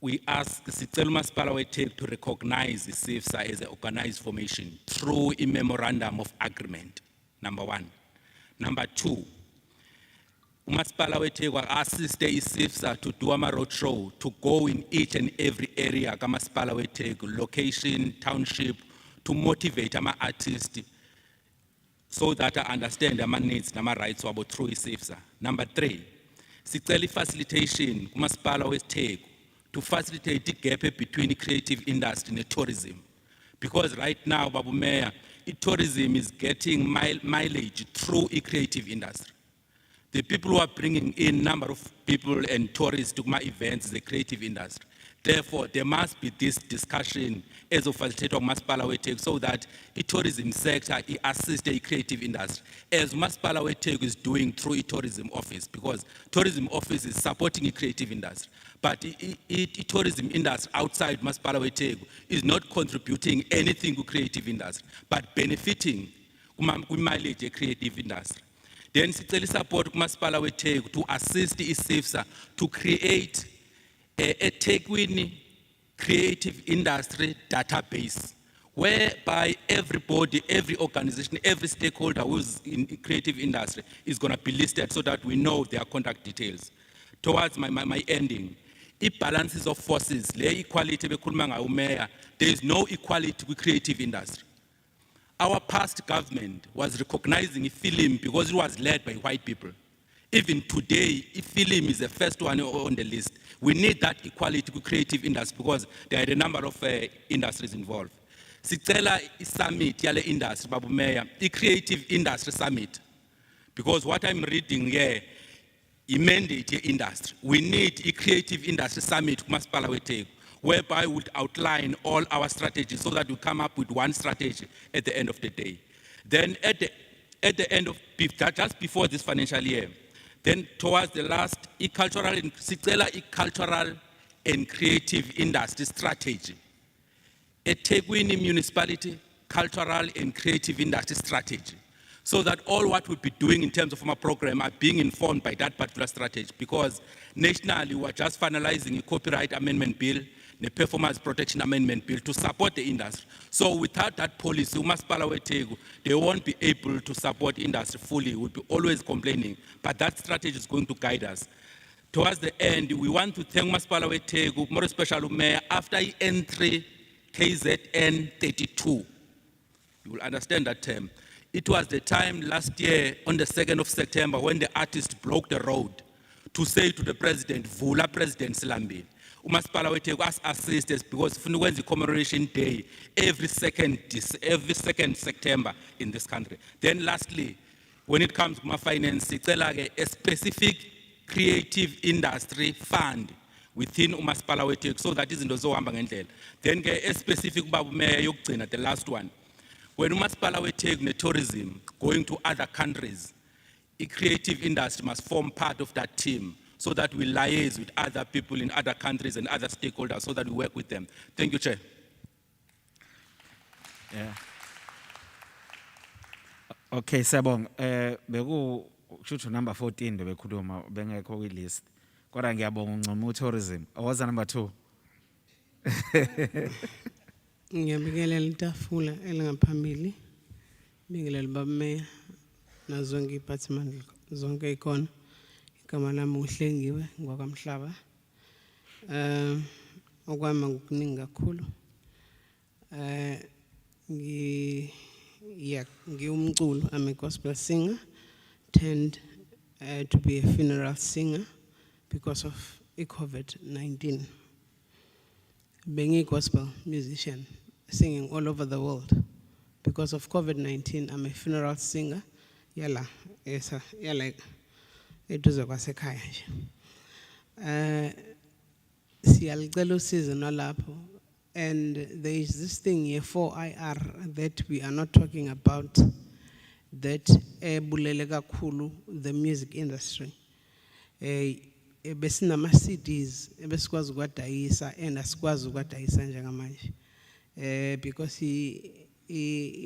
we ask Sicelo Masipala weTheku to recognize the SIFSA as an organized formation through a memorandum of agreement, number 1. Number 2, Masipala weTheku assist the SIFSA to do a road show, to go in each and every area, Masipala weTheku, location, township, to motivate our artists so that I understand our needs and our rights through SIFSA. Number 3, Sicelo facilitation, Masipala weTheku, to facilitate the gap between the creative industry and tourism. Because right now, Babu Mayor, tourism is getting mileage through the creative industry. The people who are bringing in number of people and tourists to my events is the creative industry. Therefore, there must be this discussion as of facilitator Masipala Wetegu so that the tourism sector assists the creative industry, as Masipala Wetegu is doing through the tourism office, because tourism office is supporting the creative industry. But the tourism industry outside Masipala Wetegu is not contributing anything to creative industry, but benefiting mileage the creative industry. Then sicela support Masipala Wetegu to assist the SIFSA to create a eThekwini creative industry database, whereby everybody, every organization, every stakeholder who's in creative industry is going to be listed so that we know their contact details. Towards my ending, balances of forces, le equality bekhuluma ngayo uMayor, there is no equality with creative industry. Our past government was recognizing film because it was led by white people. Even today, film is the first one on the list. We need that equality with creative industry because there are a number of industries involved. Sicela summit yale industry, Babu Mayor, the Creative Industry Summit. Because what I'm reading here, a mandate industry. We need a Creative Industry Summit, Masipala Wetegu, whereby we would outline all our strategies so that we come up with one strategy at the end of the day. Then at the end of, just before this financial year, then towards the last, cultural and creative industry strategy. eThekwini municipality, cultural and creative industry strategy. So that all what we'll be doing in terms of our program are being informed by that particular strategy. Because nationally, we're just finalizing a copyright amendment bill, the performance protection amendment bill to support the industry. So without that policy, Masipala Wetegu, they won't be able to support industry fully. We'll be always complaining. But that strategy is going to guide us. Towards the end, we want to thank Masipala Wetegu, more especially Mayor, after he entry KZN 32. You will understand that term. It was the time last year on the 2nd of September when the artist blocked the road to say to the president, Vula President Silambi. Masipala Wetegu as assistance because when the commemoration day every second September in this country. Then lastly, when it comes to my finance, it's like a specific creative industry fund within Masipala Wetegu, so that isn't also ngendlela. Then a specific Babu Mayor yokugcina, the last one. When Masipala Wetegu tourism going to other countries, the creative industry must form part of that team so that we liaise with other people in other countries and other stakeholders so that we work with them. Thank you, Chair. Yeah. Okay, Sabong, beku chuchu number 14 bebekhuluma bengekho kwi list. Kodwa ngiyabonga uncoma tourism. Awaza number 2. Ngiyabingelela itafula elingaphambili. Ngibingelela Baba Mayor nazonke iphathimandla zonke ikhona. Igama lami uHlengiwe ngwakamhlaba. Okwami ngokuningi kakhulu. Ngiyumculo, I'm a gospel singer, turned to be a funeral singer because of COVID-19. Being a gospel musician, singing all over the world. Because of COVID-19, I'm a funeral singer. Yala, yes, yala, it was a kwasekhaya nje. Siyalcela usizo nalapho. And there is this thing here, 4IR, that we are not talking about, that ebulele kakhulu the music industry. Besinama CDs, besikwazi ukwadayisa and asikwazi ukwadayisa njengamanje. Because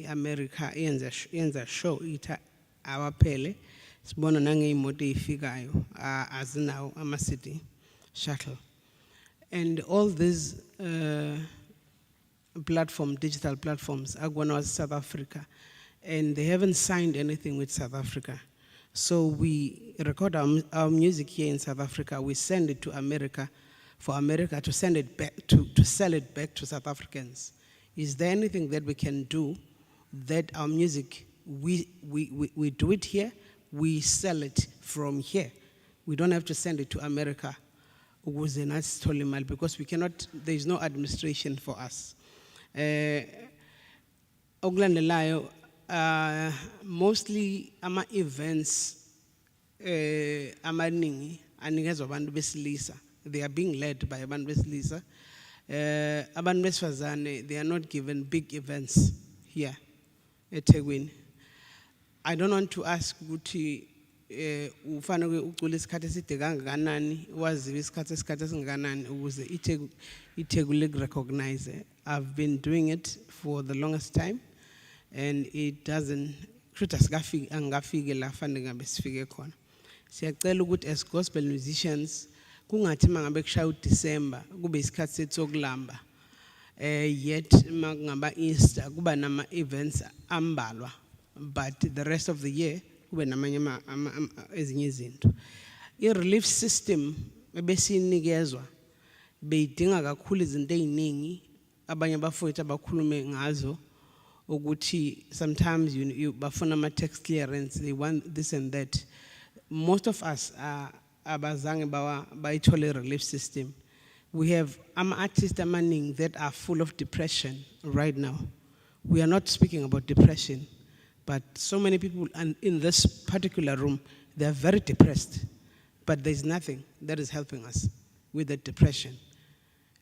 America yenza show itha awaphele sibona nangeimoto ezifikayo azinawo ama CD shuttle. And all these digital platforms, Agwana was South Africa, and they haven't signed anything with South Africa. So we record our music here in South Africa, we send it to America, for America to send it back, to sell it back to South Africans. Is there anything that we can do that our music, we do it here, we sell it from here. We don't have to send it to America because we cannot, there is no administration for us. Mostly ama events amaningi anikezwa abantu besilisa. They are being led by abantu besilisa. Abantu besifazane, they are not given big events here at eThekwini. I don't want to ask ukuthi ufanele ucula isikhathi eside kangakanani, waziwe isikhathi esingakanani ukuze iThekwini recognize. I've been doing it for the longest time and it doesn't angafike la fanele ngabe sifike khona. Siyacela ukuthi as gospel musicians kungathi mangabe kushaya uDecember kube isikhathi sethu sokulamba. Yet mangaba Easter kuba nama events ambalwa, but the rest of the year kube namanye ezinye izinto. I-relief system ebesinikezwa beyidinga kakhulu izinto eziningi abanye abafowethu abakhulume ngazo ukuthi sometimes you bafuna ama tax clearance, they want this and that. Most of us abazange bayithole relief system. We have artists amaning that are full of depression right now. We are not speaking about depression, but so many people in this particular room, they are very depressed, but there's nothing that is helping us with the depression.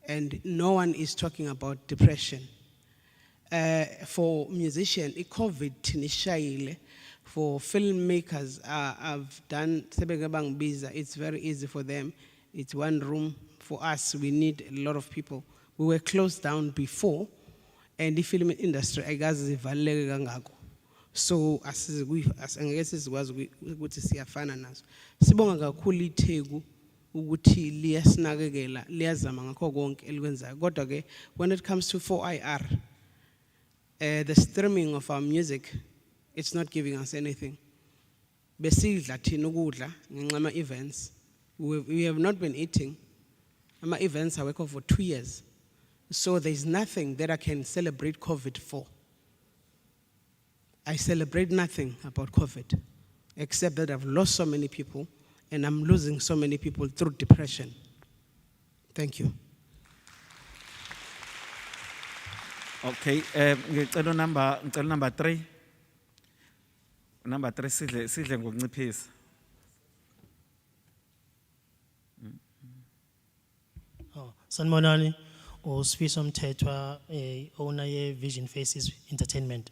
And no one is talking about depression. For musicians, COVID tinishayile. For filmmakers, I've done sebekabang biza. It's very easy for them. It's one room. For us, we need a lot of people. We were closed down before, and the film industry, I guess, is value gangako. So as angeke sizikwazi ukuthi siyafana nazo. Sibonga kakhulu iTheku ukuthi liyasinakekela, liyazama ngakho konke elikwenzayo. Kodwa ke when it comes to 4IR, the streaming of our music, it's not giving us anything. Besidla thina ukudla ngenxa ama events. We have not been eating. Ama events are working for 2 years. So there's nothing that I can celebrate COVID for. I celebrate nothing about COVID, except that I've lost so many people and I'm losing so many people through depression. Thank you. Okay, ngicela number 3. Number 3 sidle ngokunciphisa. Sanibonani, uSifiso Mthethwa, owner ye Vision Faces Entertainment.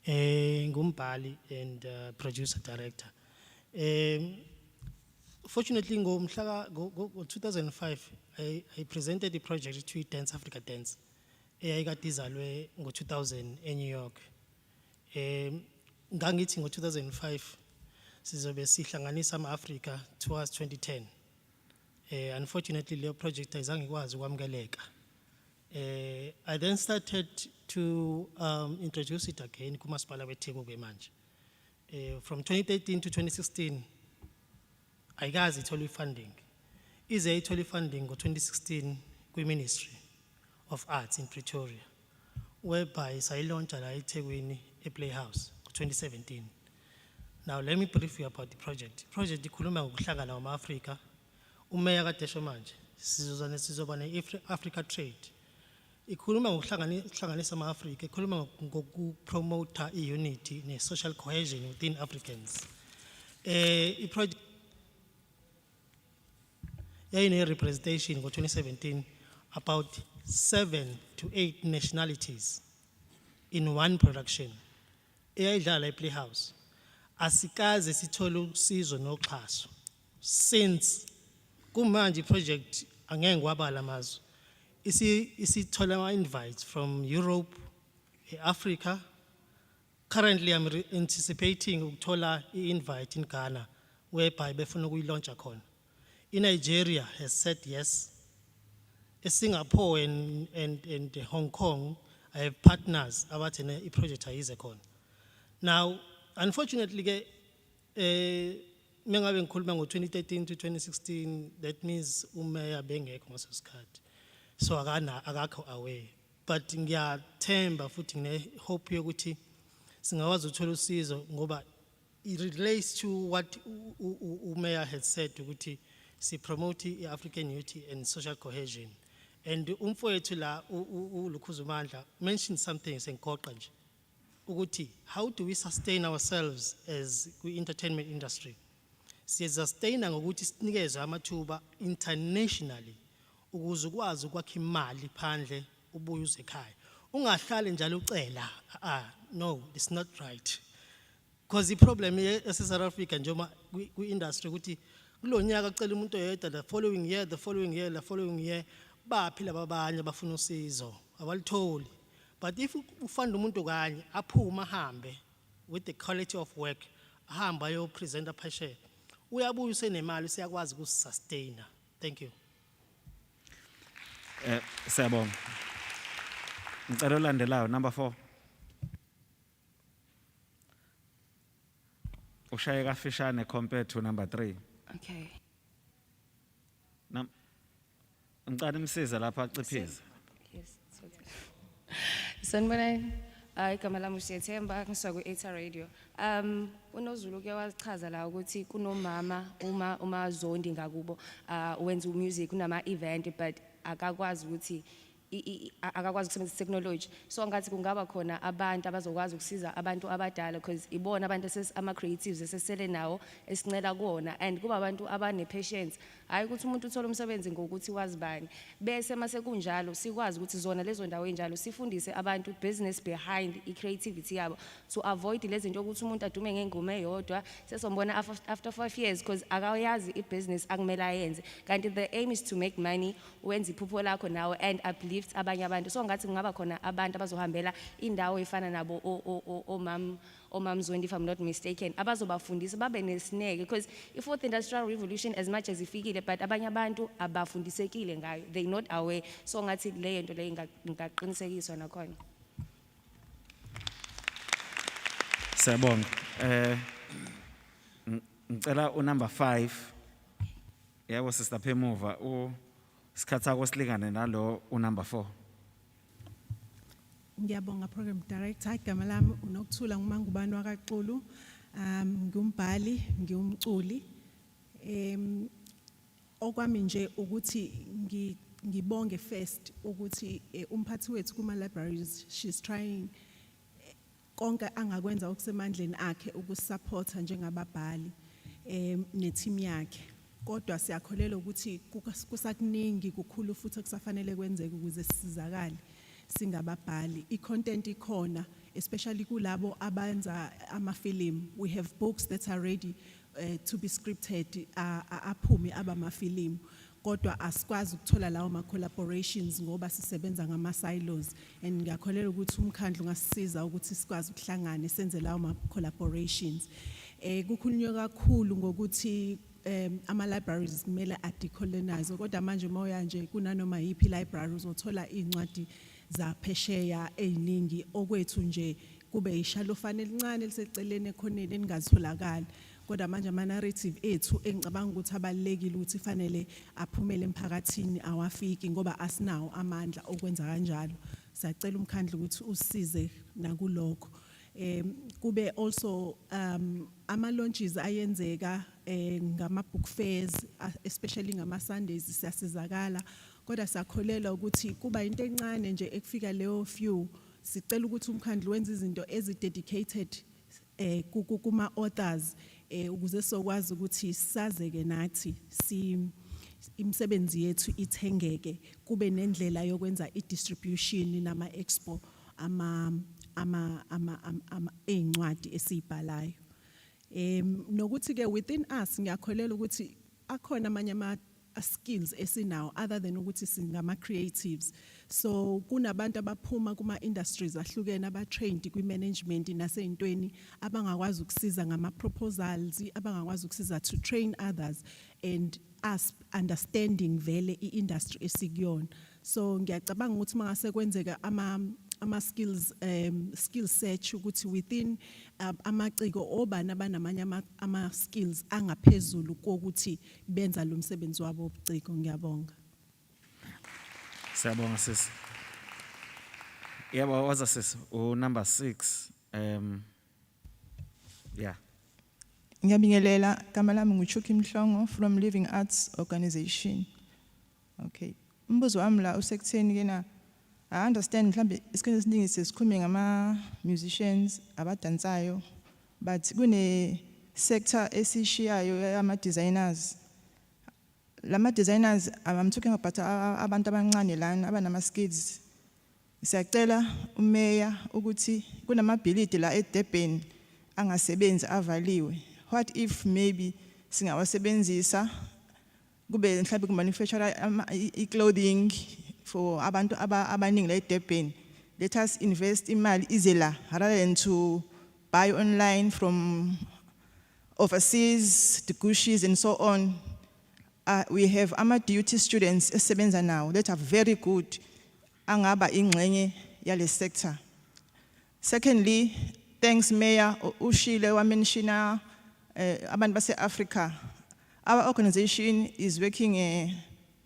Ngumbhali and producer director. Fortunately, ngomhla ngo-2005 I presented the project to Dance Africa Dance. Eyayikade izalwe ngo-2000 eNew York. Ngangithi ngo-2005 sizobe sihlanganisa ama-Africa towards 2010. Unfortunately, the project ayizange ikwazi ukwamukeleka. I then started to introduce it again kumasipala weTheku manje. From 2013 to 2016, ayikaze ithole funding. Ize ithole funding ngo-2016 kwi-Ministry of Arts in Pretoria, whereby sayilauncha la eThekwini ePlayhouse ngo-2017. Now let me brief you about the project. The project ikhuluma ngokuhlangana kwama-Afrika. Umeya kadesho manje sizoba ne-Africa Trade. Ikhuluma ngokuhlanganisa ama-Afrika, ikhuluma ngokupromota i-unity ne-social cohesion within Africans. I-project yayine-representation ngo-2017 about 7 to 8 nationalities in one production. Eyayidlala ePlayhouse. Asikaze sithole usizo noxhaso since kumanje project angeke ngiwabala amazwe. Isithola ama-invites from Europe, Africa. Currently, I'm anticipating ukuthola i-invite in Ghana, whereby befuna ukuyilauncha khona. In Nigeria has said yes. In Singapore and Hong Kong, I have partners about a project ayize khona. Now, unfortunately, mengabe ngikhuluma ngo-2013 to 2016, that means umeya bengekho ngaso sikhathi. So akakho aware. But ngiyathemba futhi ngine-hope yokuthi singakwazi ukuthola usizo ngoba it relates to what umeya had said ukuthi si-promote i-African unity and social cohesion. And umfowethu la uLukhuzumandla mentioned something sengigoqa nje ukuthi how do we sustain ourselves as kwi-entertainment industry? Siyasustain ngokuthi sinikezwe amathuba internationally ukuze ukwazi ukwakha imali phandle ubuye uze ekhaya. Ungahlali njalo ucela, no, it's not right. Because the problem South Africa njengoba kwi-industry ukuthi kulo nyaka ucela umuntu oyedwa, the following year, the following year, the following year, baphi laba abanye abafuna usizo, abalitholi. But if ufanda umuntu kanye aphuma ahambe with the quality of work, ahamba ayo presenter phesheya, uyabuya usenemali usiyakwazi ukusustain. Thank you. Siyabonga. Ngicela ulandelayo number 4. Ushaye kafishane compared to number 3. Okay. Ngicela imsiza lapha aciphize. Yes. Sanibonani. Igama lami uSiyethemba ngisuka ku-Ether Radio. UNoZulu ke wachaza la ukuthi kunomama uma zondi ngakubo wenza music kunama event but akakwazi ukuthi akakwazi ukusebenzisa technology. So ngathi kungaba khona abantu abazokwazi ukusiza abantu abadala because ibona abantu ama creatives esesele nawo esincela kuona and kuba abantu abane patience. Hayi ukuthi umuntu uthola umsebenzi ngokuthi wazibani. Bese mase kunjalo sikwazi ukuthi zona lezo ndawo enjalo sifundise abantu business behind creativity yabo to avoid lezi zinto ukuthi umuntu adume ngengoma eyodwa sesombona after 5 years because akayazi ibusiness akumele ayenze. Kanti the aim is to make money wenza iphupho lakho nawe and uplift abanye abantu. So ngathi kungaba khona abantu abazohambela indawo efana nabo Omam Zondi, if I'm not mistaken, abazobafundisa babe nesineke because i-4th industrial revolution as much as ifikile but abanye abantu abafundisekile ngayo, they not aware. So ngathi leyo nto leyo ingaqinisekiswa nakhona. Siyabonga. Ngicela number 5. Yebo sister Phemuva isikhatha kosilingane nalo number 4. Ngiyabonga program director. Igama lami uNokuthula ngumangubani wakaXulu. Ngiumbhali, ngiumculi. Okwami nje ukuthi ngibonge first ukuthi umphathi wethu kuma libraries she's trying konke angakwenza okusemandleni akhe ukusupporta njengababhali neteam yakhe. Kodwa siyakholela ukuthi kusakuningi kukhulu futhi kusafanele kwenzeke ukuze sisizakale singababhali. I-content ikhona especially kulabo abenza amafilimu. We have books that are ready to be scripted aphume abamafilimu. Kodwa asikwazi ukuthola lawo ma-collaborations ngoba sisebenza ngama-silos and ngiyakholela ukuthi umkhandlu ungasisiza ukuthi sikwazi ukuhlangana senze lawo ma-collaborations. Kukhulunywa kakhulu ngokuthi ama-libraries kumele adecolonize kodwa manje moya nje kunanoma yiphi library uzothola iy'ncwadi zaphesheya ey'ningi okwethu nje kube ishalofane elincane eliseceleni ekhoneni elingazitholakali. Kodwa manje ama-narrative ethu engicabanga ukuthi abalulekile ukuthi fanele aphumele emphakathini awafiki ngoba asinawo amandla okwenza kanjalo. Siyacela umkhandlu ukuthi usize nakulokho. Kube also ama-launches ayenzeka ngama-book fairs especially ngama-Sundays siyasizakala. Kodwa siyakholela ukuthi kuba into encane nje ekufika leyo few. Sicela ukuthi umkhandlu wenze izinto ezi-dedicated kuma-authors ukuze sokwazi ukuthi sazeke nathi imisebenzi yethu ithengeke. Kube nendlela yokwenza i-distribution nama-expo ey'ncwadi esiyibhalayo. Nokuthi ke within us ngiyakholela ukuthi akhona amanye skills esinawo other than ukuthi singama-creatives. So kunabantu abaphuma kuma-industries ahlukene aba-trained kwi-management nasey'ntweni abangakwazi ukusiza ngama-proposals, abangakwazi ukusiza to train others and us understanding vele i-industry esikuyona. So ngiyacabanga ukuthi mangase kwenzeka ama-skills skill search ukuthi within amaciko obani abanamanye ama-skills angaphezulu kokuthi benza lo msebenzi wabo obuciko. Ngiyabonga. Siyabonga sis. Yebo waza sis number 6. Yeah. Ngiyabingelela, igama lami nguChuki Mhlongo from Living Arts Organization. Okay. Umbuzo wami la usekutheni kena I understand mhlambe isikhathi esiningi sesikhulume ngama musicians abadansayo but kune sector esishiyayo ama designers lama designers, I'm talking about abantu abancane lana abanama skills. Siyacela umeya ukuthi kunamabhilidi la eDurban angasebenzi avaliwe. What if maybe singawasebenzisa kube mhlawumbe ku manufacture clothing for abantu abaningi la eDurban. Let us invest imali izela rather than to buy online from overseas, the Gushis and so on. We have duty students esebenza now that are very good. Angaba ingxenye yale sector. Secondly, thanks Mayor Ushile wa mention abantu base Africa. Our organization is working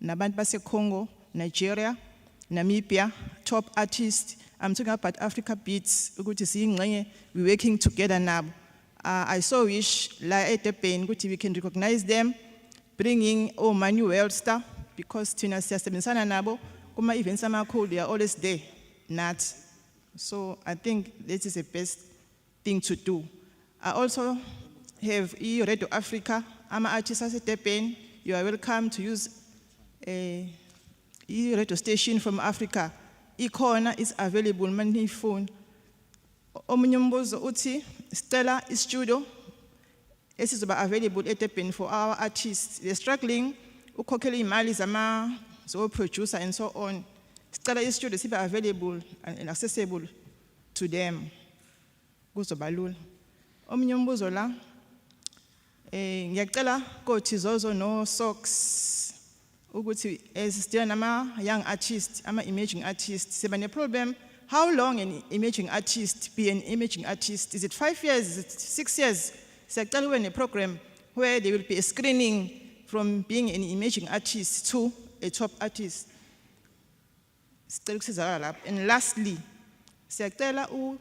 nabantu base Congo, Nigeria, Namibia, top artists. I'm talking about Africa Beats. We're working together now. I so wish la eThekwini ukuthi we can recognize them, bringing Manuel Star because Tina siyasebenzisana nabo kuma events amakhulu they are always there. Not. So I think this is the best thing to do. I also have Radio Africa. I'm an artist at eThekwini. You are welcome to use a radio station from Africa. Ikhona is available on phone. Omunye umbuzo uthi Stella studio esizoba available eThekwini for our artists. They're struggling ukhokhela imali zama producer and so on. Stella studio sibe available and accessible to them. Kuzoba lula. Omunye umbuzo la ngiyacela kothi zozo no socks ukuthi as still nama young artists, ama emerging artists, seba ne problem. How long an emerging artist be an emerging artist? Is it 5 years? Is it 6 years? Siyacela ube ne program where there will be a screening from being an emerging artist to a top artist. Sicela ukusizakala lapho. And lastly, siyacela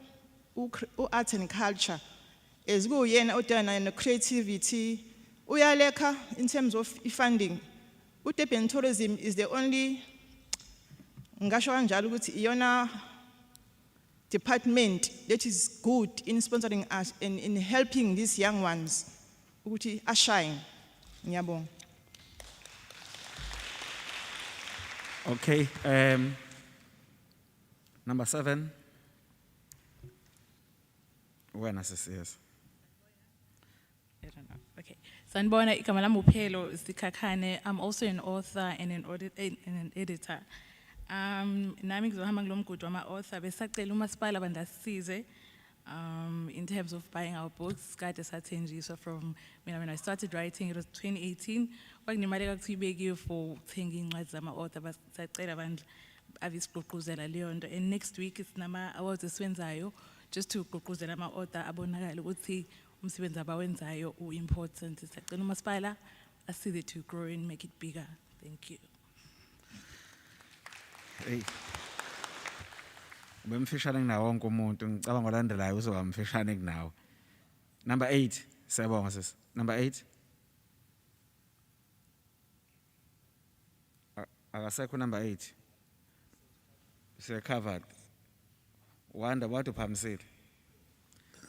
art and culture as kuyena odana no creativity uyaleka in terms of funding. Durban tourism is the only ngasho kanjalo ukuthi iyona department that is good in sponsoring us and in helping these young ones ukuthi ashine. Ngiyabonga. Okay, number 7. When yes. I don't know. Okay. Sanibona igama lami uPhelo Sikakhane. I'm also an author and an editor. Nami ngizohamba ngilomgudu wama-author besacela umasipala bandasize in terms of buying our books. Kade sathenjiswa from when I started writing, it was 2018. Kwakunemali ukuthi ibekiwe for ukuthenga incwadi zama-author basacela abantu avisigqugquzela leyo nto. And next week sinama awards esiwenzayo just to gqugquzela ama-author abonakala ukuthi umsebenzi abawenzayo u-important. Sacela umasipala aside it to grow and make it bigger. Thank you. Hey. Ubemfishane kunawo wonke umuntu ngicabanga olandelayo uzoba mfishane kunawo. Number 8, siyabonga sis. Number 8. Akasekho number 8. Siya covered. Wanda what uphamisile?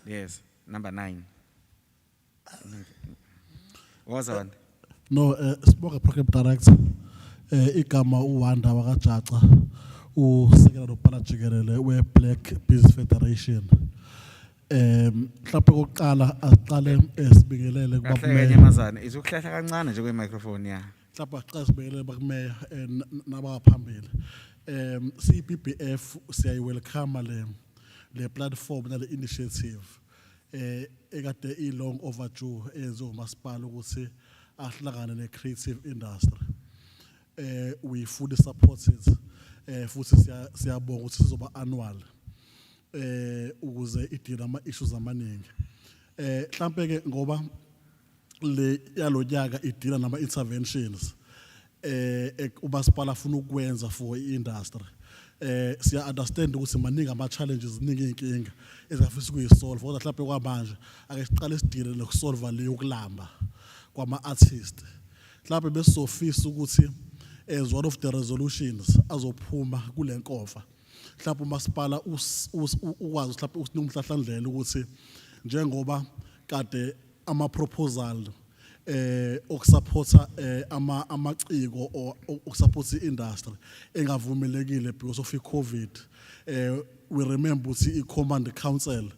Yes, number 9. What's on? No, sibonga program director. Igama uWanda wakaJaca usekela nopala jikelele we-Black Business Federation. Mhlawumbe kokuqala aqale sibingelele kubameya nyamazana izokuhlahla kancane nje kwe-microphone ya. Mhlawumbe aqale sibingelele bakumeya nabaphambili. CBBF siyayiwelcome le platform nale initiative ekade long overdue ezomasipala ukuthi ahlangane ne-creative industry. We fully support it. Futhi siyabonga ukuthi sizoba annual ukuze idile ama issues amaningi. Mhlambe ke ngoba le yalonyaka idila nama interventions umasipala afuna ukwenza for i-industry. Siya understand ukuthi maningi ama challenges ningi inkinga ezafisa ukuyisolve kodwa mhlawumbe kwamanje ake siqale sidile nokusolve le yokulamba kwama artists. Mhlawumbe besofisa ukuthi as one of the resolutions azophuma kule nkofa mhlawumbe umasipala ukwazi mhlawumbe usinomhlahlandlela ukuthi njengoba kade ama proposal okusupporta amaciko or ukusupporta industry engavumelekile because of iCovid. We remember ukuthi iCommand Council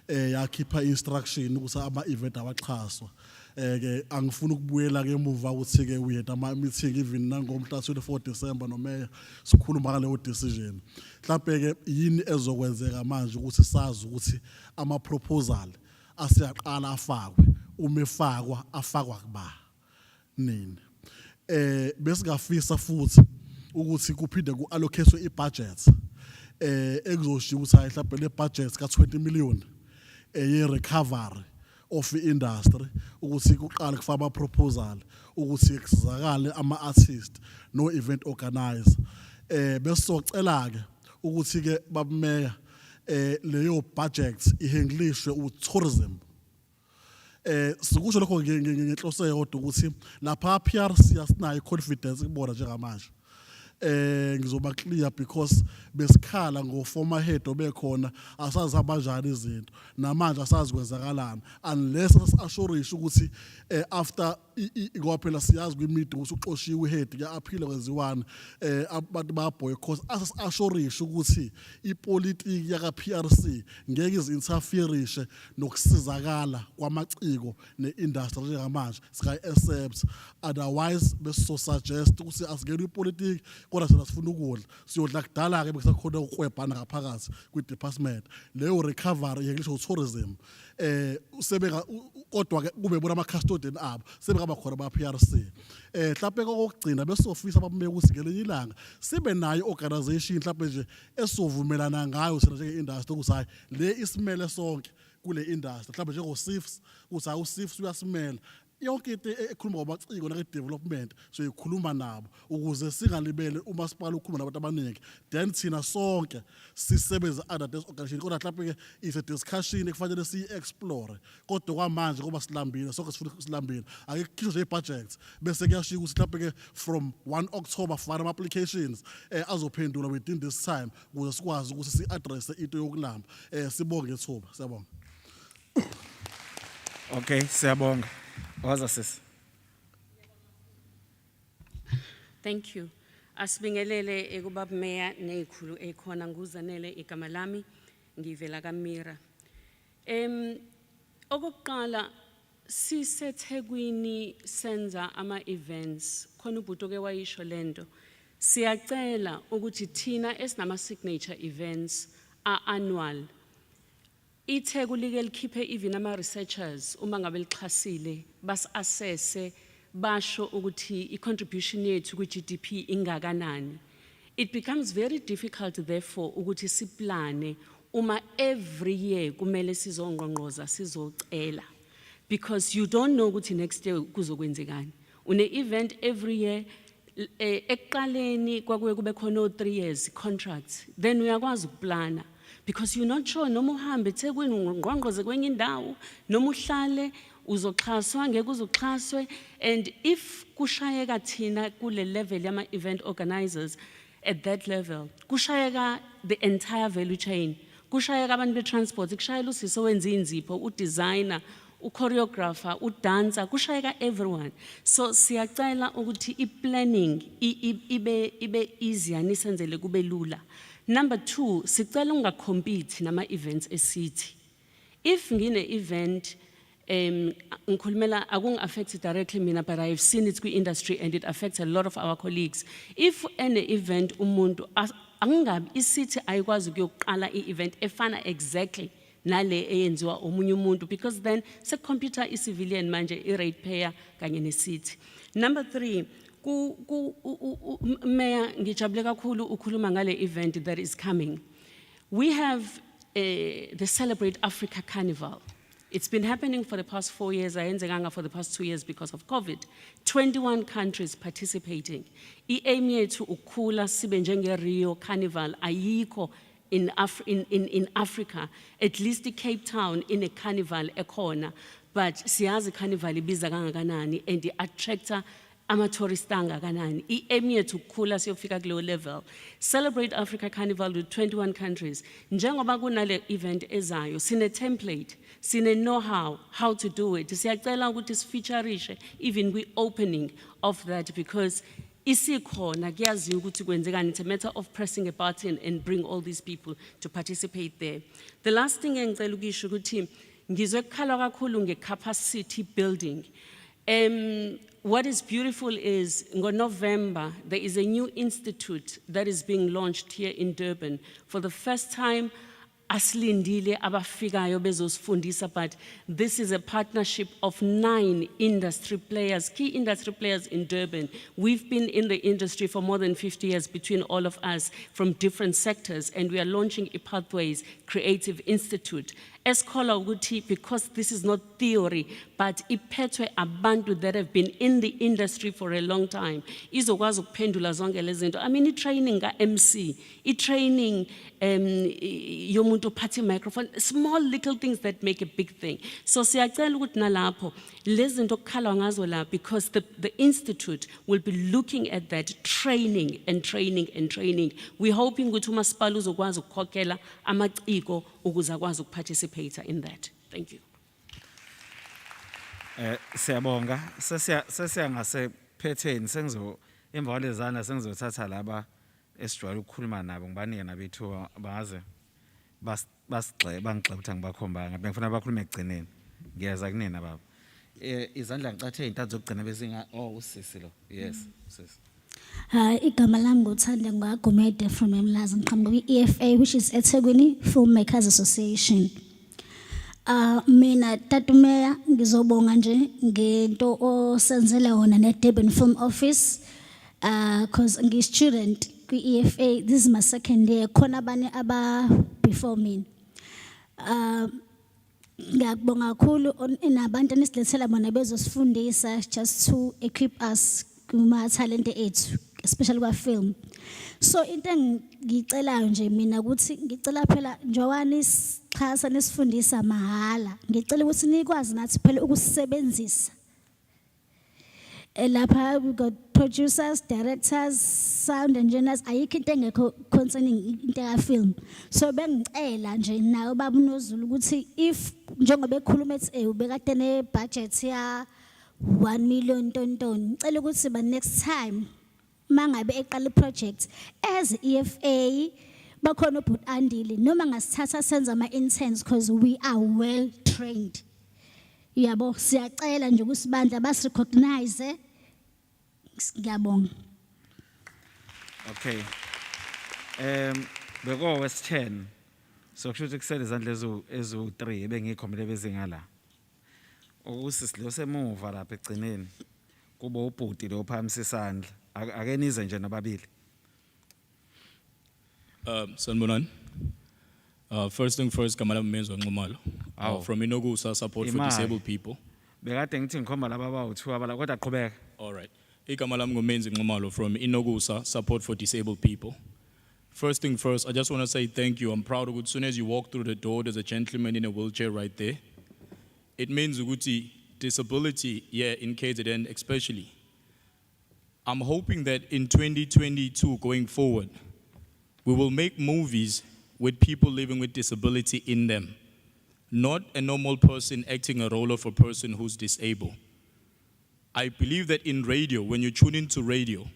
yakhipha instruction ukuthi ama event abaxhaswa. Ke angifuni ukubuyela ke emuva ukuthi ke we had ama meeting even nangomhla 24 December no mayor sikhuluma ngaleyo decision. Mhlawumbe ke yini ezokwenzeka manje ukuthi sazi ukuthi ama proposal asiyaqala afakwe uma efakwa afakwa kuba nini. Besingafisa futhi ukuthi kuphinde kuallocate ibudget ekuzoshiya ukuthi hayi mhlawumbe le budget ka 20 million ye recovery of industry ukuthi kuqala kufaka ama proposal ukuthi kusizakale ama artist no event organizer besizocela ke ukuthi ke babumeya leyo budget ihandlishwe u tourism sikusho lokho ngenhlose yodwa ukuthi lapha PRC asinayo confidence kubona njengamanje. Ngizoba clear because besikhala ngo former head obekhona asazi abanjani izinto namanje asazi kwenzakalana unless assurishe ukuthi after ngoba siyazi kwimidi ukuthi uxoshiwe head ke aphile kwenziwana abantu ba boycott assurishe ukuthi ipolitiki yaka PRC ngeke izinterferishe nokusizakala kwamaciko neindustry njengamanje sika accept otherwise beso suggest ukuthi asingene ipolitiki kodwa sina sifuna ukudla siyodla kudala ke bekusakhona ukwebhana ngaphakathi kwi department leyo recovery ngisho tourism usebeka kodwa ke kube bona ama custodian abo sebekaba khona ba PRC mhlawumbe kokugcina bese office ababumeka ukuthi ngelinye ilanga sibe nayo organization mhlawumbe nje esovumelana ngayo sina njenge industry ukuthi hayi le isimele sonke kule industry mhlawumbe njengo SIFS ukuthi hayi uSIFS uyasimela yonke into ekhuluma ngomaciko na development so ikhuluma nabo ukuze singalibele umasipala ukhuluma nabantu abaningi then thina sonke sisebenza under this organization kodwa mhlawumbe is a discussion ekufanele si explore kodwa kwamanje ngoba silambile sonke sifuna silambile ake kukhishwe nje budget bese kuyashiya ukuthi mhlawumbe from 1 October file ama applications azophendula within this time ukuze sikwazi ukuthi si address into yokulamba sibonge ithuba siyabonga. Okay, siyabonga. Waza sis. Thank you. Asibingelele ekubaba Mayor nezikhulu ekhona nguzanele igama lami ngivela kaMira. Okokuqala siseThekwini senza ama events khona ubhuti ke wayisho lento. Siyacela ukuthi thina esinama signature events annual iThekwini ke likhiphe even ama researchers uma ngabe lixhasile bas assesse basho ukuthi i-contribution yethu ku-GDP ingakanani. It becomes very difficult therefore ukuthi siplane uma every year kumele sizongqongqoza sizocela because you don't know ukuthi next year kuzokwenzekani. Une event every year ekuqaleni kwakuye kube khona 3 years contracts then uyakwazi ukuplana because you're not sure noma uhambe eThekwini ngqongqoze kwenye indawo noma uhlale uzoxhaswa ngeke uzoxhaswe and if kushayeka thina kule level yama event organizers at that level kushayeka the entire value chain kushayeka abantu be transport kushayela usiso wenza inzipho udesigner choreographer udancer kushayeka everyone so siyacela ukuthi iplanning ibe easy anisenzele kube lula. Number 2, sicela ungacompete nama events esithi. If ngine event ngikhulumela akungi affect directly mina but I've seen it kwi industry and it affects a lot of our colleagues. If an event umuntu angabi isithi ayikwazi ukuyoqala i-event efana exactly nale eyenziwa omunye umuntu because then se computer civilian manje i-rate payer kanye nesithi. Number 3, Mayor ngijabule kakhulu ukhuluma ngale event that is coming. We have the Celebrate Africa Carnival. It's been happening for the past 4 years, ayenzekanga for the past 2 years because of COVID. 21 countries participating. I-aim yethu ukukhula sibe njenge Rio Carnival ayikho in Africa, at least Cape Town in a carnival ekhona, but siyazi carnival ibiza kangakanani and attractor ama-tourist angakanani. I-aim yethu ukukhula siyofika kuleyo level. Celebrate Africa Carnival with 21 countries. Njengoba kunale event ezayo, sine template, sine know-how, how to do it. Siyacela ukuthi sifeatureishe even kwi-opening of that because isikhona kuyaziwa ukuthi kwenzekani. It's a matter of pressing a button and bring all these people to participate there. The last thing engicela ukisho ukuthi ngizwe kukhala kakhulu nge-capacity building. What is beautiful is, in November, there is a new institute that is being launched here in Durban. For the first time, asilindile abafikayo bezosifundisa, but this is a partnership of 9 industry players, key industry players in Durban. We've been in the industry for more than 50 years between all of us from different sectors, and we are launching a Pathways Creative Institute. Eskola ukuthi, because this is not theory, but iphethwe abantu that have been in the industry for a long time. Izokwazi ukuphendula zonke lezi zinto. I mean, i-training ka-MC, i-training yomuntu ophatha microphone, small little things that make a big thing. So siyacela ukuthi nalapho lezi zinto okukhalwa ngazo la, because the institute will be looking at that training and training and training. We're hoping ukuthi umasipala uzokwazi ukukhokhela amaciko ukuze akwazi ukuparticipate in that. Thank you. Siyabonga. Sesiya ngasephetheni sengizo emva kwalezana sengizothatha laba esijwayele ukukhuluma nabo ngibanike nabethu baze basigxe bangigxe ukuthi angibakhombanga bengifuna bakhulume ekugcineni. Ngiyeza kunina baba. Izandla ngicathe izintathu zokugcina bezinga usisi lo. Yes, sisi. Igama lami ngothanda ngwagumede from Emlazi ngiqhamuka kwi-EFA, which is eThekwini Filmmakers Association. Mina Tatumeya ngizobonga nje ngento osenzele yona ne-Durban Film Office because ngi-student kwi-EFA. This is my second year. Khona abanye aba before me. Ngiyabonga kakhulu nabantu enisilethela bona bezosifundisa just to equip us kuma talent ethu, especially kwa film. So into engicelayo nje mina ukuthi ngicela phela njowani isixhasa nesifundisa mahala. Ngicela ukuthi nikwazi nathi phela ukusebenzisa. Lapha we got producers, directors, sound engineers, ayikho into engekho concerning into ya film. So bengicela nje nayo baba uNozulu ukuthi if njengoba ekhuluma ethi ubekade ne budget ya 1 million tontoni, ngicela ukuthi ba next time mangabe eqala project as EFA bakhona ubhuti Andile noma ngasithatha senza ama interns because we are well trained. Yabo siyacela nje kusibandla bas recognize. Ngiyabonga. Okay. Beko West 10. So kusho ukuthi kusele izandla ezu 3 ebengikhombele bezinga la. Ukusisi lo semuva lapha egcineni. Kuba ubhuti lo phamisa isandla. Ake nize nje nababili. Sanibonani. First thing first, Kamala Mmenzo Nxumalo. From inaugural support for disabled people. Bekade ngithi ngikhomba laba abawu2 abala kodwa aqhubeka. All right. Igama lami nguMenzi Nxumalo from inaugural support for disabled people. First thing first, I just want to say thank you. I'm proud of it. As soon as you walk through the door, there's a gentleman in a wheelchair right there. It means Uguti disability, yeah, in KZN especially. I'm hoping that in 2022 going forward, we will make movies with people living with disability in them. Not a normal person acting a role of a person who's disabled. I believe that in radio, when you tune into radio,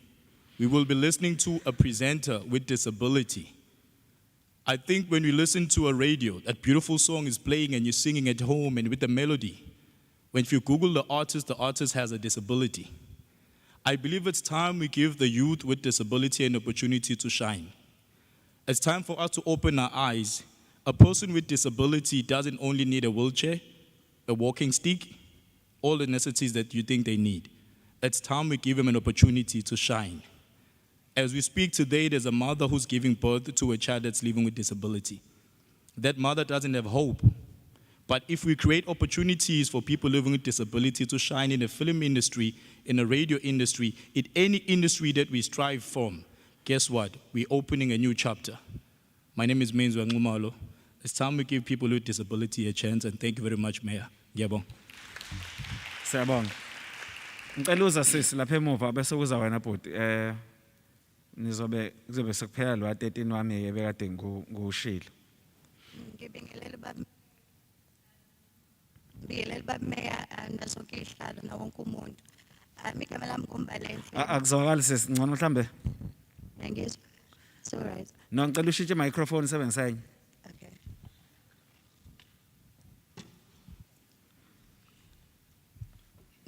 we will be listening to a presenter with disability. I think when we listen to a radio, that beautiful song is playing and you're singing at home and with the melody. When you Google the artist has a disability. I believe it's time we give the youth with disability an opportunity to shine. It's time for us to open our eyes. A person with disability doesn't only need a wheelchair, a walking stick, all the necessities that you think they need. It's time we give them an opportunity to shine. As we speak today, there's a mother who's giving birth to a child that's living with disability. That mother doesn't have hope. But if we create opportunities for people living with disability to shine in the film industry, in the radio industry, in any industry that we strive from, guess what? We're opening a new chapter. My name is Mxolisi Kaunda. It's time we give people with disability a chance, and thank you very much, Mayor. Ngiyabonga. Siyabonga. Ngicela uza sisi lapha emuva bese kuza wena bhuti kuzobe sekuphela lo 13 wami ke bekade ngushilo. Ngibingelele baba Mayor nasonke ihlalo na wonke umuntu. Igama lami nguMbalenhle. Akuzwakali sisi ngcono mhlambe. Ngiyezwa. It's all right. No ngicela ushintshe microphone sebenzisa enye. Okay.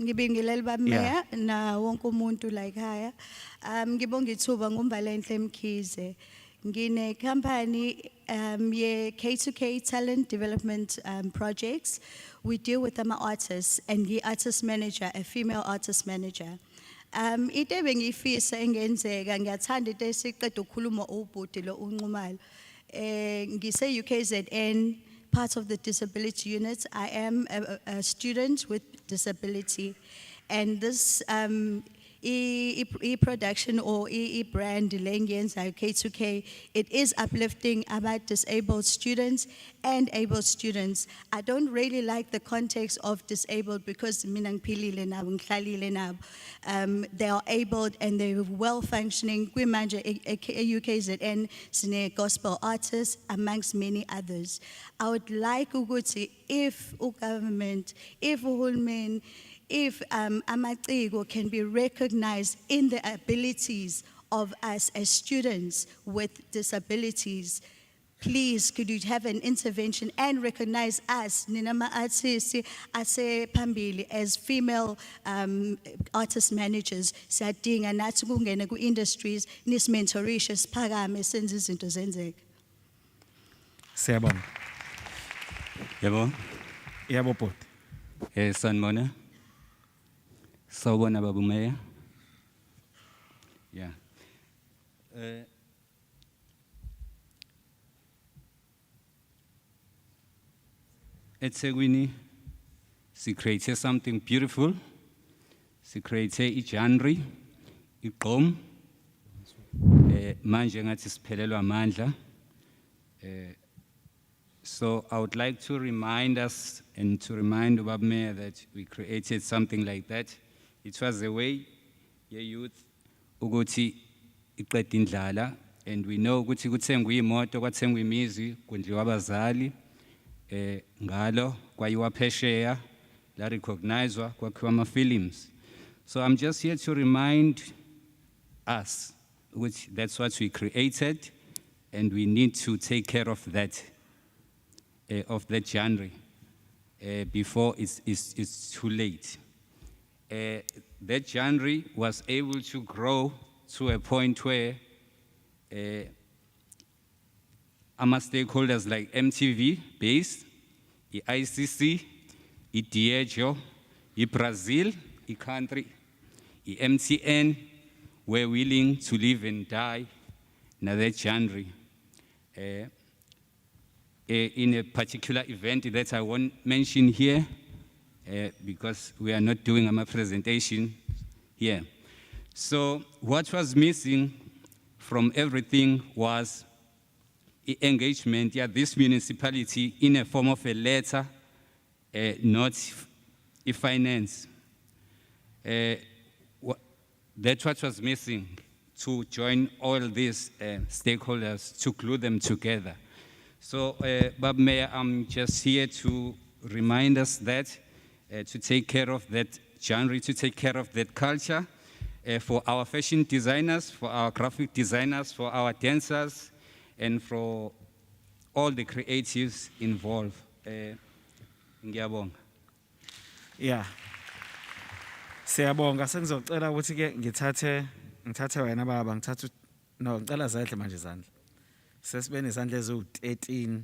Ngibingelele baba Mayor na wonke umuntu la ekhaya. Ngibonga ithuba nguMbalenhle Mkhize. Ngine company ye K2K talent development projects. We deal with artists and the artist manager, a female artist manager. Ite bengifisa engenzeka ngiyathanda into esiqeda ukukhuluma ubhuti lo unqumalo. Ngise UKZN, part of the disability unit. I am a student with disability, and this production or brand lengenza K2K, it is uplifting about disabled students and able students. I don't really like the context of disabled because mina ngiphilile nabo ngihlalile nabo. They are able and they're well functioning. Kwimanje UKZN sine gospel artists amongst many others. I would like ukuthi if government, if uhulumeni, if amaciko can be recognized in the abilities of us as students with disabilities, please could you have an intervention and recognize us, ninama artists, ase pambili as female artist managers, siyadinga nathi kungene ku industries, nis mentorisha siphakame senze izinto zenzeke. Siyabonga. Yebo. Yebo bhuti. Sanibona. Sawubona baba Mayor. Yeah. eThekwini she created something beautiful. She created genre, igqom. Manje ngathi siphelelwa amandla. So I would like to remind us and to remind Baba Mayor that we created something like that. It was a way, youth, ukuthi iqeda indlala, and we know ukuthi kuthengwe imoto, kwathengwe imizi, kondliwa abazali, ngalo kwayiwa phesheya, la recognizwa kwakhiwa ama films. So I'm just here to remind us, which that's what we created, and we need to take care of that genre before it's too late. That genre was able to grow to a point where our stakeholders like MTV based, the ICC, the Diageo, the Brazil, the country, the MTN were willing to live and die in that genre. In a particular event that I won't mention here, because we are not doing a presentation here. So what was missing from everything was engagement, this municipality in a form of a letter, not a finance. That's what was missing, to join all these stakeholders, to glue them together. So, Baba Mayor, I'm just here to remind us that, to take care of that genre, to take care of that culture, for our fashion designers, for our graphic designers, for our dancers, and for all the creatives involved. Ngiyabonga. Yeah. Siyabonga, sengizocela ukuthi ke ngithathe wena baba, ngicela zahle manje izandla. Sesibe nezandla eziwu-13.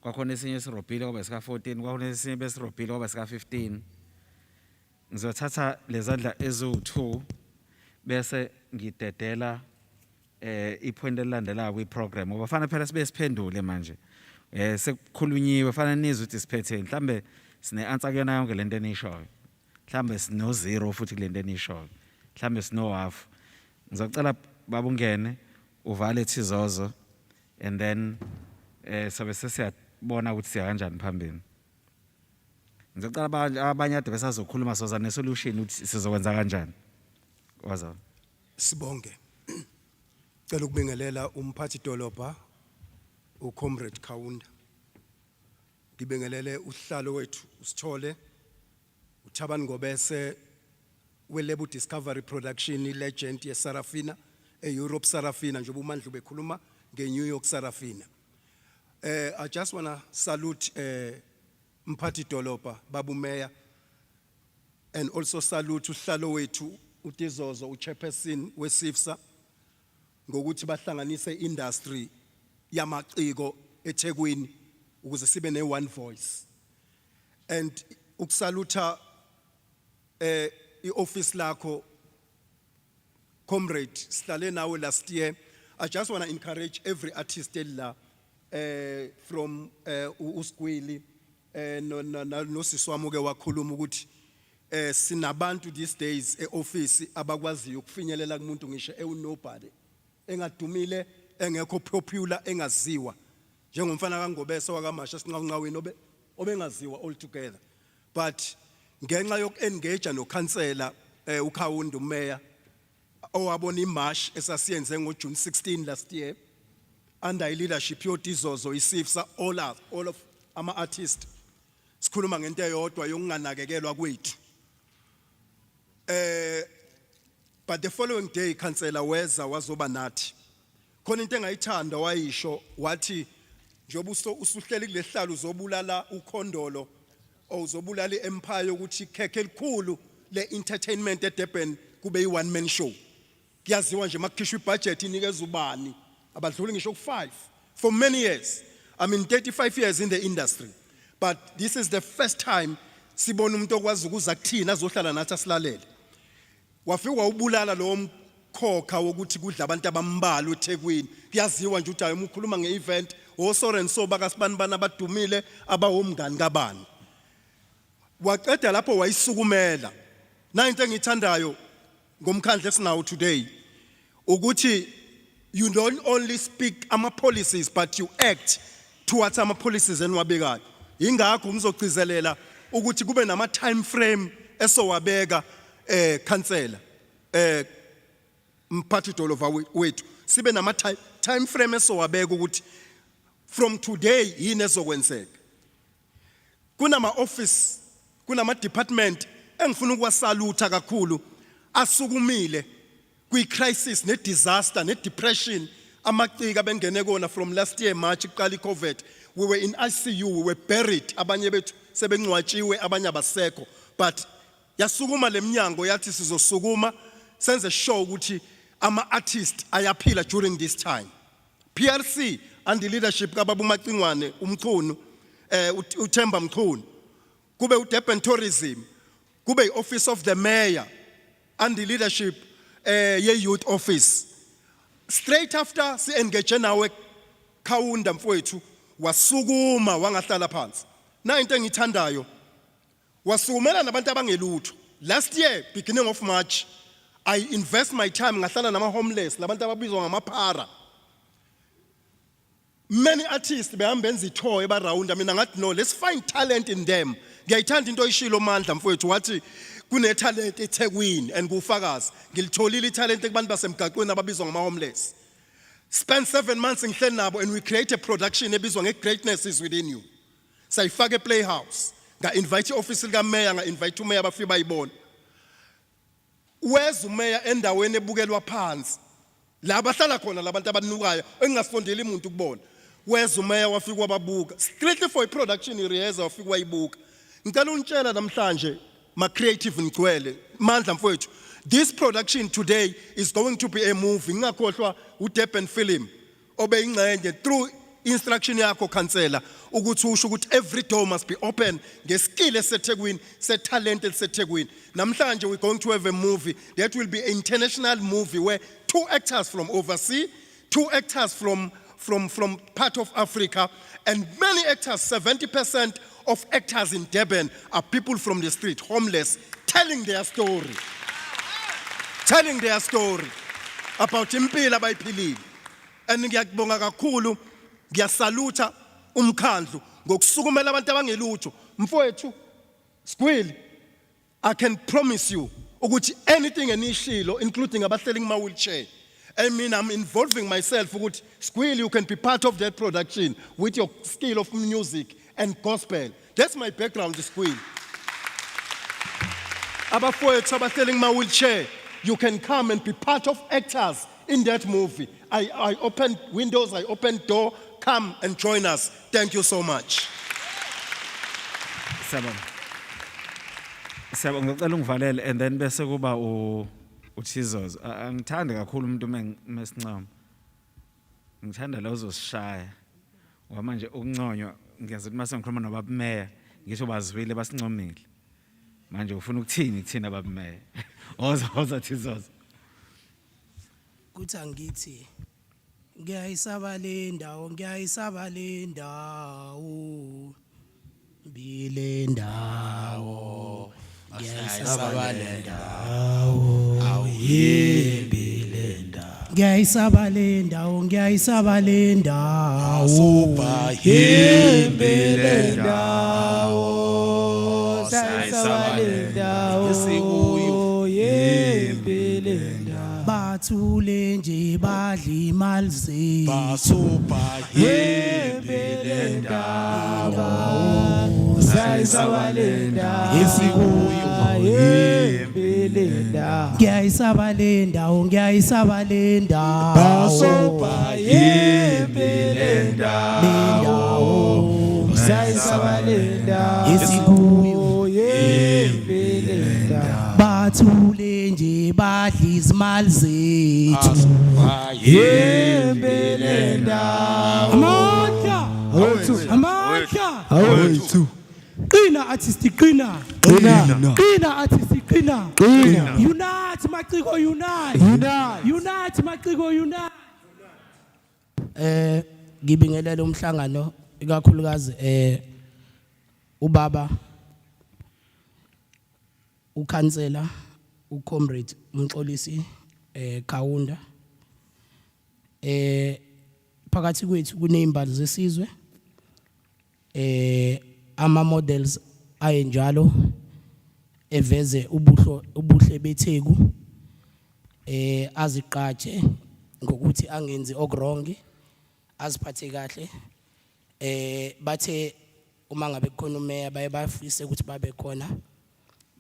Kwakhona esinye esirobhile kwaba sika-14, kwakhona esinye besirobhile kwaba sika-15. Ngizothatha lezandla eziwu-2 bese ngidedela ipoint elilandelayo kwi-program. Ngoba fanele phela sibe siphendule manje. Sekukhulunyiwe fanele nizwe ukuthi siphetheni. Mhlambe sine-answer kuyona yonke lento enishoyo. Mhlambe sino 0 futhi kule nto enishoyo. Mhlambe sino half. Ngizocela baba ungene uvale thizozo, and then sabe sesiyabona ukuthi siya kanjani phambili. Ngicela abanye ade besazokhuluma soza nesolution uthi sizokwenza kanjani. Wazana. Sibonge. Cela ukubingelela umphathi dolobha uComrade Kaunda. Ngibingelele uhlalo wethu usithole uThabani Ngobese we-Lebu Discovery Production legend ye-Sarafina e-Europe Sarafina njengoba uMandla bekhuluma nge-New York Sarafina. I just want to salute mphathi dolobha Babu Mayor and also salute uhlalo wethu uTizozo uchairperson weSIFSA ngokuthi bahlanganise industry yamaciko eThekwini ukuze sibe ne-one voice and ukusalutha i-office lakho Comrade sihlale nawe last year. I just want to encourage every artist la from uSgwili no siswami ke wakhuluma ukuthi sinabantu these days e-office abakwaziyo ukufinyelela kumuntu ngisho nobody engadumile engekho popular engaziwa njengomfana kaNgobese wakaMasha sinqaqaweni obengaziwa all together, but ngenxa yoku-engage no-councillor uKhaunda uMayor owabona imarch esasiyenze ngoJune 16 last year under leadership yoTizozo iSIFSA all of ama-artists sikhuluma ngento eyodwa yokunganakekelwa kwethu. But the following day councillor weza wazoba nathi khona into engayithanda wayisho wathi njoba usuhleli kulehlalo uzobulala uKhondolo ozobulala iEmpire ukuthi ikhekhe elikhulu le-entertainment eDurban kube yi-one man show. Kuyaziwa nje makukhishwa ibudget inikeza ubani abadluli ngisho ku5 for many years. I mean 35 years in the industry, but this is the first time sibona umuntu okwazi ukuza kuthina azohlala nathi asilalele. Wafika wawubulala lo mkhokha wokuthi kudla abantu abambala eThekwini. Kuyaziwa nje ukuthi hayi umukhuluma nge-event oSoren so bakasibanibani abadumile abawomngani kabani. Waqeda lapho wayisukumela. Na into engithandayo ngomkhandle esinawo today ukuthi you don't only speak ama policies but you act towards ama policies enwabekayo. Ingakho ngizogcizelela ukuthi kube nama time frame esowabeka councillor mphathi dolobha wethu sibe nama time frame esowabeka ukuthi from today yini ezokwenzeka. Kunama office kunama department engifuna ukuwasalutha kakhulu asukumile kwi-crisis ne-disaster ne-depression amacika bengene kona from last year March iqala iCovid. We were in ICU, we were buried, abanye bethu sebengcwatshiwe abanye abasekho, but yasukuma lemnyango yathi sizosukuma senze show ukuthi ama-artist ayaphila during this time. PRC under leadership kaBaba uMacingwane umchunu uThemba Mchunu kube uDurban Tourism kube i-Office of the Mayor under leadership ye-Youth Office. Straight after si-engage nawe Kaunda mfowethu wasukuma wangahlala phansi. Na into engithandayo wasukumela nabantu abangelutho. Last year beginning of March I invest my time ngahlala nama homeless labantu ababizwa ngamaphara. Many artists behamba benza ithoy around. I mean ngathi no, let's find talent in them. Ngiyayithanda into oyishilo Mandla mfowethu wathi kune talent eThekwini and kufakazi ngilitholile italent kubantu basemgaqweni ababizwa ngama homeless. Spend 7 months ngihleli nabo and we create a production ebizwa nge-Greatness is Within You. Sayifaka ePlayhouse nga invite i-office lika Mayor nga invite uMayor bafike bayibona. Weza uMayor endaweni ebukelwa phansi la bahlala khona labantu abanukayo engasifondeli umuntu ukubona. Weza uMayor wafika wababuka strictly for a production rehearsal wafika wayibuka. Ngicela untshela namhlanje ma-creative ngcwele Mandla mfowethu, this production today is going to be a movie. Ngakhohlwa uDurban film obe ingxenye through instruction yakho councillor ukuthi usho ukuthi every door must be open ngeskill eseThekwini se-talent eseThekwini. Namhlanje we're going to have a movie that will be an international movie where 2 actors from overseas, 2 actors from part of Africa, and many actors, 70% of actors in Durban are people from the street, homeless, telling their story. Telling their story about impilo abayiphilile. And ngiyakubonga kakhulu, ngiyasaluta umkhandlu ngokusukumela abantu abangelutho. Mfowethu Squeal, I can promise you, ukuthi anything enishilo, including abahleli my wheelchair. I mean, I'm involving myself. Ukuthi Squeal, you can be part of that production with your skill of music and gospel. That's my background, Squeal. Abafowethu abahleli my wheelchair, you can come and be part of actors in that movie. I open windows, I open door, come and join us. Thank you so much. Siyabonga ngicela ungivalele and then bese kuba uThizos. Angithandi kakhulu umuntu mesincamo. Ngithanda la uzosishaya. Ngoba manje ukunconywa ngiyazi ukuthi mase ngikhuluma nobaba Mayor ngisho bazwile basincomile. Manje ufuna ukuthini kuthina baba Mayor? Oza Thizos. Kuthi angithi ngiyayisaba le ndawo ngiyayisaba le ndawo bile ndawo ngiyayisaba le ndawo awuyebile ndawo ngiyayisaba le ndawo ngiyayisaba le ndawo asuba yebile ndawo sayisaba le ndawo esikuyo yebile ndawo bathule nje badli imali zethu basuba yebile ndawo sayisaba le ndawo esikuyo yebile ndawo ngiyayisaba le ndawo ngiyayisaba le ndawo basuba yebile ndawo sayisaba le ndawo esikuyo yebile ndawo bathule nje badli izimali zethu yebele ndawo amandla qina artist qina artist qina unite maciko unite maciko unite ngibingelela umhlangano ikakhulukazi ubaba ukhansela ucomrade Mxolisi Kaunda phakathi kwethu kunezimbali zesizwe ama models ayenjalo eveze ubuhle betheku aziqatshe ngokuthi angenzi okrongi aziphathe kahle bathe uma ngabe khona umeya baye bafise ukuthi babe khona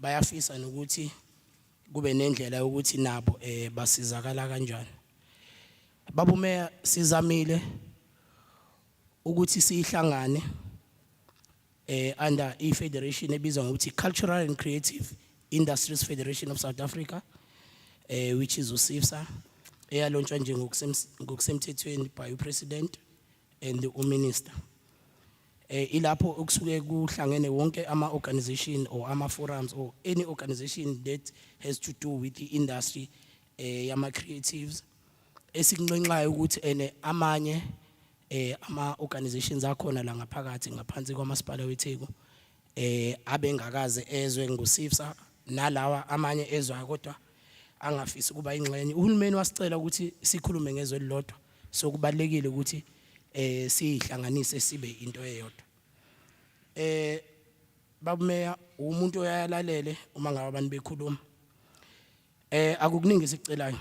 bayafisa nokuthi kube nendlela yokuthi nabo basizakala kanjani. Baba umeya sizamile ukuthi sihlangane under i-federation ebizwa ngokuthi Cultural and Creative Industries Federation of South Africa, which is USIFSA, eyalontsha nje ngokusemthethweni by upresident and the minister. Ilapho okusuke kuhlangene wonke ama organization or ama forums or any organization that has to do with the industry yama creatives esikunxenxayo ukuthi amanye ama organizations akhona la ngaphakathi ngaphansi kwamasipala weTheku abengakaze ezwe ngusifsa nalawa amanye ezwa kodwa angafisi kuba ingxenye. Uhulumeni wasicela ukuthi sikhulume ngezwe elilodwa, so kubalekile ukuthi sihlanganise sibe into eyodwa. Baba Mayor umuntu oyalalele uma ngabe abantu bekhuluma. Akukuningi sicelayo.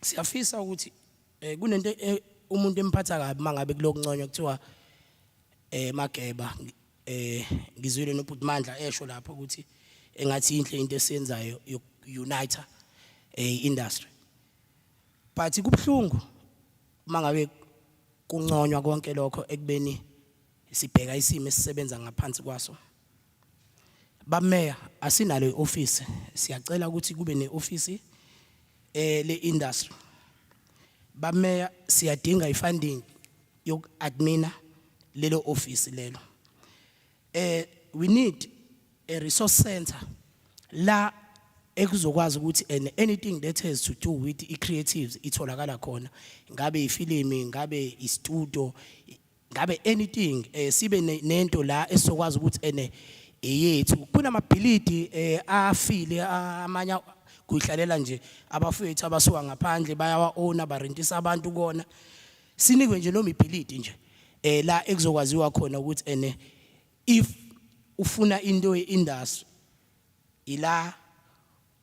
Siyafisa ukuthi kunento umuntu emphatha kabi mangabe kulokunconywa kuthiwa Mageba ngizwile nobhuti Mandla esho lapho ukuthi engathi inhle into esiyenzayo unite industry. But kubhlungu mangabe kunconywa konke lokho ekubeni sibheka isimo esisebenza ngaphansi kwaso. Baba Mayor asinalo ioffice, siyacela ukuthi kube neoffice le industry. Baba Mayor siyadinga ifunding yok admina lelo office lelo. We need a resource center la ekuzokwazi ukuthi anything that has to do with the creatives itholakala khona, ngabe ifilimi, ngabe istudio, ngabe anything sibe nento la esokwazi ukuthi eyethu kunamabhilidi afile amanya kuyihlalela nje abafethu abasuka ngaphandle bayawa owner barentisa abantu kona, sinikwe nje noma ibhilidi nje la ekuzokwaziwa khona ukuthi if ufuna into yeindustry ila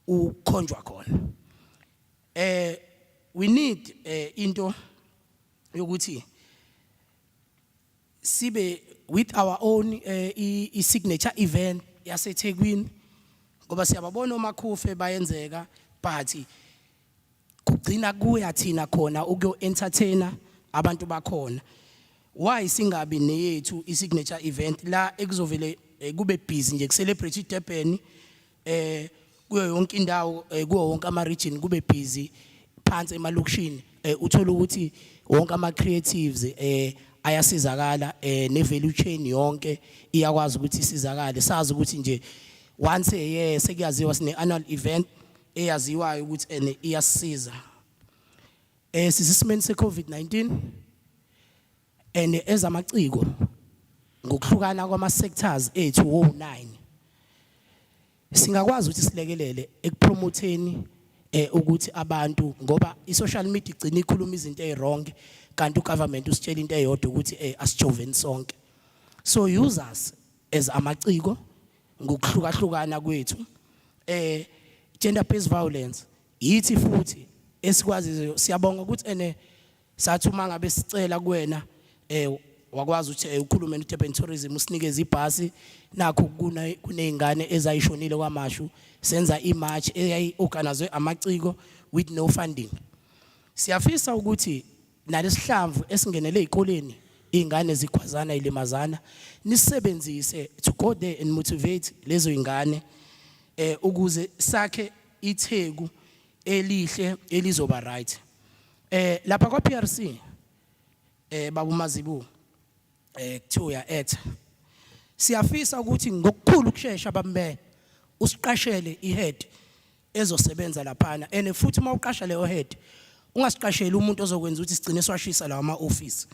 ukhonjwa khona. We need into yokuthi sibe with our own signature event yaseThekwini ngoba siyababona omakhufe bayenzeka but kugcina kuya thina khona ukuyo entertainer abantu bakhona. Why singabi neyethu signature event la ekuzovele kube busy nje ku celebrate iDurban kuyo yonke indawo kuyo wonke ama region kube busy phansi emalokishini uthola ukuthi wonke ama creatives ayasizakala ne value chain yonke iyakwazi ukuthi isizakale. Sazi ukuthi nje once a year sekuyaziwa sine annual event eyaziwayo ukuthi iyasiza. Sisimeni se COVID-19 ezamaciko ngokuhlukana kwama sectors ethu 9 singakwazi ukuthi silekelele ekupromotheni ukuthi abantu ngoba isocial media igcina ikhuluma izinto ezirong kanti ugovernment usitshela into eyodwa ukuthi asijoveni sonke. So use us as amaciko ngokuhlukahlukana kwethu. Gender based violence yithi futhi esikwazi siyabonga ukuthi sathi uma ngabe sicela kuwena wakwazi ukuthi ukhulume noDurban Tourism usinikeze ibhasi nakho kunezingane ezayishonile kwamashu senza imarch eyayiorganizwe amaciko with no funding. Siyafisa ukuthi nalesihlamvu esingenele ezikoleni izingane zikhwazana ilimazana nisebenzise to go there and motivate lezo izingane ukuze sakhe itheku elihle elizoba right. Lapha kwa PRC babu Mazibu kuthiwa act siyafisa ukuthi ngokukhulu ukusheshsha bambe usiqashele ihead ezosebenza laphana and futhi mawuqasha leyo head ungasiqasheli umuntu ozokwenza ukuthi sigcine swashisa lawa ama office.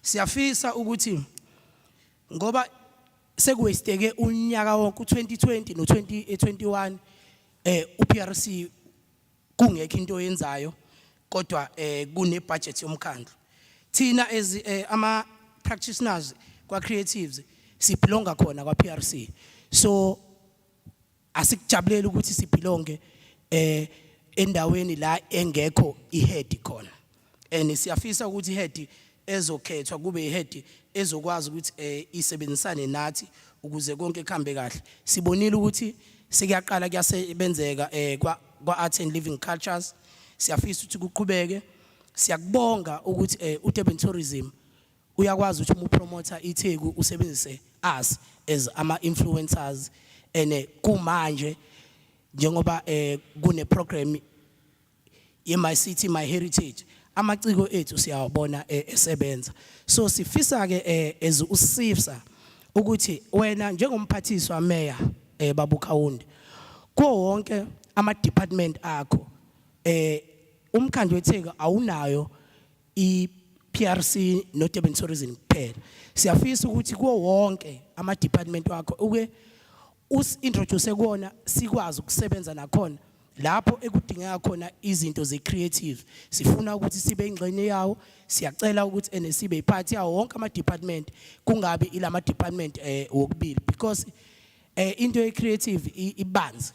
Siyafisa ukuthi ngoba sekuwesteke unyaka wonke u2020 no2021 uPRC kungekho into yenzayo kodwa kune budget yomkhandlu. Thina as ama practitioners kwa creatives sibelonga khona kwa PRC. So asikujabulele ukuthi sibelonge endaweni la engekho ihead khona. And siyafisa ukuthi ihead ezokhethwa kube ihead ezokwazi ukuthi isebenzisane nathi ukuze konke kuhambe kahle. Sibonile ukuthi sekuyaqala kuyasebenzeka kwa Art and Living Cultures. Siyafisa ukuthi kuqhubeke. Siyakubonga ukuthi uDurban Tourism uyakwazi ukuthi umupromoter itheku usebenzise us as ama influencers and kumanje njengoba kune program ye My City My Heritage amaciko ethu siyawabona esebenza. So sifisa ke as usifsa ukuthi wena njengomphathiswa mayor babu Kaunda ko wonke ama department akho umkhandlu wetheka awunayo iPRC no Durban Tourism kuphela. Siyafisa ukuthi kuwo wonke ama department wakho uke usintroduce kuona sikwazi ukusebenza nakhona lapho ekudingeka khona izinto ze creative. Sifuna ukuthi sibe ingxenye yawo. Siyacela ukuthi sibe iphathi yawo wonke ama department kungabi ilama department wokubili because into ye creative ibanzi.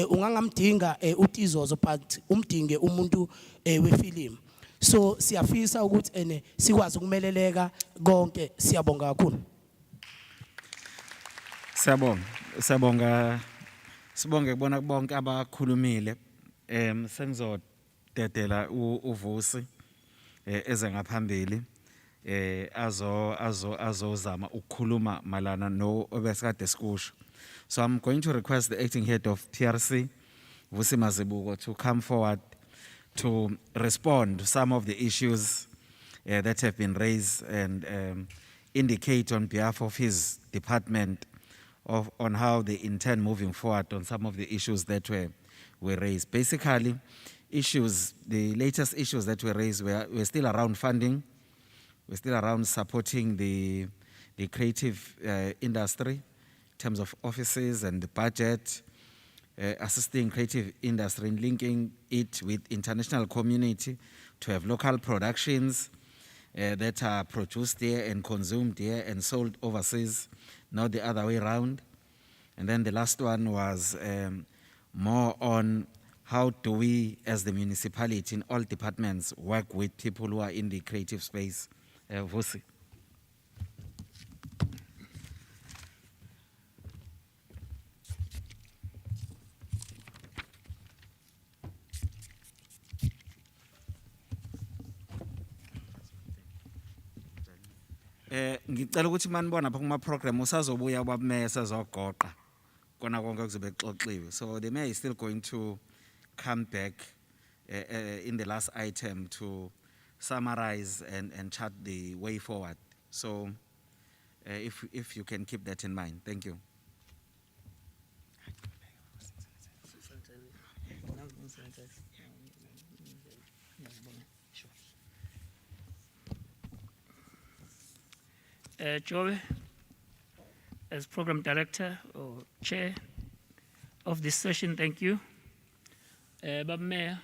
Ungangamdinga utizozo but umdinge umuntu wefilm. So siyafisa ukuthi sikwazi ukumeleleka konke. Siyabonga kakhulu. Siyabonga kubona bonke abakhulumile. Sengizodedela uVusi eze ngaphambili azozama ukukhuluma malana no obesikade sikusho. So I'm going to request the acting head of PRC, Vusi Mazibuko, to come forward to respond to some of the issues that have been raised and indicate on behalf of his department on how they intend moving forward on some of the issues that were raised. Basically, the latest issues that were raised were still around funding, we're still around supporting the creative industry, in terms of offices and the budget, assisting creative industry in linking it with international community to have local productions that are produced here and consumed here and sold overseas, not the other way around. And then the last one was more on how do we, as the municipality in all departments, work with people who are in the creative space. Vusi. Ngicela ukuthi manibona apha kuma program usazobuya ubabmeya sazogoqa kona konke kuzobe kuxoxiwe. So the mayor is still going to come back in the last item to summarize and chart the way forward. So if you can keep that in mind. Thank you. Joe, as Program Director or Chair of this session, thank you. Baba Mayor,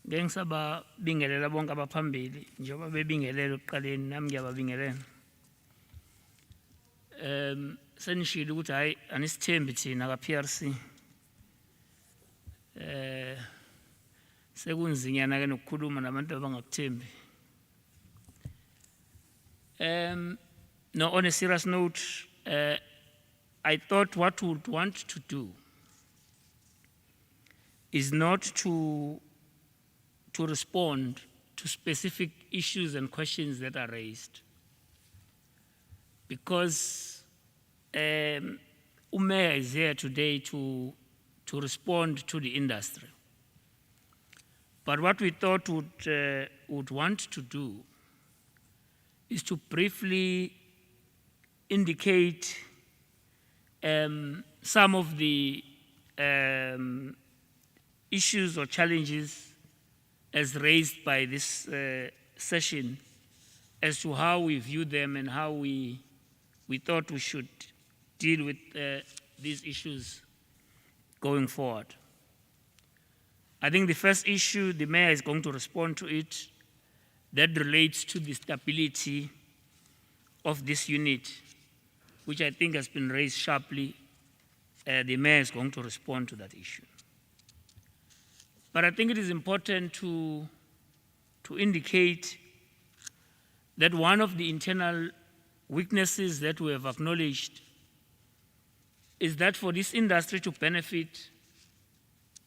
ngisaba bingelela bonke abaphambili njengoba bebingelela ekuqaleni nami ngiyababingelela. Senishilo ukuthi hayi anisithembi thina ka PRC. Sekunzinyana ke nokukhuluma nabantu abangakuthembi. No, on a serious note, I thought what we would want to do is not to respond to specific issues and questions that are raised. Because Mayor is here today to respond to the industry. But what we thought would want to do is to briefly indicate some of the issues or challenges as raised by this session as to how we view them and how we thought we should deal with these issues going forward. I think the first issue, the mayor is going to respond to it, that relates to the stability of this unit, which I think has been raised sharply. The mayor is going to respond to that issue. But I think it is important to indicate that one of the internal weaknesses that we have acknowledged is that for this industry to benefit,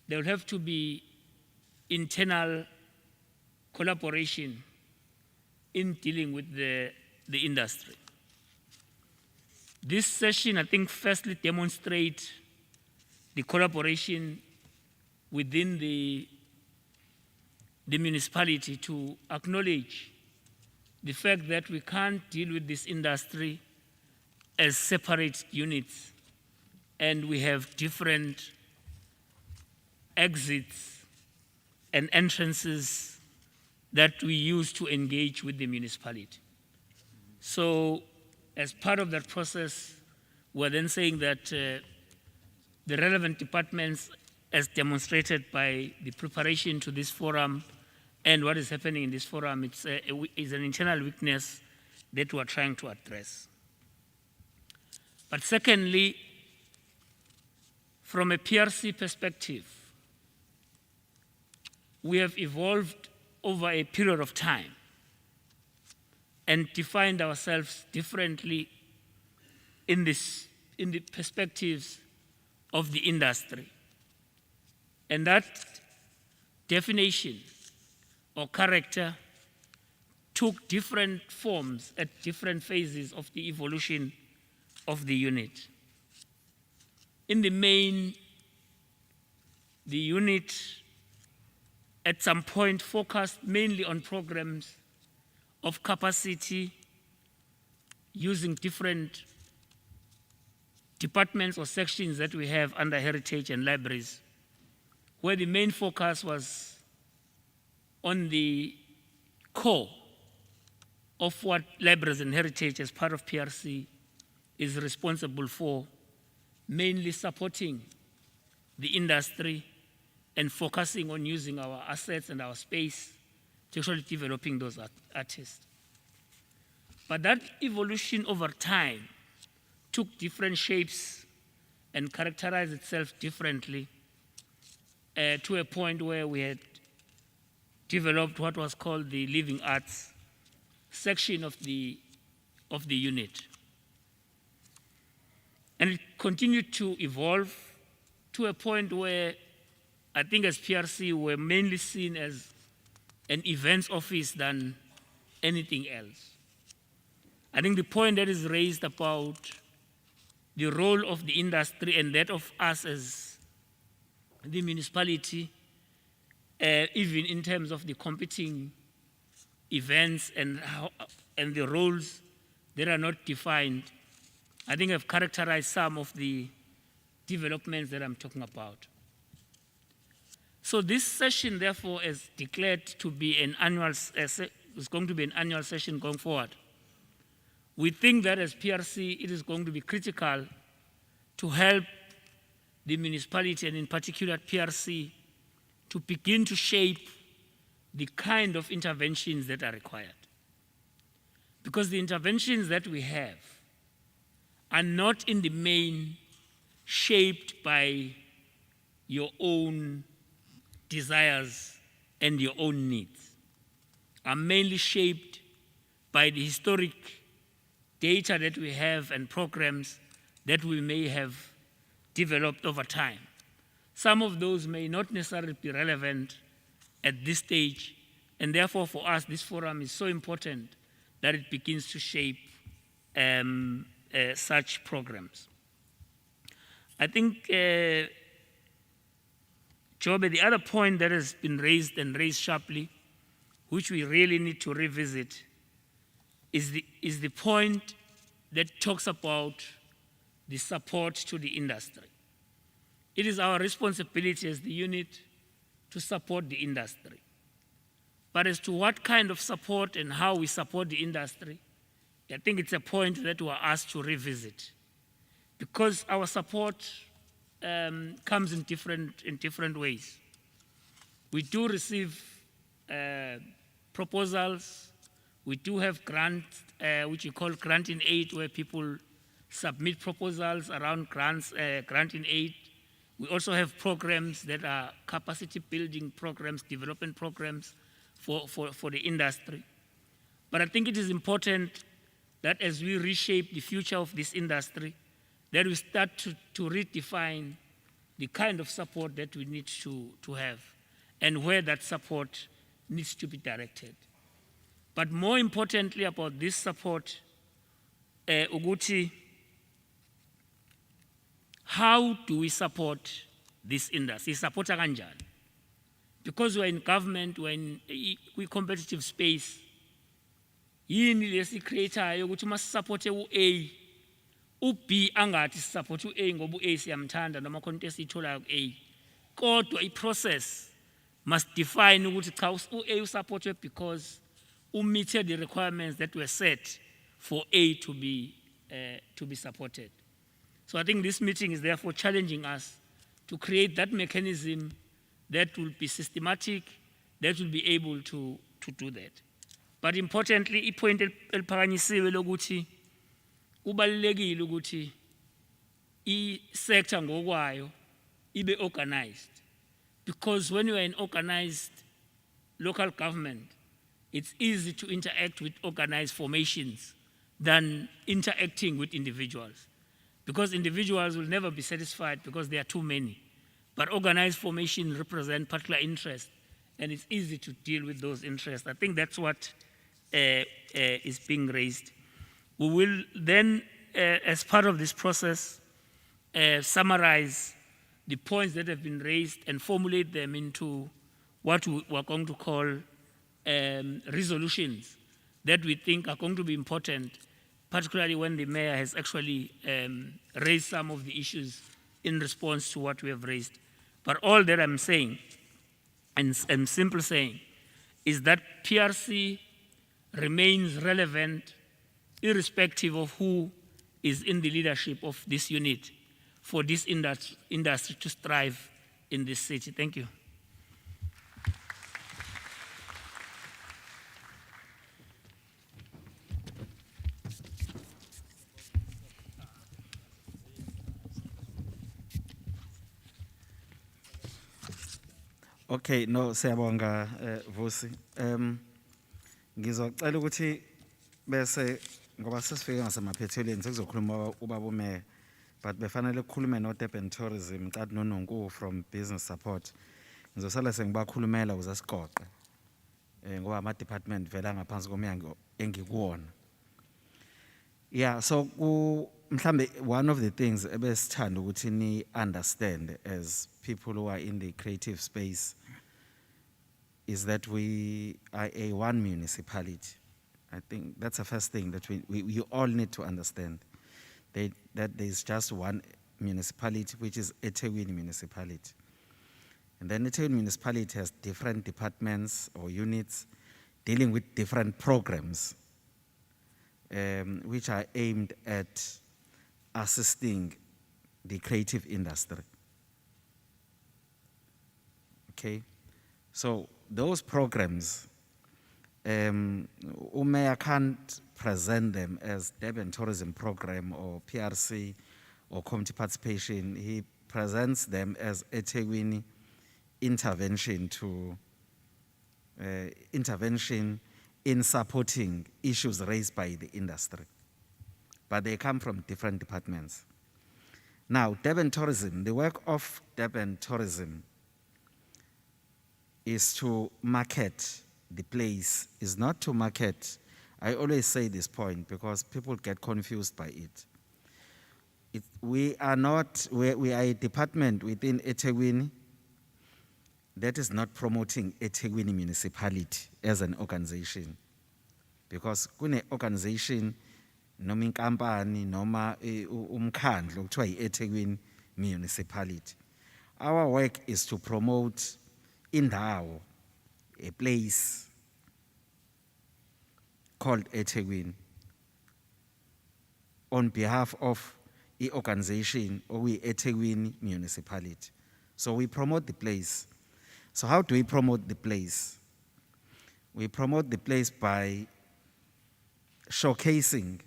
there will have to be internal collaboration in dealing with the industry. This session, I think, firstly demonstrates the collaboration within the municipality to acknowledge the fact that we can't deal with this industry as separate units, and we have different exits and entrances that we use to engage with the municipality. So as part of that process, we're then saying that the relevant departments, as demonstrated by the preparation to this forum and what is happening in this forum, it's an internal weakness that we're trying to address. But secondly, from a PRC perspective, we have evolved over a period of time and defined ourselves differently in the perspectives of the industry. And that definition or character took different forms at different phases of the evolution of the unit. In the main, the unit at some point focused mainly on programs of capacity using different departments or sections that we have under heritage and libraries, where the main focus was on the core of what libraries and heritage as part of PRC is responsible for, mainly supporting the industry and focusing on using our assets and our space to actually developing those artists. But that evolution over time took different shapes and characterized itself differently to a point where we had developed what was called the living arts section of the unit. And it continued to evolve to a point where I think as PRC we're mainly seen as an events office than anything else. I think the point that is raised about the role of the industry and that of us as the municipality, even in terms of the competing events and the roles that are not defined, I think I've characterized some of the developments that I'm talking about. So this session, therefore, is declared to be an annual, is going to be an annual session going forward. We think that as PRC, it is going to be critical to help the municipality, and in particular PRC, to begin to shape the kind of interventions that are required. Because the interventions that we have are not in the main shaped by your own desires and your own needs, are mainly shaped by the historic data that we have and programs that we may have developed over time. Some of those may not necessarily be relevant at this stage, and therefore for us this forum is so important that it begins to shape such programs. I think, Jobe, the other point that has been raised and raised sharply, which we really need to revisit, is the point that talks about the support to the industry. It is our responsibility as the unit to support the industry. But as to what kind of support and how we support the industry, I think it's a point that we're asked to revisit. Because our support comes in different ways. We do receive proposals. We do have grants, which we call grant in aid, where people submit proposals around grants, grant in aid. We also have programs that are capacity building programs, development programs for the industry. But I think it is important that as we reshape the future of this industry, that we start to redefine the kind of support that we need to have and where that support needs to be directed. But more importantly about this support, Uguti, how do we support this industry? Support kanjani? Because we're in government, we're in a competitive space. Yini lesi creator ukuthi masisupport u-A, u-B angathi support u-A ngoba u-A siyamthanda noma contest itholayo ku-A. Kodwa i-process must define ukuthi cha u-A usupportwe because meted the requirements that were set for A to be supported. So I think this meeting is therefore challenging us to create that mechanism that will be systematic, that will be able to do that. But importantly, ipoint eliphakanyisiwe lokuthi kubalulekile ukuthi i-sector ngokwayo ibe organized. Because when you are in organized local government, it's easy to interact with organized formations than interacting with individuals. Because individuals will never be satisfied because there are too many. But organized formations represent particular interests, and it's easy to deal with those interests. I think that's what is being raised. We will then, as part of this process, summarize the points that have been raised and formulate them into what we're going to call resolutions that we think are going to be important, particularly when the mayor has actually raised some of the issues in response to what we have raised. But all that I'm saying, and I'm simply saying, is that PRC remains relevant irrespective of who is in the leadership of this unit for this industry to strive in this city. Thank you. Okay, no, siyabonga Vusi. Ngizocela ukuthi bese ngoba sesifike ngasemaphethelweni sekuzokhuluma ubaba uMeya, but befanele ukukhulume no Durban Tourism qad noNonku from business support. Ngizosala sengibakhulumela ukuze siqoqe. Ngoba ama department vela ngaphansi komnyango engikuwona. Yeah, so mhlambe one of the things ebesithanda ukuthi ni understand as people who are in the creative space is that we are a one municipality. I think that's the first thing that we all need to understand. That there's just one municipality, which is eThekwini municipality. And then eThekwini municipality has different departments or units dealing with different programs, which are aimed at assisting the creative industry. Okay, so those programs, Umeya can't present them as Durban Tourism Program or PRC or community participation. He presents them as eThekwini intervention intervention in supporting issues raised by the industry. But they come from different departments. Now, Durban Tourism, the work of Durban Tourism is to market the place, is not to market. I always say this point because people get confused by it. We are a department within eThekwini that is not promoting eThekwini municipality as an organization. Because kune organization, noma inkampani, noma umkhandlu kuthiwa yi-eThekwini municipality. Our work is to promote indawo, a place called eThekwini on behalf of the organization or we eThekwini municipality. So we promote the place. So how do we promote the place? We promote the place by showcasing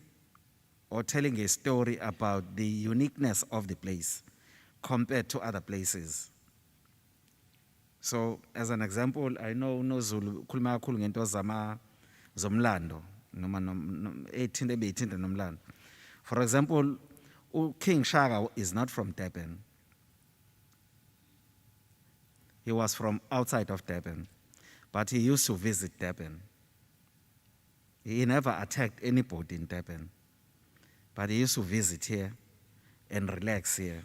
or telling a story about the uniqueness of the place compared to other places. So, as an example, I know Zulu kuluma kakhulu ngento zomlando noma ethinte beyithinte nomlando. For example, King Shaka is not from Durban. He was from outside of Durban, but he used to visit Durban. He never attacked anybody in Durban, but he used to visit here and relax here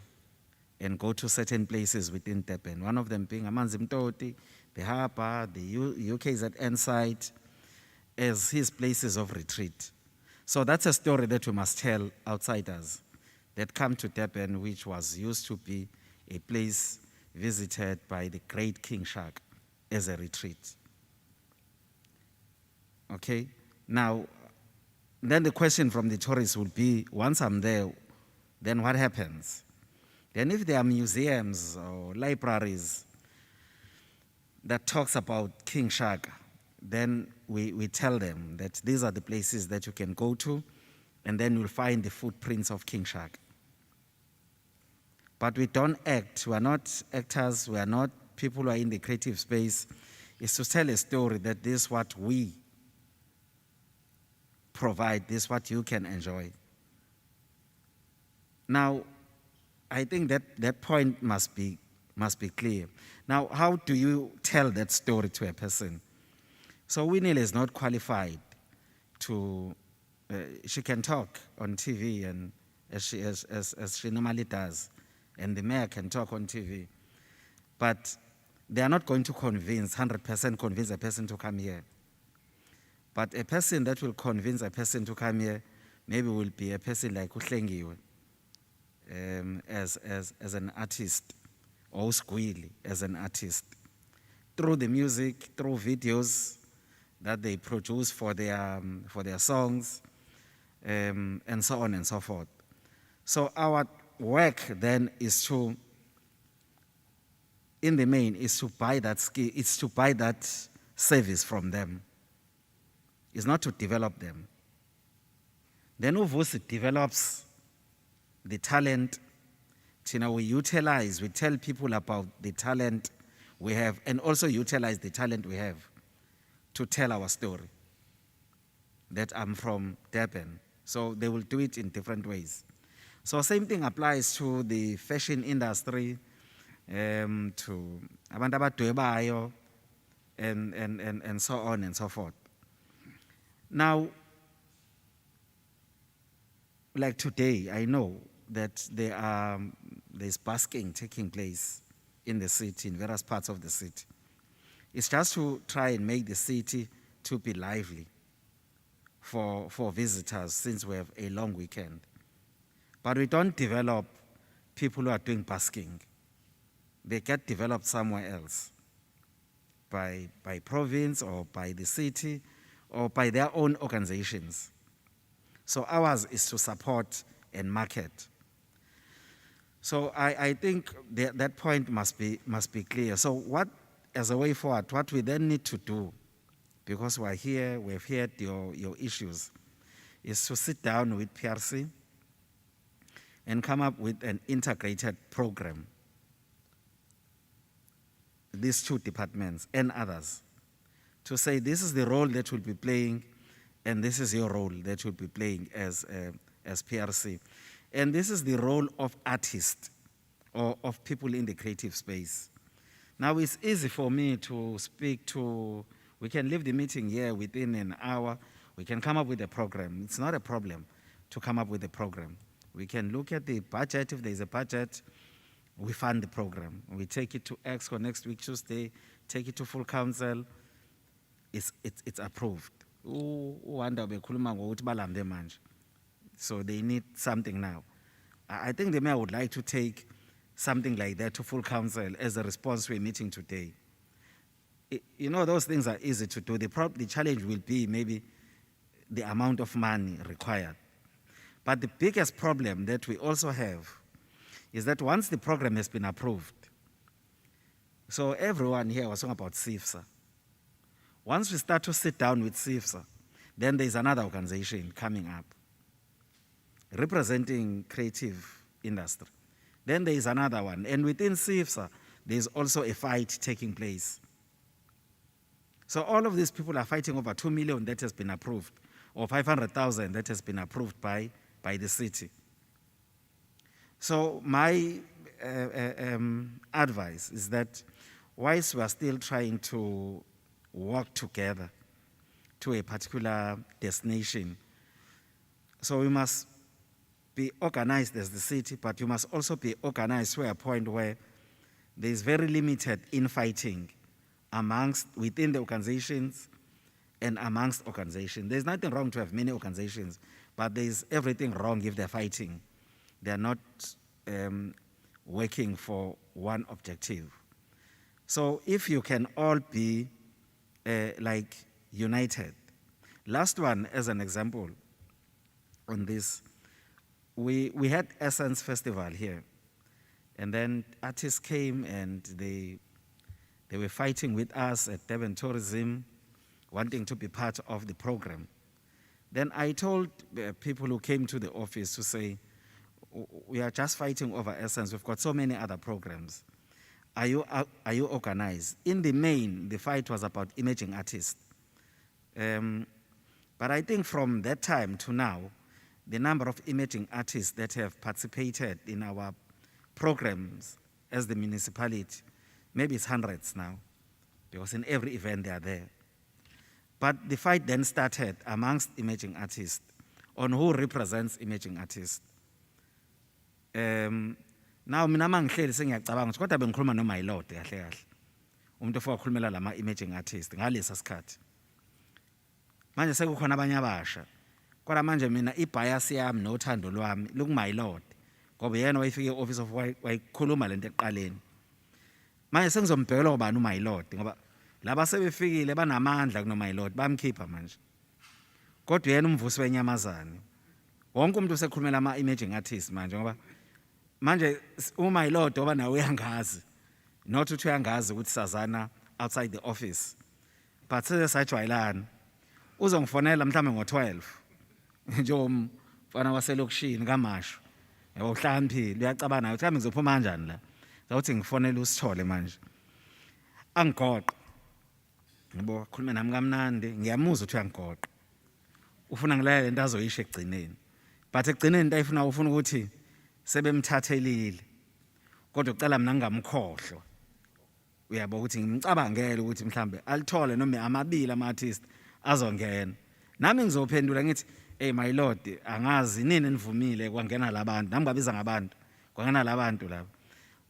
and go to certain places within Durban. One of them being Amanzi Mtoti, the Harbour, the UKZN site, as his places of retreat. So that's a story that we must tell outsiders that come to Durban, which was used to be a place visited by the great King Shaka as a retreat. Okay, now, then the question from the tourists would be, once I'm there, then what happens? Then if there are museums or libraries that talks about King Shaka, then we tell them that these are the places that you can go to, and then you'll find the footprints of King Shaka. But we don't act, we are not actors, we are not people who are in the creative space. It's to tell a story that this is what we provide, this is what you can enjoy. Now, I think that point must be clear. Now, how do you tell that story to a person? So Winnie is not qualified to, she can talk on TV and as she normally does, and the mayor can talk on TV, but they are not going to 100% convince a person to come here. But a person that will convince a person to come here maybe will be a person like Uhlengiwe, as an artist, or Squealy as an artist, through the music, through videos that they produce for their songs, and so on and so forth. So our work then is to, in the main, is to buy that skill, it's to buy that service from them. It's not to develop them. Then Uvusi develops the talent. We utilize, we tell people about the talent we have and also utilize the talent we have to tell our story. That I'm from Durban. So they will do it in different ways. So same thing applies to the fashion industry, to abantu abadwebayo, and so on and so forth. Now, like today, I know that there's busking taking place in the city, in various parts of the city. It's just to try and make the city to be lively for visitors, since we have a long weekend. But we don't develop people who are doing busking. They get developed somewhere else, by province or by the city or by their own organizations. So ours is to support and market. So I think that point must be clear. So what, as a way forward, what we then need to do, because we're here, we've heard your issues, is to sit down with PRC and come up with an integrated program. These two departments and others, to say this is the role that we'll be playing, and this is your role that you'll be playing as PRC. And this is the role of artists or of people in the creative space. Now it's easy for me to speak to, we can leave the meeting here within an hour, we can come up with a program. It's not a problem to come up with a program. We can look at the budget, if there's a budget, we fund the program. We take it to EXCO next week, Tuesday, take it to full council, it's approved. So they need something now. I think the mayor would like to take something like that to full council as a response to a meeting today. You know, those things are easy to do. The challenge will be maybe the amount of money required. But the biggest problem that we also have is that once the program has been approved, so everyone here was talking about CIFSA. Once we start to sit down with CIFSA, then there's another organization coming up representing creative industry. Then there is another one. And within CIFSA, there's also a fight taking place. So all of these people are fighting over 2 million that has been approved, or 500,000 that has been approved by the city. So my advice is that whilst we are still trying to work together to a particular destination, so we must be organized as the city, but you must also be organized to a point where there is very limited infighting within the organizations and amongst organizations. There's nothing wrong to have many organizations, but there's everything wrong if they're fighting. They're not working for one objective. So if you can all be like united. Last one, as an example on this, we had Essence Festival here, and then artists came and they were fighting with us at Durban Tourism, wanting to be part of the program. Then I told people who came to the office to say, we are just fighting over Essence, we've got so many other programs. Are you organized? In the main, the fight was about emerging artists. But I think from that time to now, the number of emerging artists that have participated in our programs as the municipality, maybe it's hundreds now, because in every event they are there. But the fight then started amongst emerging artists on who represents emerging artists. Now mina mangihleli sengiyacabanga ukuthi kodwa bengikhuluma no my lord kahle kahle. Umuntu ofika ukukhulumela lama emerging artists ngalesa sikhathi. Manje sekukhona abanye abasha. Kodwa manje mina ibias yami nothando lwami luku my lord. Ngoba yena wayefika e-office of wayikhuluma lento eqaleni. Manje sengizombhekela ubani my lord ngoba laba sebefikile banamandla kuno my lord bamkhipha manje. Kodwa yena umvusi wenyamazane. Wonke umuntu usekhulumela ama emerging artists manje ngoba manje my lord oba nawe uyangazi. Not ukuthi uyangazi ukuthi sazana outside the office. But sesajwayelana. Uzongifonela mhlambe ngo12. Njengomfana waselokishini kaMashu. Yabo uhlakaniphile uyacabana ukuthi kambe ngizophuma kanjani la. Zawuthi ngifonela usithole manje. angigoqa ngibo khuluma nami kamnandi ngiyamuzwa ukuthi uyangigoqa ufuna ngilalele into azoyisho ekugcineni but ekugcineni into ayifuna ufuna ukuthi sebemthathelile kodwa ucela mina ngingamkhohlwa uyabo ukuthi ngimcabangele ukuthi mhlambe alithole noma amabili ama-artist azongena nami ngizophendula ngithi hey my lord angazi nini nivumile kwangena labantu nami ngabiza ngabantu kwangena labantu laba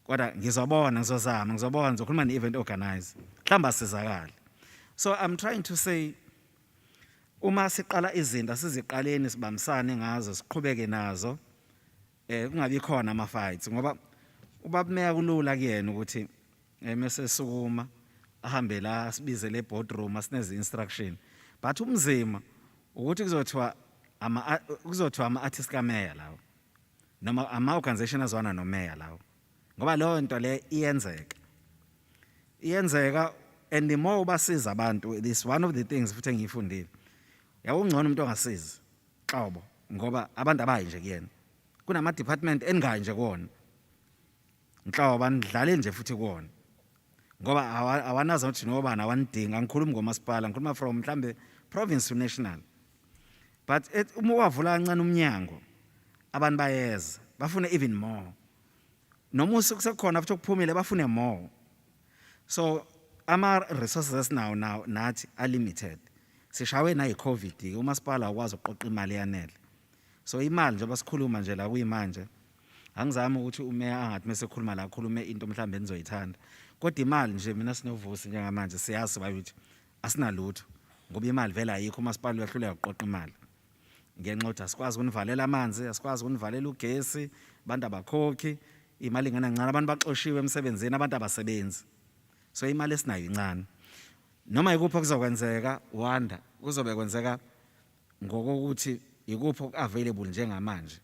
kodwa ngizobona ngizobona ngizokhuluma ne-event organizer mhlawumbe asizakala. So I'm trying to say uma siqala izinto siziqaleni sibambisane ngazo siqhubeke nazo kungabi khona ama fights ngoba ubabmeya kulula kuyena ukuthi mase sukuma ahambe la sibize le boardroom asineze instruction but umzima ukuthi kuzothiwa ama artist kameya lawo noma ama organization azwana nomeya lawo ngoba leyo nto le iyenzeka and the more basiza abantu this one of the things futhi engiyifundile yawungcono umuntu ongasizi xobo ngoba abantu abayi nje kuyena kunama department engayi nje kuona nhlobo andidlale nje futhi kuona ngoba awanazi ukuthi nobani awanidinga angikhulumi ngomasipala ngikhuluma from mhlambe province to national but uma wavula kancane umnyango abantu bayeza bafune even more noma usekukhona futhi okuphumile bafune more so ama resources now nathi are limited sishawe na iCovid umasipala akwazi ukuqoqa imali yanele so imali nje basikhuluma nje la kuyimanje angizami ukuthi umeya angathi mesekhuluma la khulume into mhlambe enizoyithanda kodwa imali nje mina sinovusi njengamanje siyazi bayithi asinalutho ngoba imali vela ayikho umasipala uyahluleka ukuqoqa imali ngenxa ukuthi asikwazi ukunivalela amanzi asikwazi ukunivalela ugesi abantu abakhokhi imali ingana ncane abantu baxoshiwe emsebenzini abantu abasebenzi so imali esinayo incane noma ikuphi kuzokwenzeka wanda kuzobe kwenzeka ngokuthi ikuphi okuavailable njengamanje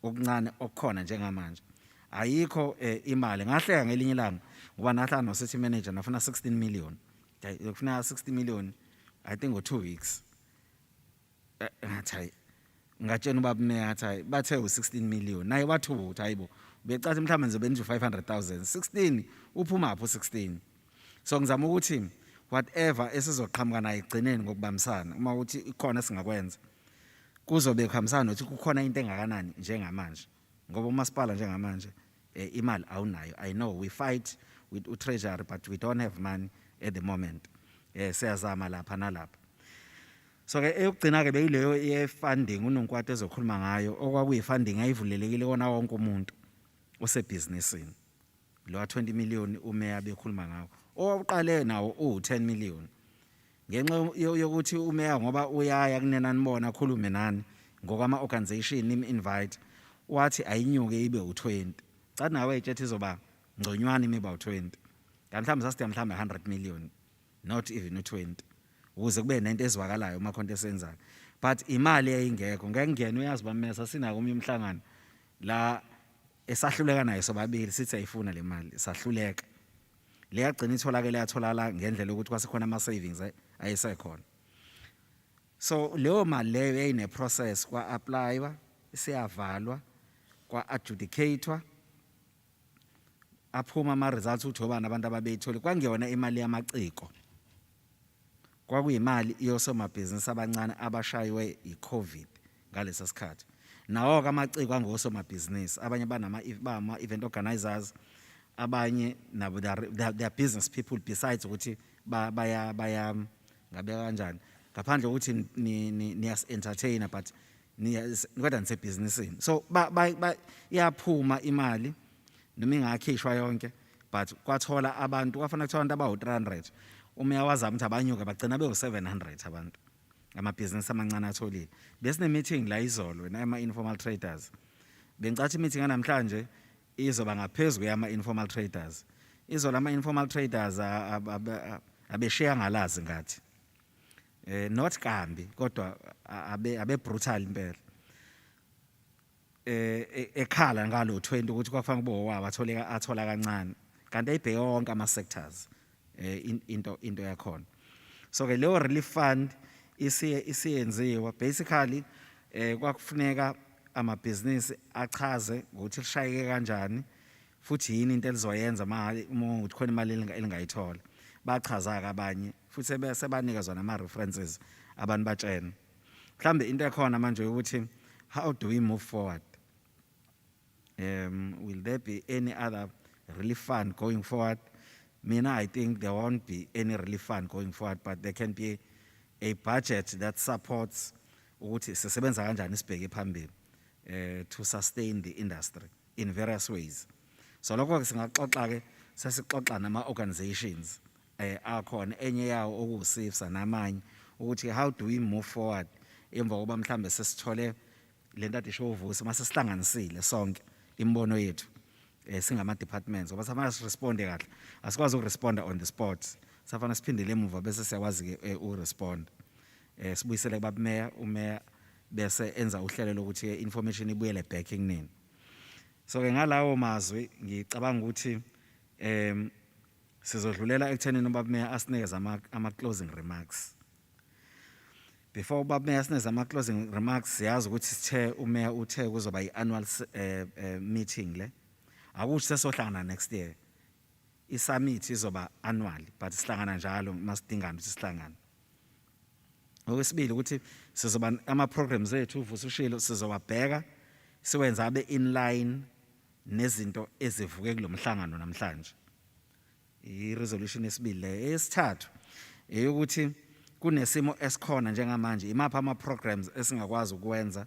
okuncane okukhona njengamanje ayikho imali ngahleka ngelinye ilanga ngoba nahlala no city manager nafuna 16 million ngifuna 60 million I think go 2 weeks ngathi ngatshena ubaba meya athi bathe u16 million naye wathubuthi hayibo becathi mhlawumbe ngizobe nje 500,000 16 uphuma apho 16 so ngizama ukuthi whatever esizoqhamuka naye egcineni ngokubambisana uma uthi ikhona singakwenza kuzobe kuhambisana nokuthi kukhona into engakanani njengamanje ngoba umasipala njengamanje imali awunayo I know we fight with treasury but we don't have money at the moment siyazama lapha nalapha so ke eyokugcina ke beyileyo ye-funding uNonkwati ezokhuluma ngayo okwakuyi-funding ayivulelekile kona wonke umuntu osebhizinisini lo 20 million umeya bekhuluma ngawo oqale nawo u10 million ngenxa yokuthi umeya ngoba uyaya kunena nibona khulume nani ngokwama organization invite wathi ayinyuke ibe u20 cathi nawe etshethi izoba ngconywana imiba u20 kanti mhlawumbe sasithe mhlawumbe 100 million not even u20 ukuze kube nento ezwakalayo uma khonto esenzayo but imali eyingekho ngeke ngene uyazi bamesa sinako umnye umhlangano la esahluleka naye sobabili sithi ayifuna le mali sahluleka le yagcina itholakala yatholala ngendlela ukuthi kwasekhona ama savings ayisekhona so leyo mali leyo yayine process kwa applywa siyavalwa kwa adjudicatewa aphuma ama results uthi obani abantu ababeyithole kwangiyona imali yamaciko kwakuyimali yosomabhizinisi abancane abashaywe iCovid ngalesa sikhathi nawo ke amaciko angosomabhizinisi abanye bama event organizers abanye nabo they are business people besides ukuthi baya ngabe kanjani ngaphandle ukuthi niyas entertainer but kodwa nise businessini so iyaphuma imali noma ingakhishwa yonke but kwathola abantu kwafana kuthola abantu abawu300 umeya wazama ukuthi abanyuke bagcina bewu700 abantu amabhizinisi amancane atholile besine meeting la izolo nama informal traders bengicathi meeting namhlanje izoba ngaphezulu yama informal traders izolo ama informal traders abeshiya ngalazi ngathi not kambi kodwa abe brutal impela ekhala ngalo 20 ukuthi kwafanele kube wabo athola kancane kanti ayibheke wonke ama sectors into yakhona so ke leyo relief fund isiyenziwa basically kwakufuneka amabhizinisi achaze ukuthi lishayeke kanjani futhi yini into elizoyenza uma ukuthi khona imali elingayithola bachaza abanye futhi sebanika zona ama references abantu batshena. Mhlambe into ekhona manje ukuthi how do we move forward? Will there be any other relief fund going forward? Mina, I think there won't be any relief fund going forward, but there can be a budget that supports ukuthi sisebenza kanjani sibheke phambili to sustain the industry in various ways. So lokho singaxoxa ke sesixoxa nama organizations akhona enye yawo okuSIFSA namanye ukuthi how do we move forward emva kokuba mhlambe sesithole lento ade shovusa mase sihlanganisile sonke imbono yethu singama departments ngoba safana siresponde kahle asikwazi ukuresponda on the spot safana siphindele emuva bese siyakwazi ke urespond sibuyisele kuba umeya bese enza uhlelo lokuthi information ibuyele back kunini. So ke ngalawo mazwi ngicabanga ukuthi sizodlulela ekuthenini ubaba meya asinikeze ama closing remarks. Before ubaba meya asinikeze ama closing remarks siyazi ukuthi sithe umeya uthe kuzoba i-annual meeting le akuthi sesohlangana next year. I-summit izoba annual but sihlangana njalo masidingana ukuthi sihlangane. Okwesibili ukuthi sizoba ama programs ethu uvusushilo sizowabheka siwenza abe in line nezinto ezivuke kulomhlangano namhlanje. I-resolution esibili le esithathu eyokuthi kunesimo esikhona njengamanje imaphi ama programs esingakwazi ukwenza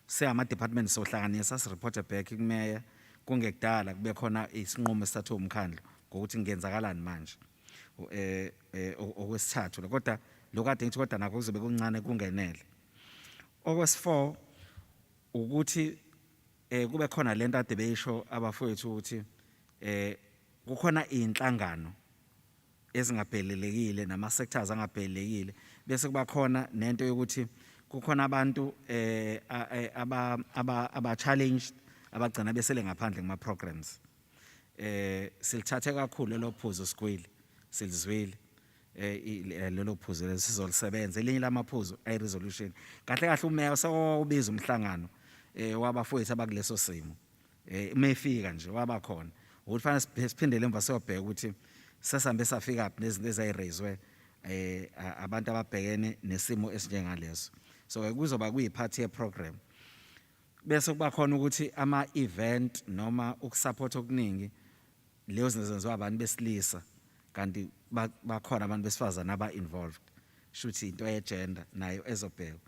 siyama departments sohlanganisa sireport back kumeya kungekudala kube khona isinqumo esithathe umkhandlu ngokuthi ngenzakalani manje okwesithathu kodwa lokade ngithi kodwa nakho kuzobe kuncane kungenele. Okwesi4 ukuthi kube khona lento ade beyisho abafowethu ukuthi kukhona inhlangano ezingabhelelekile nama sectors angabhelelekile bese kuba khona nento yokuthi kukhona abantu aba challenged abagcina besele ngaphandle kuma programs. Silithathe kakhulu lo phuzo sikwili silizwile lelo phuzo lesizolisebenza elinye lamaphuzo ay resolution kahle kahle umeya sewubiza umhlangano wabafowethu abakuleso simo mefika nje waba khona ukuthi fanele siphindele emva siyobheka ukuthi sesambe safika up nezinto ezayiraiswe abantu ababhekene nesimo esinjengaleso. So kuzoba kuyiphathi ye program bese kuba khona ukuthi ama event noma ukusupport okuningi leyo zinto zenziwa abantu besilisa kanti bakhona abantu besifazana aba involved shuthi into ye gender nayo ezobheka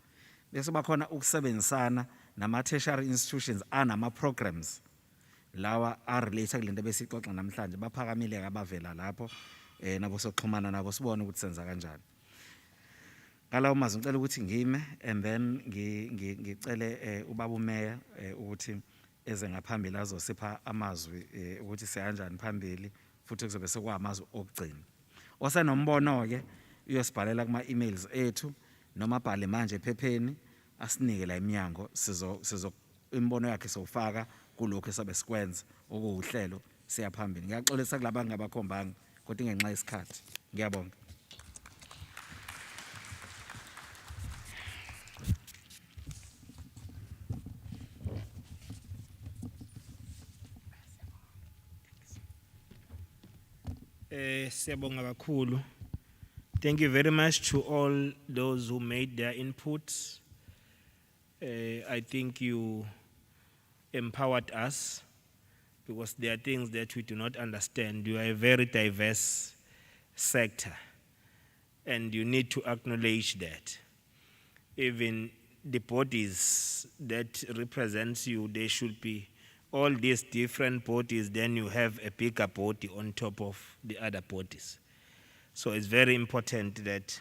bese bakhona ukusebenzisana nama tertiary institutions anama programs lawa are related kulento besixoxa namhlanje baphakamile abavela lapho nabo soxhumana nabo sibone ukuthi senza kanjani. Ngalawo mazwi ngicela ukuthi ngime and then ngicele ubaba umeya ukuthi eze ngaphambili azosipha amazwi ukuthi siyanjani phambili futhi kuzobe sekwamazwi okugcina. Osenombono ke uyosibhalela kuma emails ethu noma bhale manje ephepheni asinike la eminyango sizo imbono yakhe sofaka kulokho esabe sikwenza okuhlelo siya phambili. Ngiyaxolisa kulaba ngabakhombanga kodwa ngenxa yesikhathi. Ngiyabonga. Siyabonga kakhulu. Thank you very much to all those who made their inputs. I think you empowered us because there are things that we do not understand. You are a very diverse sector and you need to acknowledge that. Even the bodies that represents you, they should be all these different bodies, then you have a bigger body on top of the other bodies. So it's very important that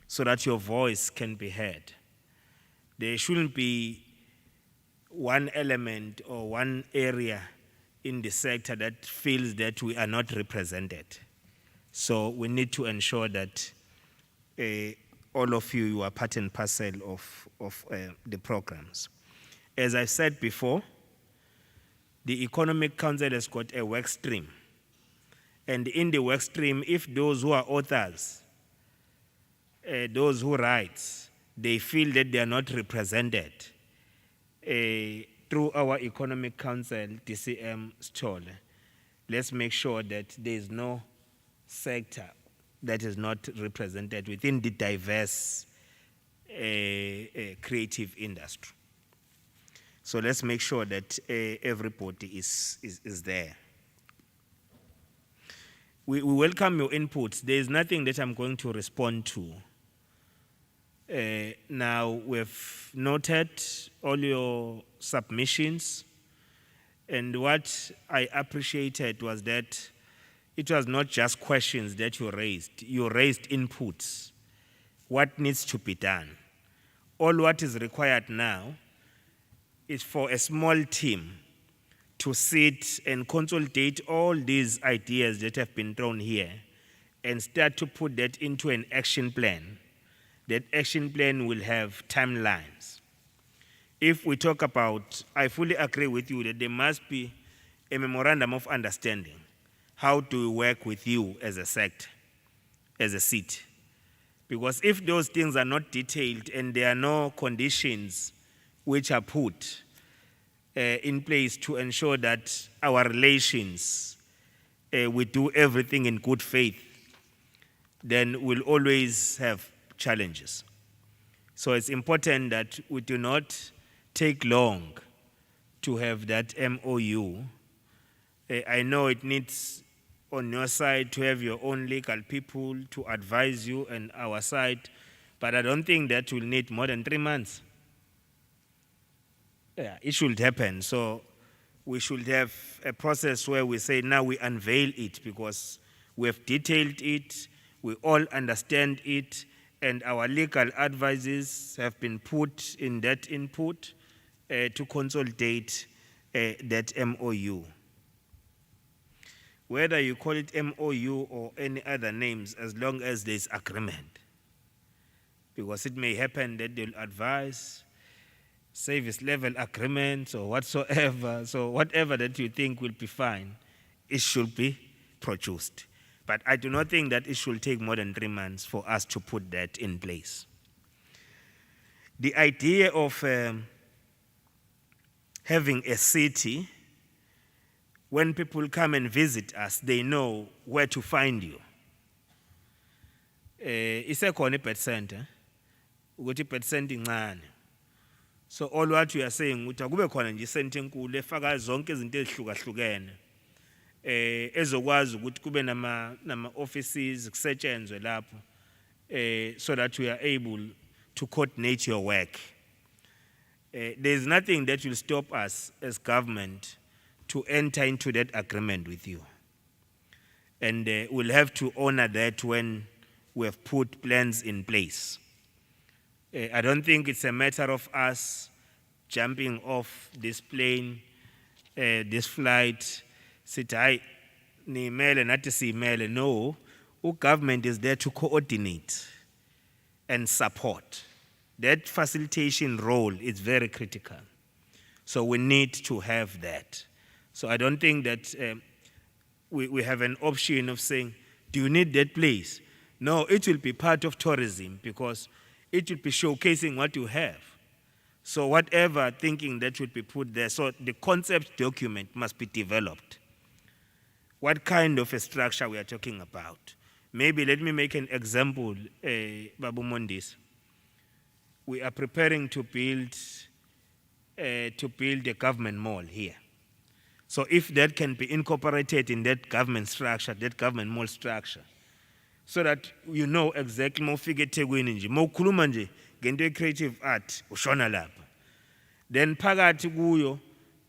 so that your voice can be heard. There shouldn't be one element or one area in the sector that feels that we are not represented. So we need to ensure that all of you are part and parcel of the programs. As I said before, the Economic Council has got a work stream. And in the work stream, if those who are authors, those who write, they feel that they are not represented through our Economic Council, DCM Stole, let's make sure that there is no sector that is not represented within the diverse creative industry. So let's make sure that everybody is there. We welcome your inputs. There is nothing that I'm going to respond to. Now, we've noted all your submissions, and what I appreciated was that it was not just questions that you raised inputs. What needs to be done? All what is required now is for a small team to sit and consolidate all these ideas that have been thrown here and start to put that into an action plan. That action plan will have timelines. If we talk about, I fully agree with you that there must be a memorandum of understanding. How do we work with you as a sector, as a city? Because if those things are not detailed and there are no conditions which are put in place to ensure that our relations, we do everything in good faith, then we'll always have challenges. So it's important that we do not take long to have that MOU. I know it needs on your side to have your own legal people to advise you and our side, but I don't think that will need more than 3 months. Yeah, it should happen. So we should have a process where we say now we unveil it because we have detailed it, we all understand it, and our legal advices have been put in that input to consolidate that MOU. Whether you call it MOU or any other names, as long as there's agreement. Because it may happen that they'll advise service level agreements or whatsoever. So whatever that you think will be fine, it should be produced. But I do not think that it should take more than 3 months for us to put that in place. The idea of having a city, when people come and visit us, they know where to find you. Isekhona i-birth center, ukuthi i-birth center incane. So all what we are saying, ukuthi akube khona nje isente enkulu efaka zonke izinto ezihlukahlukene. Ezokwazi ukuthi kube nama offices kusetshenzwe lapho, so that we are able to coordinate your work. There is nothing that will stop us as government to enter into that agreement with you. And we'll have to honor that when we have put plans in place. I don't think it's a matter of us jumping off this plane, this flight, sitai ni mele nathi simele. No, government is there to coordinate and support. That facilitation role is very critical. So we need to have that. So I don't think that we have an option of saying, do you need that place? No, it will be part of tourism because it will be showcasing what you have. So whatever thinking that would be put there, so the concept document must be developed. What kind of a structure we are talking about? Maybe let me make an example, Babu Mondis. We are preparing to build a government mall here. So if that can be incorporated in that government structure, that government mall structure, so that you know exactly more figure eThekwini nje, more khuluma nje ngento creative art ushona lapha. Then phakathi kuyo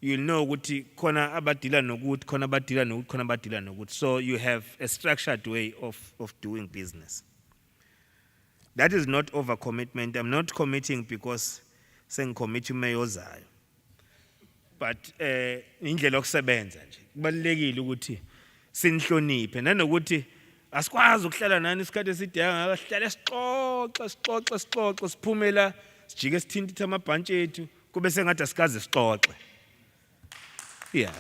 you'll know ukuthi khona abadila nokuthi, khona abadila nokuthi, khona abadila nokuthi. So you have a structured way of doing business. That is not overcommitment. I'm not committing because sengicommit umeyozayo. But indlela yokusebenza nje kubalekile ukuthi sinhloniphe nanokuthi asikwazi ukuhlala nani isikhathi eside ngakahlala sixoxe siphumela sijike sithintithe amabhantshi ethu kube sengathi asikaze sixoxe. Yeah.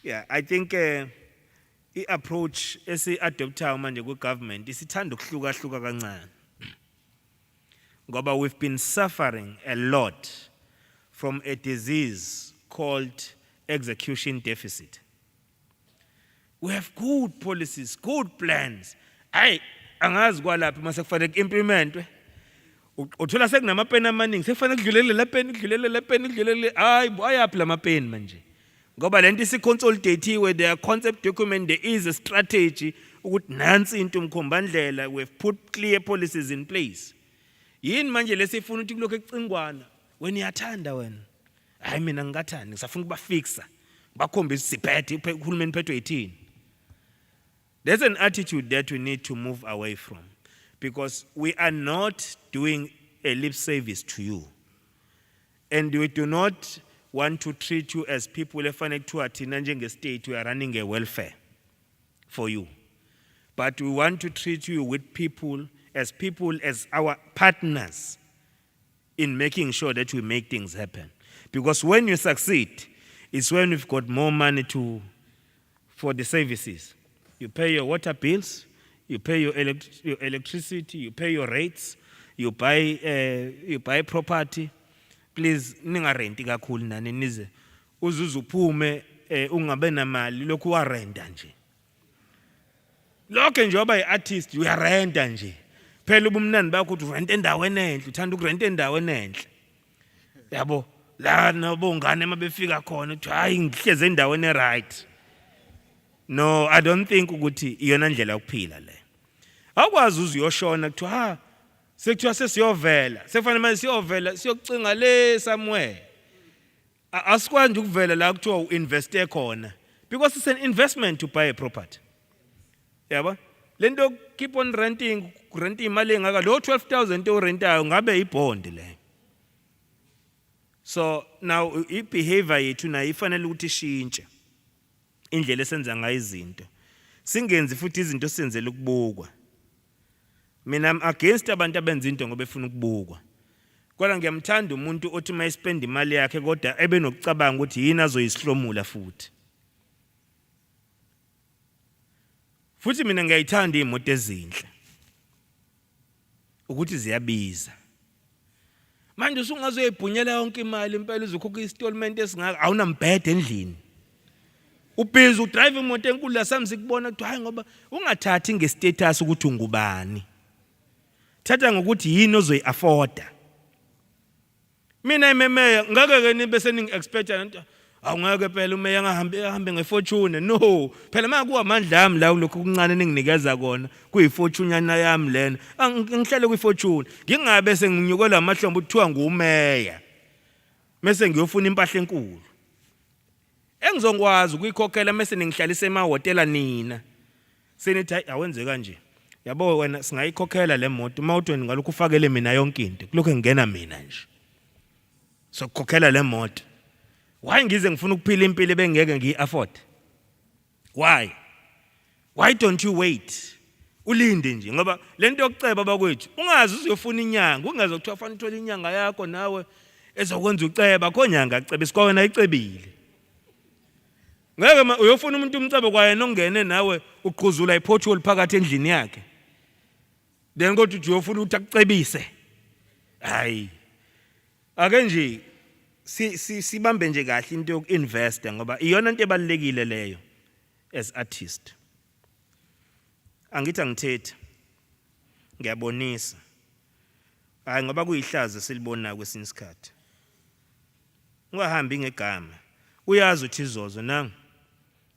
Yeah, I think i-approach esi-adoptayo manje ku-government isithanda ukuhlukahluka kancane. Ngoba we've been suffering a lot from a disease called execution deficit. We have good policies, good plans. Ay, angazi kwalapha mase kufanele implementwe. Uthola sekunamapeni amaningi, sekufanele kudlulele lapeni, kudlulele lapeni, kudlulele. Hayi, ayaphi lamapeni manje? Ngoba lento isiconsolidatiwe, there are concept document, there is a strategy ukuthi nansi into umkhombandlela, we've put clear policies in place. Yini manje lesifuna ukuthi kulokho ecingwana wena iyathanda wena. Hayi mina ngingathandi, ngisafuna ukubafixa. Bakhombisa siphethe uhulumeni phethwe yithini. There's an attitude that we need to move away from, because we are not doing a lip service to you. And we do not want to treat you as people efanele kuthiwa thina njenge-state we are running a welfare for you. But we want to treat you with people as our partners in making sure that we make things happen. Because when you succeed, it's when we've got more money for the services. You pay your water bills, you pay your electricity, you pay your rates, you buy property. Please, ningarenti kakhulu nani nize uzuze uphume ungabe namali lokhu warenta nje. Lokho nje oba yi-artist uyarenta nje. Phela ubumnandi bakho uthi urenta endaweni enhle, uthanda ukurenta endaweni enhle. Yabo, la nabongane mabefika khona uthi hayi ngihleze endaweni eright. No, I don't think ukuthi iyona ndlela yokuphila le. Awukwazi uziyoshona kuthi ha sekuthiwa sesiyovela, sekufanele manje siyovela siyokucinga le somewhere. Asikwazi nje ukuvela la kuthiwa uinveste khona, because it's an investment to buy a property. Yabo? Lento keep on renting, rent imali engaka lo 12,000 orentayo ngabe ibond le. So now ibehavior yethu na ifanele ukuthi ishintshe. Indlela esenza ngayo izinto. Singenzi futhi izinto senzele ukubukwa. Mina I'm against abantu abenza into ngoba befuna ukubukwa. Kodwa ngiyamthanda umuntu othi mayispend imali yakhe kodwa ebe nokucabanga ukuthi yini azoyihlomula futhi. Futhi mina ngiyayithanda imoto ezinhle. Ukuthi ziyabiza. Manje usungazoyibhunyela yonke imali impela uzokhokha installment esingaka awunambhede endlini. Ubhizi udrive imoto enkulu la sami sikubona ukuthi hayi ngoba ungathathi ngestatus ukuthi ungubani. Thatha ngokuthi yini ozoyi-afforda. Mina imemeya ngeke ke nibe seningi expect into awungeke phela umeya ahambe ngefortune. No, phela makuwa amandla ami la lokho kuncane ninginikeza kona kuyifortune yana yami lena. Ngihlele kuyifortune. Ngingabe senginyukelwa amahlombe ukuthiwa ngumeya. Mase ngiyofuna impahla enkulu. Engizongwazi ukuyikhokhela mase ningihlalisa emahotela nina. Senithi awenze kanje. Yabo wena singayikhokhela le moto mawuthweni ngalokho ufakele mina yonke into. Kulokho ngena mina nje. So ukhokhela le moto. Why ngize ngifuna ukuphila impilo ebengeke ngiyi-afford? Why? Why don't you wait? Ulinde nje ngoba lento yokuceba bakwethu ungazi uzofuna inyanga, ungazi ukuthiwa fanele uthole inyanga yakho nawe ezokwenza uceba khonyanga acebe sikwena icebile. Ngeke uyofuna umuntu umcebo kwayena ongene nawe uqhuzula ipothole phakathi endlini yakhe. Then kodwa uthi uyofuna ukuthi akucebise. Hayi. Ake nje sibambe nje kahle into yokuinvest ngoba iyona into ebalekile leyo as artist. Angithi angithethe. Ngiyabonisa. Hayi ngoba kuyihlazo silibona kwesinye isikhathi. Ungahambi ngegama. Uyazi uthi izozo nangu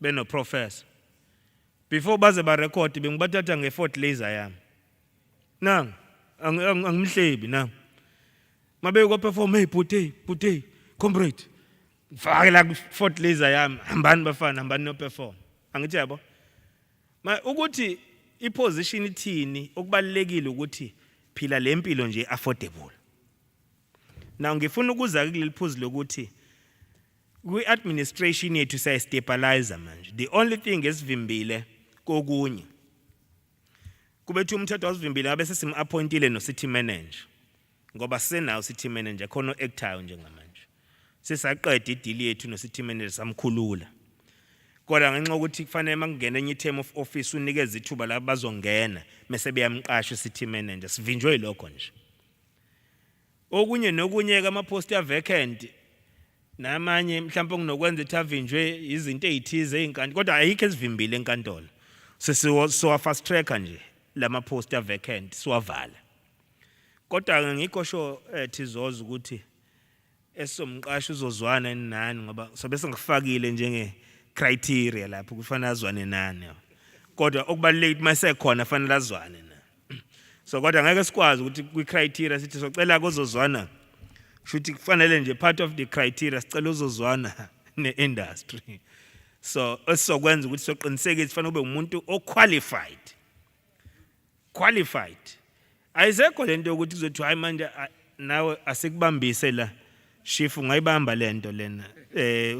beno professor. Before baze ba record bengibathatha nge-Fort Laser yami. Nangu angimhlebi nangu. Mabe ko perform hey puthe comrade. Fake la Fort Laser yami hambani bafana hambani no perform. Angithi yabo. Ukuthi iposition ithini okubalekile ukuthi phila lempilo nje affordable. Now ngifuna ukuza kuleli phuzu lokuthi kwi-administration yethu sayistabilize manje. The only thing esivimbile kokunye. Kubethi umthetho wasivimbile ngabe sesim-appointile no-city manager. Ngoba senawo city manager khona o-actayo njengamanje. Sesaqeda i-deal yethu no-city manager samkhulula. Kodwa ngenxa ukuthi kufanele makungena enye term of office unikeze ithuba la bazongena mase beyamqasha city manager. Sivinjwe lokho nje. Okunye nokunye ke ama-post vacant namanye mhlawumbe kunokwenza ethavinjwe izinto ezithize einkantolo kodwa ayikho esivimbile enkantolo so fast track nje lama poster vacant siwavala kodwa ngikho sho thizoza ukuthi esomqasho uzozwana nani ngoba sobe sengifakile njenge criteria lapho kufanele azwane nani kodwa okubalulekile mase khona fanele azwane na so kodwa ngeke sikwazi ukuthi kwi criteria sithi socela kuzozwana shuthi kufanele nje part of the criteria sicela uzozwana ne-industry so esizokwenza ukuthi soqinisekise kufanele ube umuntu qualified ayisekho lento yokuthi kuzothi hayi manje nawe asikubambise la chief ungayibamba lento lena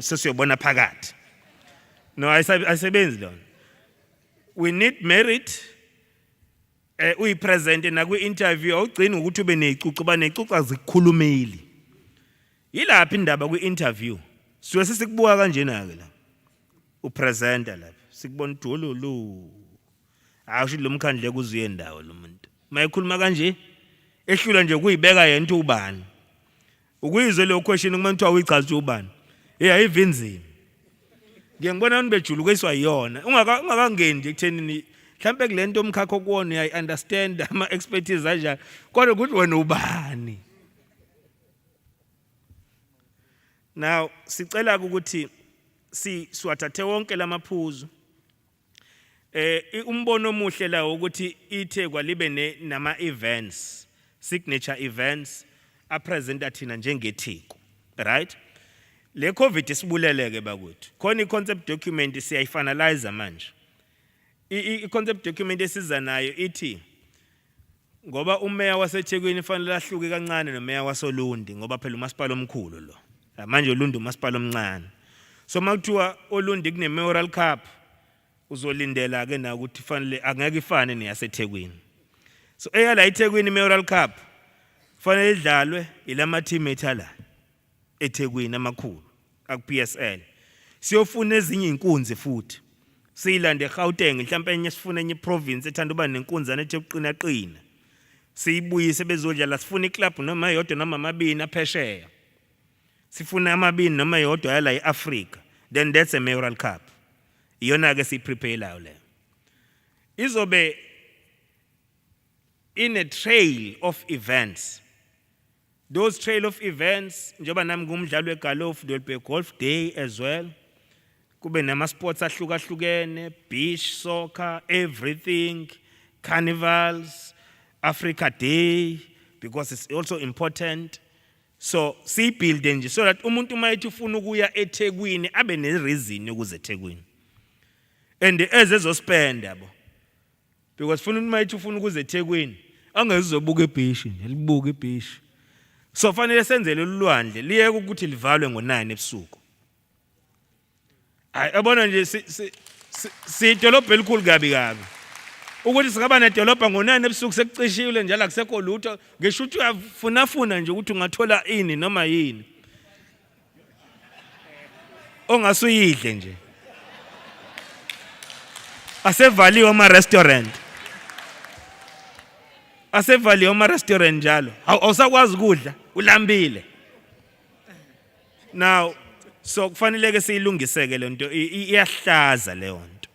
sesiyobona phakathi no ayisebenzi lona we need merit uyipresent na kwi interview awugcini ukuthi ube nezicucu banezicucu azikhulumeli yilapha indaba kwi interview siwe sisikubuka kanjena ke la upresenter lapha sikubona udololo awusho lo mkhandle kuzuye indawo lo muntu mayikhuluma kanje ehlula nje kuyibeka yena ukuthi ubani ukuyizwe le question kuma kuthiwa uyichaza ubani ayivinzima ngiyangibona abantu bejulu kweswa yiyona ungakangeni ekuthenini mhlambe kulento omkhakho kuwona I understand ama expertise kanjani kodwa ukuthi wena ubani now sicela ukuthi siwathathe wonke lamaphuzu umbono omuhle la ukuthi iThekwini libe nama events signature events apresenta thina njengeTheku right le covid isibuleleke bakwethu khona iconcept document siyayifinalize manje iconcept document esiza nayo ithi ngoba umeya waseThekwini ufanele ahluke kancane nomeya wasoLundi ngoba phela umasipala omkhulu lo manje uLundi umasipala omncane so makuthiwa oLundi kune Memorial Cup uzolindela ke na ukuthi fanele angeke ifane neyaseThekwini so eyala iThekwini Memorial Cup fanele idlalwe ilama team ethala eThekwini amakhulu aku-PSL siyofuna ezinye inkunzi futhi siyilande eGauteng mhlawumbe enye sifuna enye province ethanda uba nenkunzana ethe uqina qina siyibuyise bezodlala sifuna iclub noma yodwa noma amabini aphesheya sifuna amabini noma yodwa yala eAfrica then that's a Memorial Cup iyona ke siprepare layo le izobe in a trail of events. Those trail of events, njoba nami ngumdlalo wegolf, there will be a golf day as well. Kube nama sports ahlukahlukene, beach soccer, everything, carnivals, Africa Day, because it's also important. So see building nje so that umuntu mayithi ufuna ukuya eThekwini abe nereason ukuze eThekwini. And ezezospend yabo. Because funa mayithi ufuna ukuze eThekwini angezizobuka ebeach nje libuka ebeach. So fanele senzele ulwandle liye ukuthi livalwe ngo9 ebusuku. Ayabona nje si dolobha elikhulu kabi ukuthi singaba nedolobha ngo9 ebusuku sekucishile njalo akusekho lutho ngisho ukuthi uyafuna nje ukuthi ungathola ini noma yini ongasuyidle nje asevaliwe ama restaurant njalo awusakwazi ukudla ulambile now so kufanele ke siyilungiseke lento iyahlaza le nto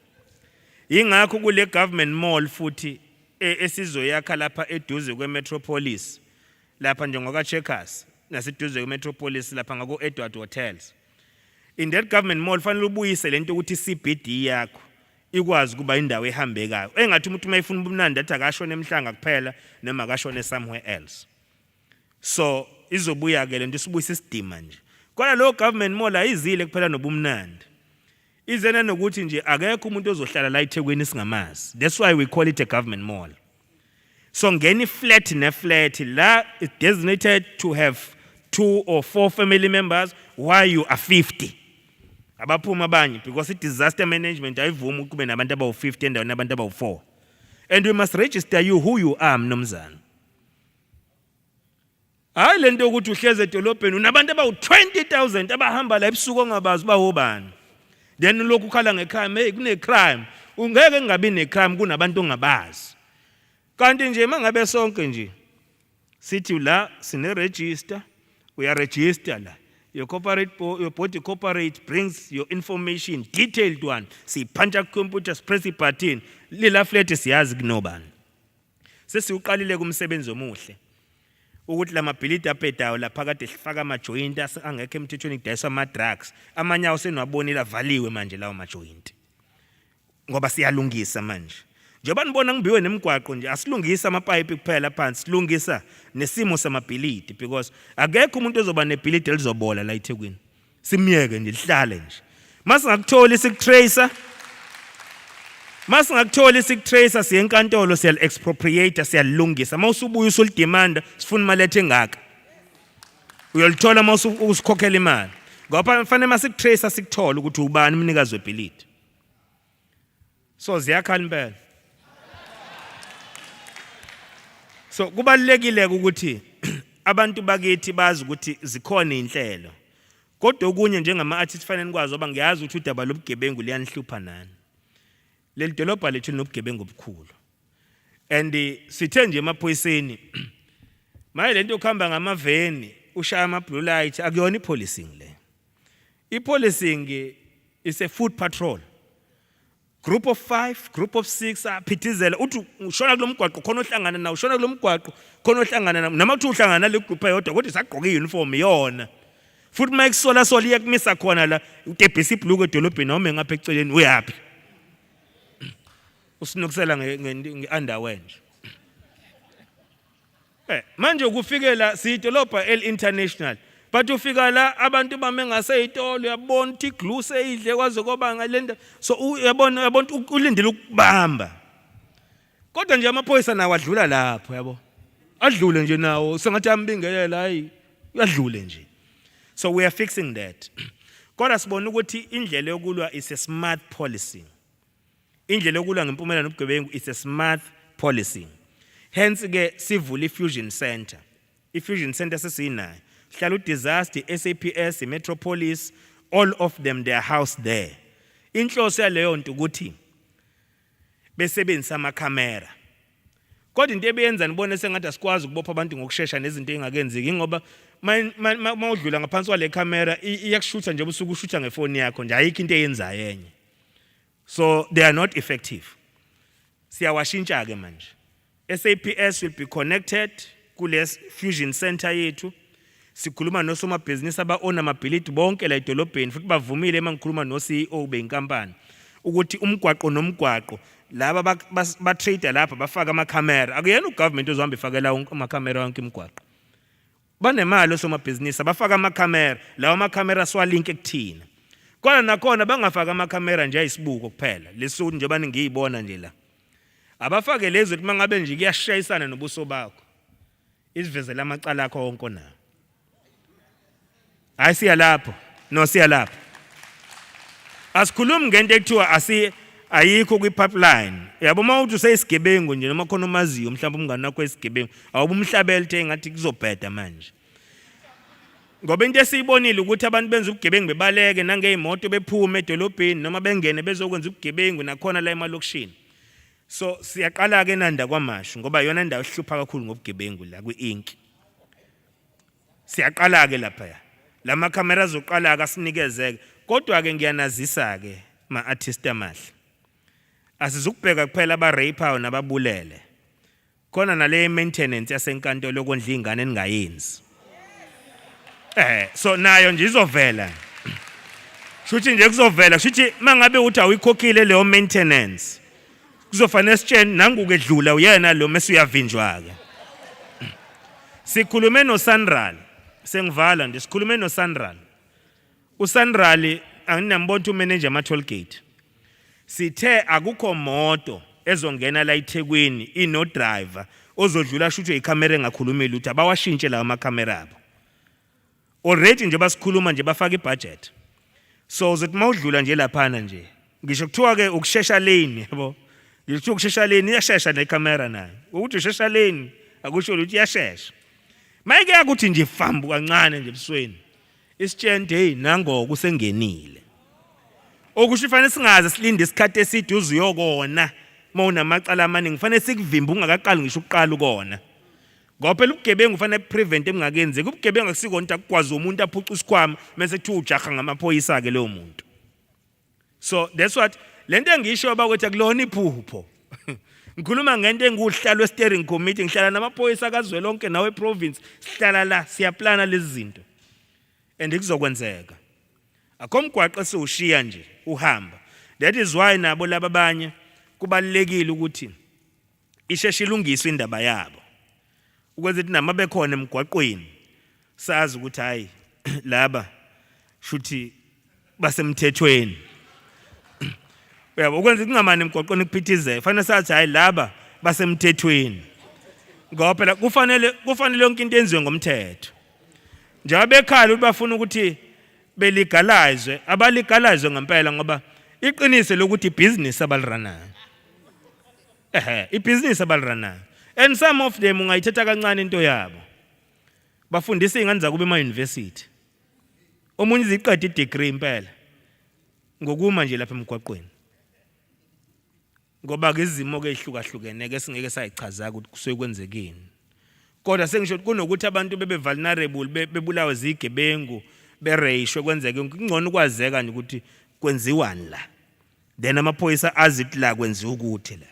ingakho kule government mall futhi esizoyakha lapha eduze kwemetropolis lapha njengoka Checkers naseduze kwemetropolis lapha ngako Edward Hotels in that government mall fanele ubuyise lento ukuthi CBD yakho ikwazi kuba indawo ehambekayo engathi umuntu mayifuna ubumnandi athi akashone emhlanga kuphela noma akashone somewhere else so izobuya ke lento sibuyise isidima nje kodwa lo government mall ayizile kuphela nobumnandi izena nokuthi nje akekho umuntu ozohlala la eThekwini singamazi that's why we call it a government mall so ngeni flat ne flat la is designated to have 2 or 4 family members why you are 50 abaphuma abanye because disaster management ayivumi kube nabantu abawu50 endaweni nabantu abawu4 and we must register you who you are mnomzana hayi lento ukuthi uhleze edolobheni unabantu abawu20,000 abahamba la ebusuku ongabazi bawobani then lokhu ukhala ngecrime hey kune crime ungeke ngabi necrime kunabantu ongabazi kanti nje mangabe sonke nje sithi la sine register uya register la your body corporate brings your information, detailed one. See, punch computers, press the button. Lila flat siyazi kunobani. Sesiuqalile kumsebenzi omuhle. Ukuthi la mabhilidi aphedayo lapha kade sifaka ama joint angekho emthethweni kudayiswa ama drugs. Amanye awusenwabonile avaliwe manje lawo ma joint. Ngoba siyalungisa manje. Njengoba nibona ngibiwe nemigwaqo nje asilungisa amapipe kuphela phansi, silungisa nesimo samabhilidi because akekho umuntu ozoba nebhilidi elizobola la eThekwini. Simiyeke nje lihlale nje. Masingakuthola isikutracer Masingakuthola isikutracer siye enkantolo siyal expropriate siyalungisa. Mawusubuya usulidemand sifuna imali ethengaka. Uyolithola mawusikhokhela imali. Ngoba kufanele masikutracer sikuthola ukuthi ubani umnikazi webhilidi. So ziyakhala impela. So kubalekile ukuthi abantu bakithi bazi ukuthi zikhona inhlelo. Kodwa okunye njengama artist fanele kwazi oba ngiyazi ukuthi udaba lobugebengu liyanihlupha nani. Leli dolobha lethu linobugebengu obukhulu. And sithe nje emaphoyiseni maye lento yokuhamba ngamaveni ushaya ama blue light akuyona ipolicing le. Ipolicing is a foot patrol. Group of 5, group of 6 aphithizela uthi ushona kulomgwaqo khona ohlangana nawo ushona kulomgwaqo khona ohlangana nawo noma kuthi uhlangana nale group eyodwa kodwa isagqoka iuniform yona futhi Mike sola iyakumisa khona la utebhisa ibhluku edolobheni noma ngapha eceleni uyapi usinokusela ngeunderwear nje manje ukufikela sidolobha el-international but ufika la abantu bame ngaseyitolo uyabona ukuthi glue seyidle kwaze koba ngalenda so uyabona ulindele ukubamba kodwa nje amaphoyisa nawo adlula lapho yabo adlule nje nawo sengathi ambingelela hayi uyadlule nje so we are fixing that kodwa sibona ukuthi indlela yokulwa is a smart policy indlela yokulwa ngempumelelo nobugebengu is a smart policy hence ke sivula i-fusion center sesinayo hlala disaster SAPS Metropolis all of them they are housed there inhloso yaleyo nto ukuthi besebenzisa amakhamera kodwa into ebeyenza nibone sengathi asikwazi ukubopha abantu ngokusheshsha nezinto engakenzeki ngoba mawudlula ngaphansi kwale camera iyakushutha nje usuku ushutha ngefoni yakho nje ayikho into eyenzayo yenye so they are not effective siyawashintsha ke manje SAPS will be connected kule fusion center yethu sikhuluma nosomabhizinisi aba-own amabhilidi bonke la edolobheni futhi bavumile mangikhuluma no-CEO benkampani ukuthi umgwaqo nomgwaqo laba ba-trader lapha bafaka amakhamera akuyena ugovernment ozohamba ifakela amakhamera wonke imigwaqo banemali osomabhizinisi bafaka amakhamera lawo amakhamera swalink ekuthina kodwa nakhona bangafaka amakhamera nje ayisibuko kuphela lesuthi nje bani ngiyibona nje la abafake lezo ukuthi mangabe nje kuyashayisana nobuso bakho isivezela amacala akho wonke nawo hayi siya lapho no siya lapho asikhulumi ngento ekuthiwa ayikho kwi-pipeline yabo mawuthi useyisigebengu nje noma khona umaziyo mhlawumbe umngane wakho esigebengu awubumhlabela the ngathi kuzobheda manje ngoba into esiyibonile ukuthi abantu benza ubugebengu bebaleke nangeyimoto bephume edolobheni noma bengene bezokwenza ubugebengu nakhona la emalokishini so siyaqala ke nanda kwamashu ngoba yona indawo ehlupha kakhulu ngobugebengu la kwi-ink siyaqala ke lapha lama camera azoqala akasinikezeke kodwa ke ngiyanazisa ke ma-artist amahle asizukubheka kuphela aba-raper nababulele khona nale maintenance yasenkantolo yokondla ingane eningayenzi so nayo nje izovela shuthi nje kuzovela shuthi mangabe uthi awuyikhokhile leyo maintenance kuzofanele sitshene nanguke edlula uyena lo mase uyavinjwa ke sikhulume noSandral sengivala nje sikhulume noSandral uSandral anginambona umanager ama-toll gate sithe akukho moto ezongena la eThekwini ino driver ozodlula shuthi ikhamera engakhulumeli ukuthi abawashintshe lawo amakhamera abo already nje basikhuluma nje bafaka ibudget so uzothi mawudlula nje laphana nje ngisho kuthiwa ke ukushesha lane yabo ngisho ukushesha lane iyashesha necamera nayo ukuthi ushesha lane akusho ukuthi iyashesha mayike yakuthi nje fambu kancane nje ebusweni isitshente hey nangoku sengenile okusho ifanele singaze silinde isikhathi eside uzuyokona mawunamacala amaningi kufanele sikuvimba ungakaqali ngisho ukuqala ukona Ngoba phela ubugebengu ufanele prevent emngakenzeki. Ubugebengu akusikonto akukwazi umuntu aphuca isikhwama mase kuthiwa ujaha ngamaphoyisa ke leyo muntu. So that's what lento engisho bakwethu akulona iphupho. Ngikhuluma ngento enguhlalo steering committee ngihlala namaphoyisa kazwelonke nawe province sihlala la siyaplana lezi zinto. And kuzokwenzeka. Akho mgwaqo esiwushiya nje uhamba. That is why nabo laba abanye kubalekile ukuthi isheshe ilungiswe indaba yabo. Ukwenza ukuthi namabe khona emgwaqweni sazi ukuthi hayi laba shuthi basemthethweni. Uyabo ukwenza ukuthi kungamane emgwaqweni kuphithizela fanele sathi hayi laba basemthethweni. Ngoba phela kufanele yonke into enziwe ngomthetho. Njengoba bekhala ukuthi bafuna ukuthi belegalize abalegalize ngempela ngoba iqiniso lokuthi ibusiness abaliranayo. Ibusiness abaliranayo. And some of them ungayithetha kancane into yabo. Bafundisa ingane zakube ema-university. Omunye iziqeda i-degree impela. Ngokuma nje lapha emgwaqweni. Ngoba ke izimo ke ehlukahlukene ke singeke sayichaza ukuthi kusuke kwenzekeni. Kodwa sengisho kunokuthi abantu bebe vulnerable bebulawa izigebengu berayishwe kwenzeke ngcono kwazeka nje ukuthi kwenziwani la. Then amaphoyisa azithi la kwenziwa ukuthi la.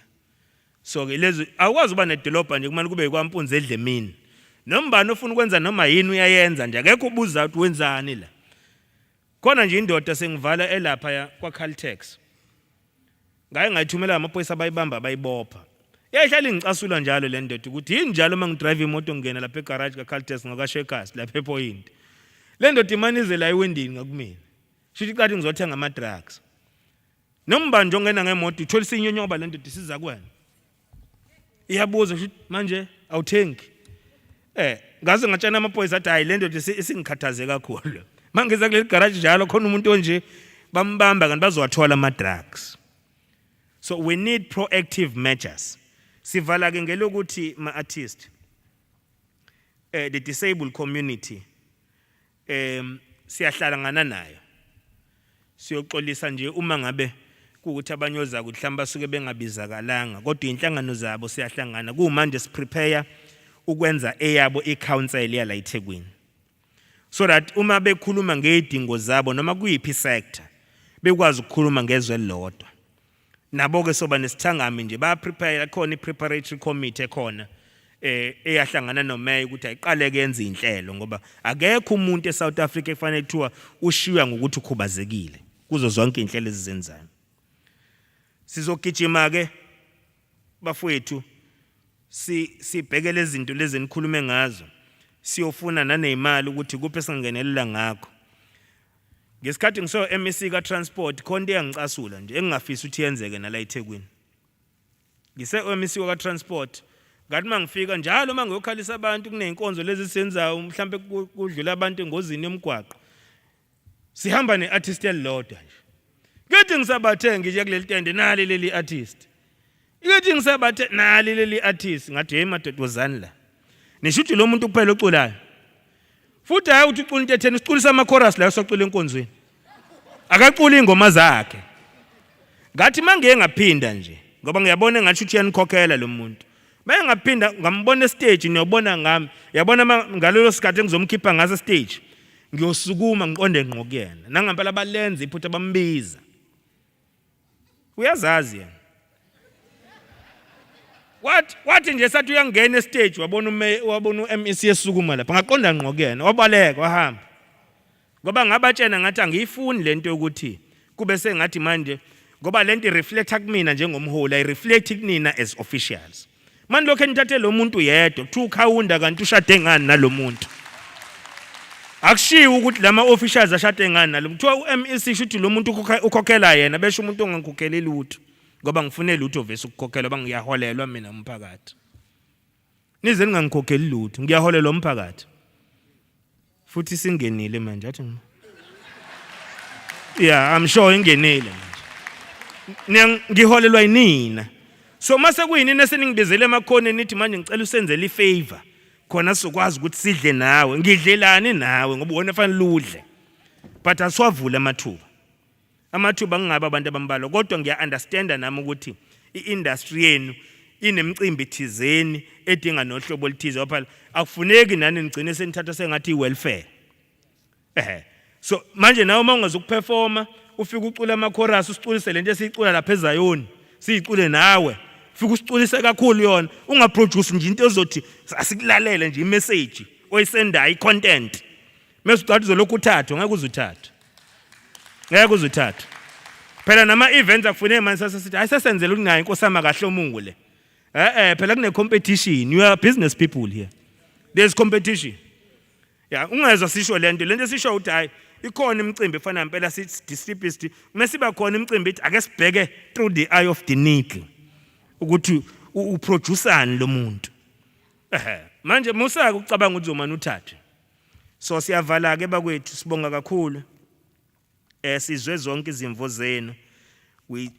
So ke lezi awukwazi uba nedolobha nje kumele kube kwampunzi edlemini. Nombani ofuna ukwenza noma yini uyayenza nje akekho ubuza ukuthi wenzani la. Khona nje indoda sengivala elapha kwa Caltex. Ngaye ngayithumela amaphoyisa abayibamba bayibopha. Yayihlala ingicasula njalo le ndoda ukuthi yini njalo mangidrive imoto ngena lapha egarage ka Caltex ngakashekasi lapha ePoint. Le ndoda imanize la iwindini ngakumina. Shithi qathi ngizothenga ama drugs. Nombani nje ongena ngemoto uthola isinyonyoba le ndoda isiza kuwena. Iyabuza ukuthi manje awuthengi. Ngaze ngatshana amaphoyisa athi hayi le ndoda isingikhathaze kakhulu. Mangeza kule garage njalo khona umuntu onje bambamba kanti bazowathola ama drugs. So we need proactive measures. Sivala ke ngelokuthi ma artist the disabled community siyahlala ngana nayo. Siyoxolisa nje uma ngabe ukuthi abanyoza ukuthi mhlamba basuke bengabizakalanga kodwa inhlangano zabo siyahlangana kumanje siprepare ukwenza eyabo i-council yala eThekwini. So that uma bekhuluma ngedingo zabo noma kuyiphi sector bekwazi ukukhuluma ngezwe lodwa. Nabo ke soba nesithangami nje ba prepare khona i-preparatory committee ekhona eyahlangana nomeya ukuthi ayiqaleke yenze inhlelo ngoba akekho umuntu eSouth Africa efanele kuthiwa ushiywa ngokuthi ukhubazekile kuzo zonke inhlelo ezizenzayo. Sizogijima ke bafowethu sibhekele izinto lezi nikhulume ngazo siyofuna nanezimali ukuthi kuphe singenelela ngakho. Ngesikhathi ngiso MEC ka transport khonto yangicasula nje engingafisa ukuthi yenzeke nala eThekwini. Ngise MEC ka transport ngathi mangifika njalo mangiyokhalisa abantu kuneyinkonzo lezi senzayo mhlambe kudlula abantu engozini emgwaqo. Sihamba neartist elilodwa nje. Ngithi ngisabathe ngije kuleli tende nali leli artist. Ngithi ngisabathe nali leli artist ngathi hey madodozani la. Nishuthi lo muntu kuphela oculayo. Futhi hayi uthi ucula into etheni siculisa ama chorus la socula enkonzweni. Akacula ingoma zakhe. Ngathi mangeke ngaphinda nje ngoba ngiyabona ngathi uthi yanikhokhela lo muntu. Manje ngaphinda ngambona stage niyobona ngami. Yabona ngalelo sikhathi engizomkhipha ngaso stage. Ngiyosukuma ngiqonde ngqo kuyena. Nangampela balenze iphutha bambiza. Uyazazi yena. Wathi nje sathi uyangena stage wabona uMEC esukuma lapha ngaqonda ngqo kuyena wabaleka wahamba. Ngoba ngabatshena ngathi angiyifuni lento ukuthi kube sengathi manje ngoba lento reflecta kumina njengomholi I reflect kunina as officials. Manje lokho enithathe lo muntu yedwa kuthiwa uKaunda kanti ushade ngani nalomuntu. Akushiwo ukuthi lama officials ashade ngani nalo. Kuthiwa uMEC shuthi lo muntu ukhokhela yena besho umuntu ongangikhokheli lutho. Ngoba ngifunela lutho vese ukukhokhela bangiyaholelwa mina umphakathi. Nize ningangikhokheli lutho ngiyaholelwa umphakathi. Futhi singenile manje athi yeah I'm sure ingenile manje. Ngiholelwa yinina. So mase kuyini eseningibizele emakhona nithi manje ngicela usenzele ifavor khona sizokwazi ukuthi sidle nawe ngidlelani nawe ngoba wona fanele udle. But asiwavule amathuba ngingabe abantu abambalo kodwa ngiya understand nami ukuthi iindustry yenu inemicimbi thizeni edinga nohlobo oluthize waphala akufuneki nani nigcine senithatha sengathi welfare. So manje nawe uma ungazokuperforma ufika ucula ama-chorus usiculise lento esiyicula lapha eZayoni siyicule nawe ufika usiculise kakhulu yona ungaproduce nje into ezothi asikulalele nje imessage oyisendayo i-content mase uqala uzolokhu uthathwa ngeke uzuthatha phela nama-events akufuneki manje sasithi hayi sesenzela ukunayo inkosi yami kahle omungu le phela kune-competition. You are business people here, there's competition. Yeah, ungezwa sisho lento esisho ukuthi hayi ikhona imicimbi efana ngempela sithi distribute mesiba khona imicimbi ithi ake sibheke through the eye of the needle ukuthi uproduceani lo muntu. Manje musaka ukucabanga ukuthi uzomana uthathe. So siyavala ke bakwethu sibonga kakhulu. Sizwe zonke izimvo zenu. We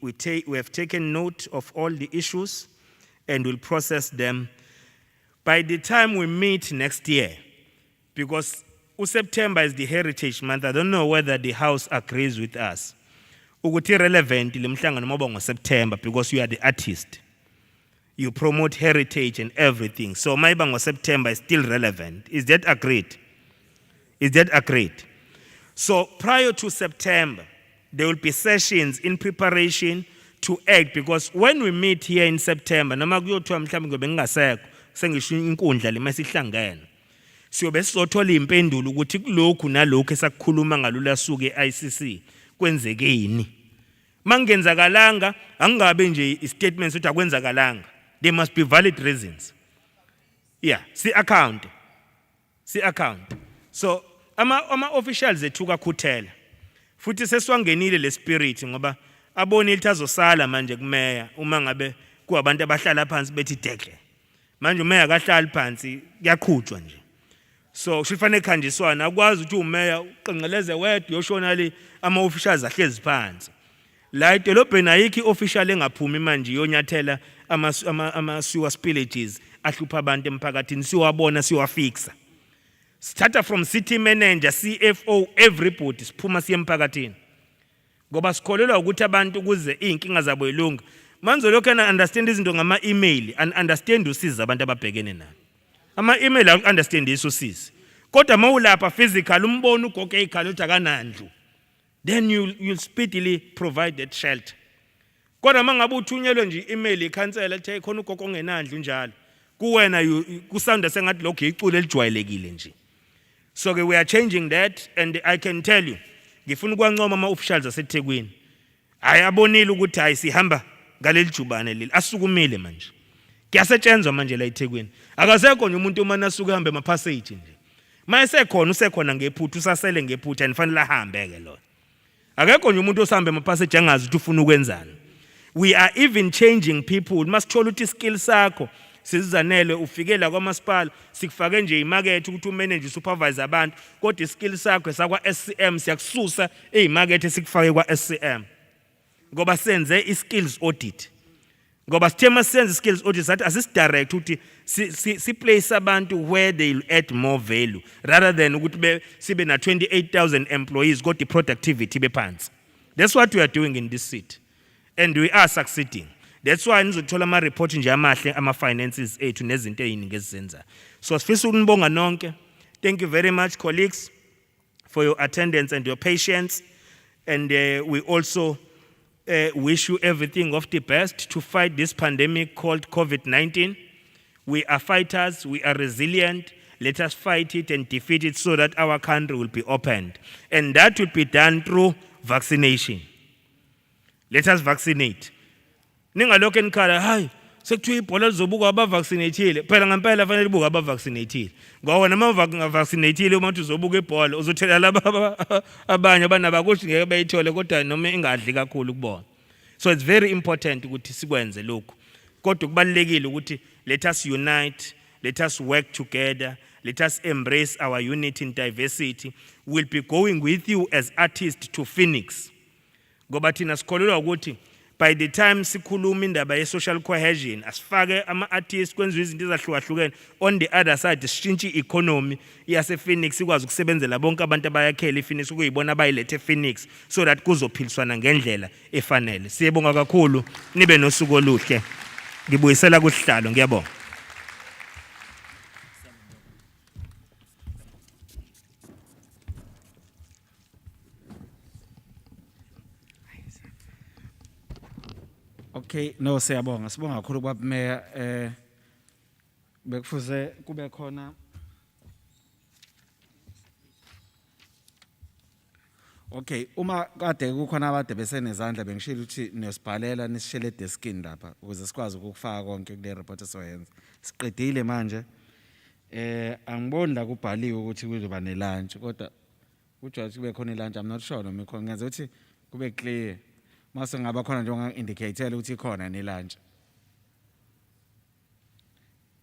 have taken note of all the issues and will process them by the time we meet next year, because September is the Heritage Month. I don't know whether the House agrees with us. Ukuthi relevant le mhlangano mabongo September because you are the artist. You promote heritage and everything. So Maibango September is still relevant. Is that agreed? So prior to September, there will be sessions in preparation to act, because when we meet here in September, noma kuyothiwa mhlawumbe ngobe ngingasekho sengisho inkundla le masihlangene, siyobe sizothola impendulo ukuthi kulokhu nalokhu esakukhuluma ngalula suke e-ICC kwenzekeni. Mangenzakalanga angabe nje istatements ukuthi akwenzakalanga. There must be valid reasons. Yeah, see account. So ama officials ethuka khuthela futhi sesiwangenile le spirit ngoba abone ukuthi azosala manje kumeya uma ngabe kuabantu abahlala phansi bethi dekle. Manje umeya akahlali phansi kuyaqhutshwa nje. So sifanele khanjiswana akwazi ukuthi umeya uqenqeleze wedwa yoshona le ama officials ahlezi phansi. La edolobheni ayikho official engaphumi manje yonyathela ama sewer spillages ahlupha abantu emphakathini siwabona siwafixa. Starter from city manager, CFO, everybody siphuma siye emphakathini. Ngoba sikholelwa ukuthi abantu kuze inkinga zabo ilunga. Manje lokho ana understand izinto ngama email and understand usiza abantu ababhekene nayo. Ama email aku understand isosizi. Kodwa mawulapha physical umbona ugoke ikhala uthi akanandlu. Then you'll speedily provide that shelter. Kodwa mangabe uthunyelwe nje email ikhansela ethi khona ugogo ongenandlu njalo. Kuwena kusanda sengathi lokho icule elijwayelekile nje. So we are changing that, and I can tell you, ngifuna ukwancoma ama officials aseThekwini. Ayabonile ukuthi hayi sihamba ngaleli jubane leli asukumile manje. Kuyasetshenzwa manje la eThekwini. Akasekho nje umuntu uma nasuka hambe ama passage nje. Mase usekhona ngephutha usasele ngephutha anifanele ahambe ke lo. Akekho nje umuntu osambe ama passage angazi ukuthi ufuna ukwenzani. We are even changing people. Masithola ukuthi skill sakho sizanele ufikela kwamasipala sikufake nje imarket ukuthi umanage supervise abantu kodwa iskill sakho sakwa SCM siyakususa ezimarket sikufake kwa SCM ngoba senze iskills audit. Ngoba sithema senze skills audit sathi asisidirect ukuthi si place abantu where they will add more value rather than ukuthi sibe na 28,000 employees kodwa productivity bephansi. That's what we are doing in this city, and we are succeeding. That's why nizothola ama report nje amahle ama finances ethu nezinto eziningi ezizenza. So sifisa ukunibonga nonke. Thank you very much colleagues for your attendance and your patience, and we also wish you everything of the best to fight this pandemic called COVID-19. We are fighters, we are resilient. Let us fight it and defeat it so that our country will be opened, and that will be done through vaccination. Let us vaccinate. Ningalokho enikhala hayi sekuthiwa ibhola lizobuka abavaccinatile phela ngempela fanele libuka abavaccinatile ngoba nama vaccinatile uma uthi uzobuka ibhola uzothela laba abanye abanabakuthi ngeke bayithole kodwa noma ingadli kakhulu kubona. So it's very important ukuthi sikwenze lokho, kodwa kubalekile ukuthi let us unite, let us work together, let us embrace our unity in diversity. We'll be going with you as artists to Phoenix ngoba thina sikholelwa ukuthi by the time sikhuluma indaba ye social cohesion asifake ama artists kwenziwe izinto ezahlukahlukene, on the other side sishintshe economy yase Phoenix ikwazi ukusebenzela bonke abantu abayakhela ePhoenix ukuyibona abayilethe Phoenix so that kuzophiliswana ngendlela efanele. Siyabonga kakhulu, nibe nosuku oluhle. Ngibuyisela kusihlalo, ngiyabonga. Okay, no siyabonga. Sibonga kakhulu baba Mayor. Bekufuze kube khona Okay, uma kade kukhona abade besenezandla bengishilo ukuthi nesibhalela nisishele deskini lapha ukuze sikwazi ukufaka konke kule report esoyenza. Siqedile manje. Angiboni la kubhaliwe ukuthi kuzoba nelunch kodwa kujwayele kube khona ilunch. I'm not sure noma ikhona. Ngenza ukuthi kube clear. Mase ngaba khona njengoba indicate ukuthi ikhona nelunch.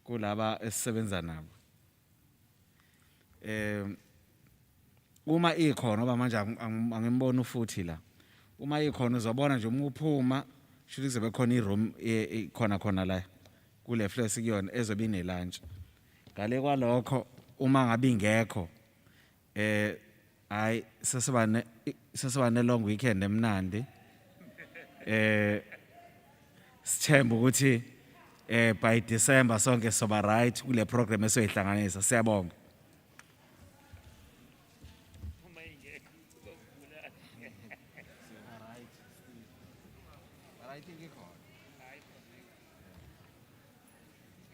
Kulaba esisebenza nabo. Uma ikhona ngoba manje angimbono ufuthi la. Uma ikhona uzobona nje uma uphuma shothi kuzobe khona iroom khona la kule floor sikuyona ezobe ine lunch. Ngale kwalokho uma ngabe ingekho hayi sesiba ne long weekend emnandi. Sithemba ukuthi by December sonke soba right kule program esoyihlanganisa. Siyabonga. I think ikhona.